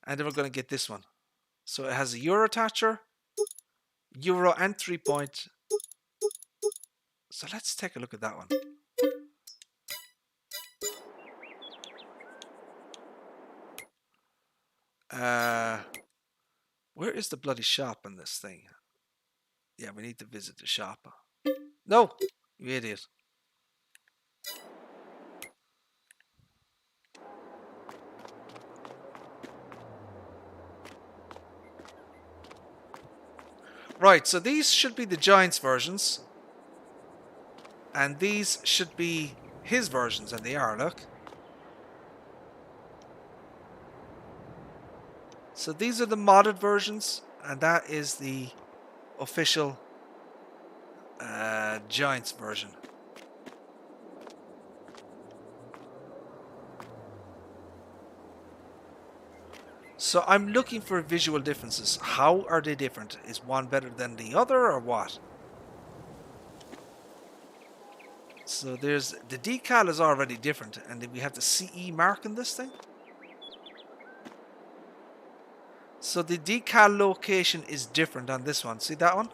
And then we're going to get this one. So it has a Euro attacher, Euro and 3-point. So let's take a look at that one. Where is the bloody shop on this thing? Yeah, we need to visit the shop. No, you idiot. Right, so these should be the Giants versions. And these should be his versions, and they are, look. So these are the modded versions, and that is the official Giants version. So I'm looking for visual differences. How are they different? Is one better than the other, or what? So there's the decal is already different, and then we have the CE mark in this thing. So the decal location is different on this one. See that one?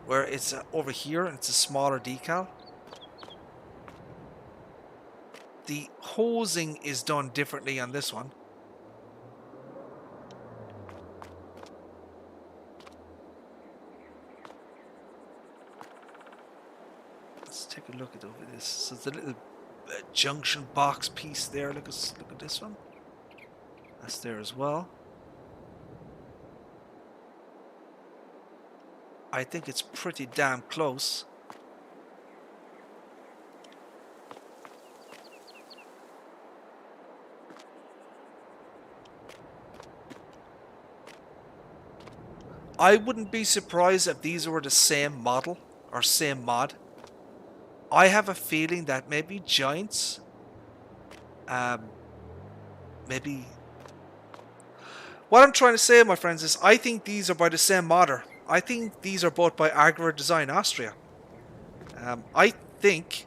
Where it's over here and it's a smaller decal. The hosing is done differently on this one. Let's take a look at over this. So the little junction box piece there. Look at this one. That's there as well. I think it's pretty damn close. I wouldn't be surprised if these were the same model or same mod. I have a feeling that maybe Giants, um, maybe. What I'm trying to say, my friends, is I think these are by the same modder. I think these are both by Agro Design Austria. I think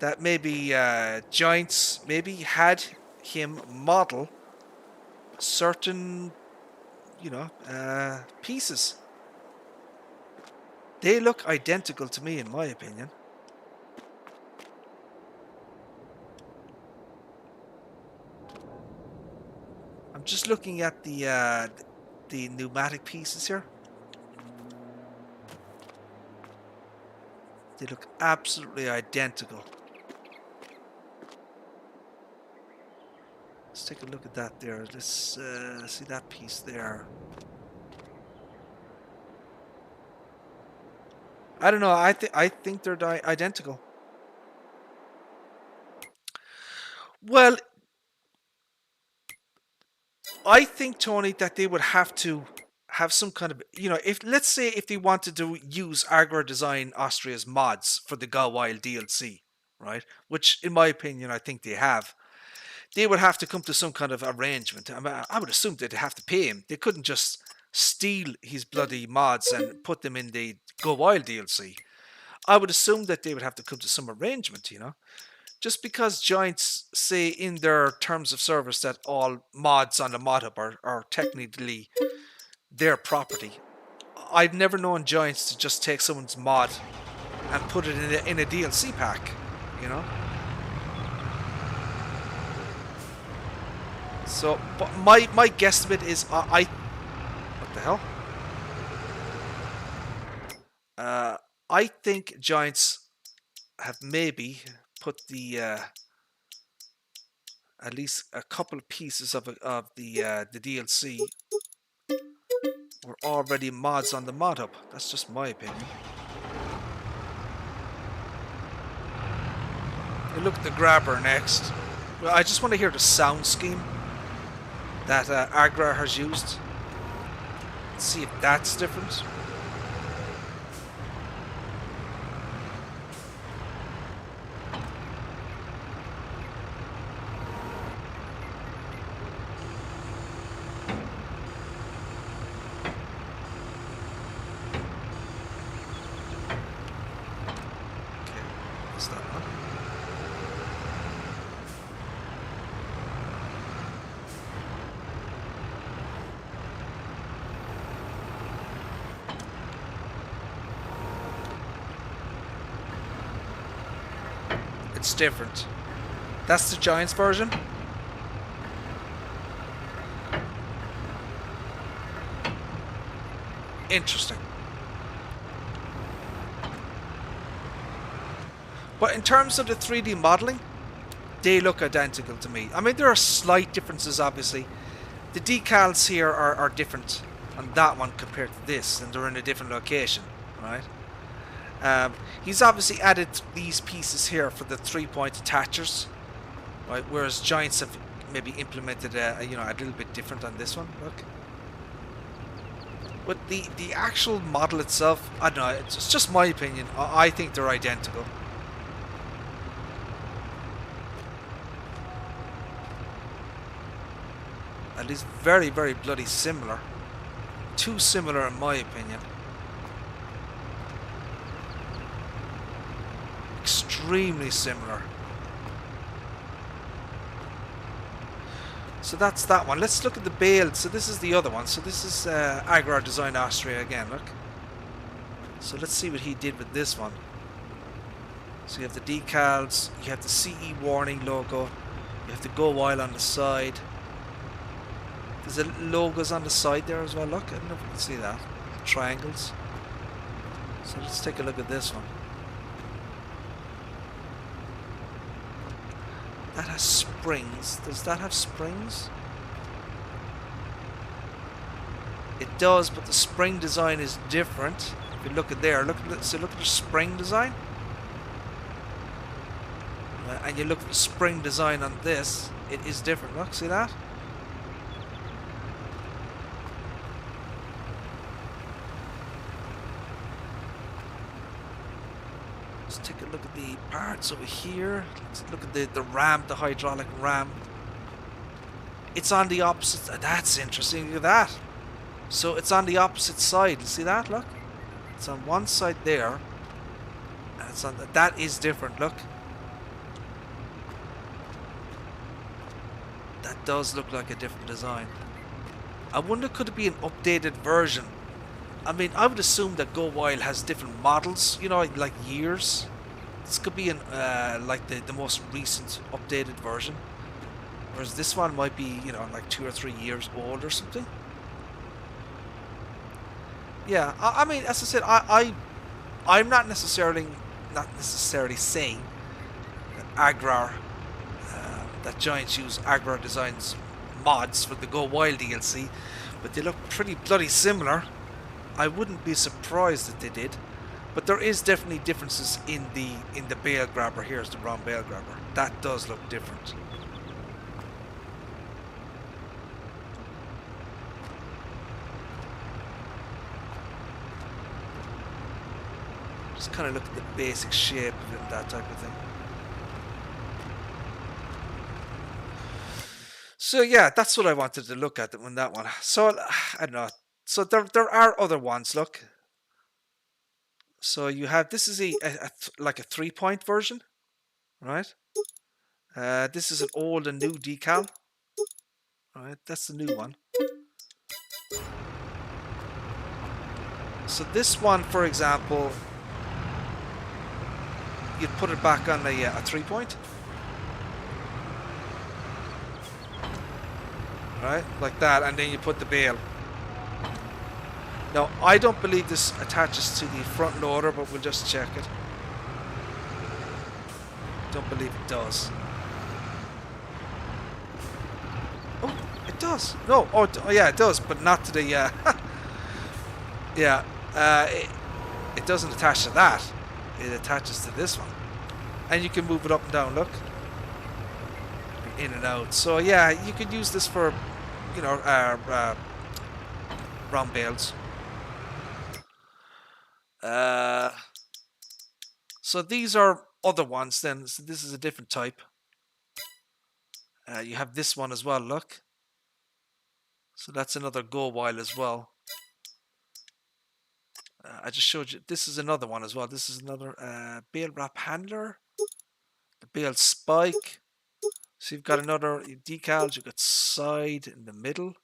that maybe Giants maybe had him model certain, pieces. They look identical to me, in my opinion. I'm just looking at the pneumatic pieces here. They look absolutely identical. Let's take a look at that there. Let's see that piece there. I don't know. I think they're identical. Well, I think, Tony, that they would have to have some kind of, if let's say if they wanted to use Agro Design Austria's mods for the Goweil DLC, right? Which, in my opinion, I think they have. They would have to come to some kind of arrangement. I would assume they'd have to pay him. They couldn't just steal his bloody mods and put them in the Goweil DLC. I would assume that they would have to come to some arrangement, Just because Giants say in their terms of service that all mods on the mod hub are technically their property, I've never known Giants to just take someone's mod and put it in a DLC pack, So, but my guesstimate is what the hell? I think Giants have maybe put the at least a couple of pieces of the DLC were already mods on the mod hub. That's just my opinion. We look at the grabber next. Well, I just want to hear the sound scheme that Agra has used. Let's see if that's different. It's different. That's the Giants version. Interesting. But in terms of the 3D modeling, they look identical to me. I mean, there are slight differences, obviously. The decals here are different on that one compared to this, and they're in a different location, right? He's obviously added these pieces here for the 3-point attachers, right? Whereas Giants have maybe implemented a little bit different on this one. Look, but the actual model itself, I don't know. It's just my opinion. I think they're identical. At least very, very bloody similar. Too similar in my opinion. Extremely similar. So that's that one. Let's look at the build. So this is the other one. So this is Agro Design Austria again. Look. So let's see what he did with this one. So you have the decals. You have the CE warning logo. You have the Goweil on the side. There's the logos on the side there as well. Look, I don't know if you can see that. Triangles. So let's take a look at this one. That has springs. Does that have springs? It does, but the spring design is different. If you look at there, look at the spring design. And you look at the spring design on this, it is different. Look, see that? Let's take a look at the parts over here. Let's look at the ram, the hydraulic ram. It's on the opposite. That's interesting. Look at that. So it's on the opposite side. See that? Look. It's on one side there. And it's on that is different. Look. That does look like a different design. I wonder, could it be an updated version? I mean, I would assume that Goweil has different models, you know, like years. This could be an like the most recent updated version. Whereas this one might be, you know, like 2 or 3 years old or something. Yeah, I mean, as I said, I'm not necessarily saying that that Giants use Agrar Designs mods for the Goweil DLC, but they look pretty bloody similar. I wouldn't be surprised if they did, but there is definitely differences in the bale grabber. Here's the wrong bale grabber. That does look different. Just kind of look at the basic shape of it and that type of thing. So yeah, that's what I wanted to look at in that one. So I don't know. So there are other ones. Look. So you have, this is like a 3-point version, right? This is an old and new decal. Right, that's the new one. So this one, for example, you'd put it back on a 3-point. Right, like that, and then you put the bale. Now, I don't believe this attaches to the front loader, but we'll just check it. Don't believe it does. Oh, it does. No, oh yeah, it does, but not to the, yeah, it doesn't attach to that. It attaches to this one. And you can move it up and down, look. In and out. So yeah, you could use this for, you know, round bales. So these are other ones then. So this is a different type. You have this one as well, look. So that's another Goweil as well. I just showed you. This is another one as well. This is another bale wrap handler. The bale spike. So you've got another decals. You've got side in the middle.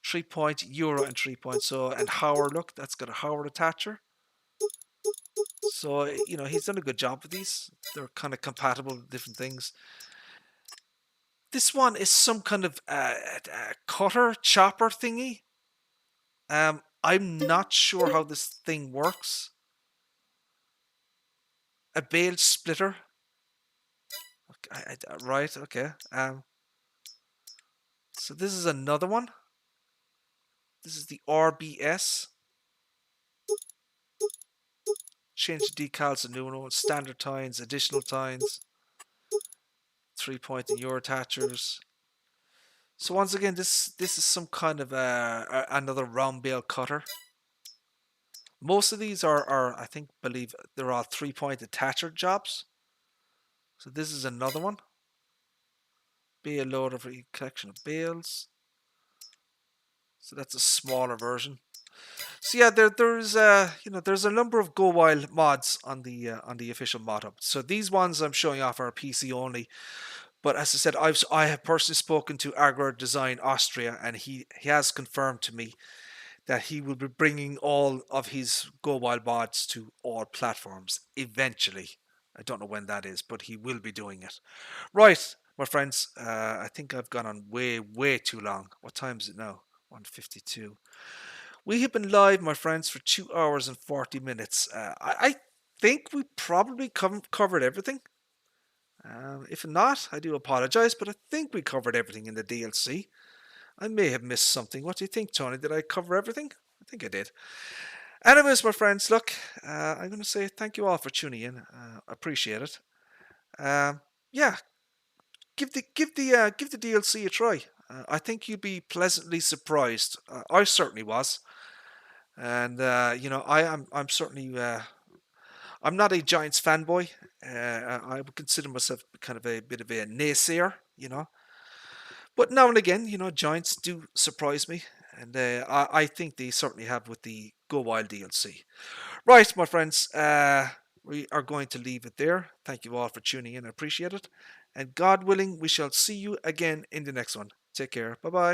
3-point Euro and 3-point. So, and Howard, look, that's got a Howard attacher. So, you know, he's done a good job with these. They're kind of compatible with different things. This one is some kind of cutter, chopper thingy. I'm not sure how this thing works. A bale splitter. Okay, right, okay. So this is another one. This is the RBS. Change the decals to new one. Standard tines, additional tines. 3-point in your attachers. So once again, this is some kind of another round bale cutter. Most of these are I believe they're all 3-point attacher jobs. So this is another one. Bale loader for a collection of bales. So that's a smaller version. So yeah, there's you know, there's a number of Goweil mods on the official mod hub. So these ones I'm showing off are PC only. But as I said, I have personally spoken to Agrar Design Austria, and he has confirmed to me that he will be bringing all of his Goweil mods to all platforms eventually. I don't know when that is, but he will be doing it. Right, my friends, I think I've gone on way too long. What time is it now? 1:52. We have been live, my friends, for 2 hours and 40 minutes. I think we probably covered everything. If not, I do apologize, but I think we covered everything in the DLC. I may have missed something. What do you think, Tony? Did I cover everything? I think I did. Anyways, my friends, look, I'm going to say thank you all for tuning in. Appreciate it. Yeah, give the DLC a try. I think you'd be pleasantly surprised. I certainly was, and you know, I'm certainly I'm not a Giants fanboy. I would consider myself kind of a bit of a naysayer, But now and again, Giants do surprise me, and I think they certainly have with the Goweil DLC. Right, my friends, we are going to leave it there. Thank you all for tuning in. I appreciate it. And God willing, we shall see you again in the next one. Take care. Bye bye.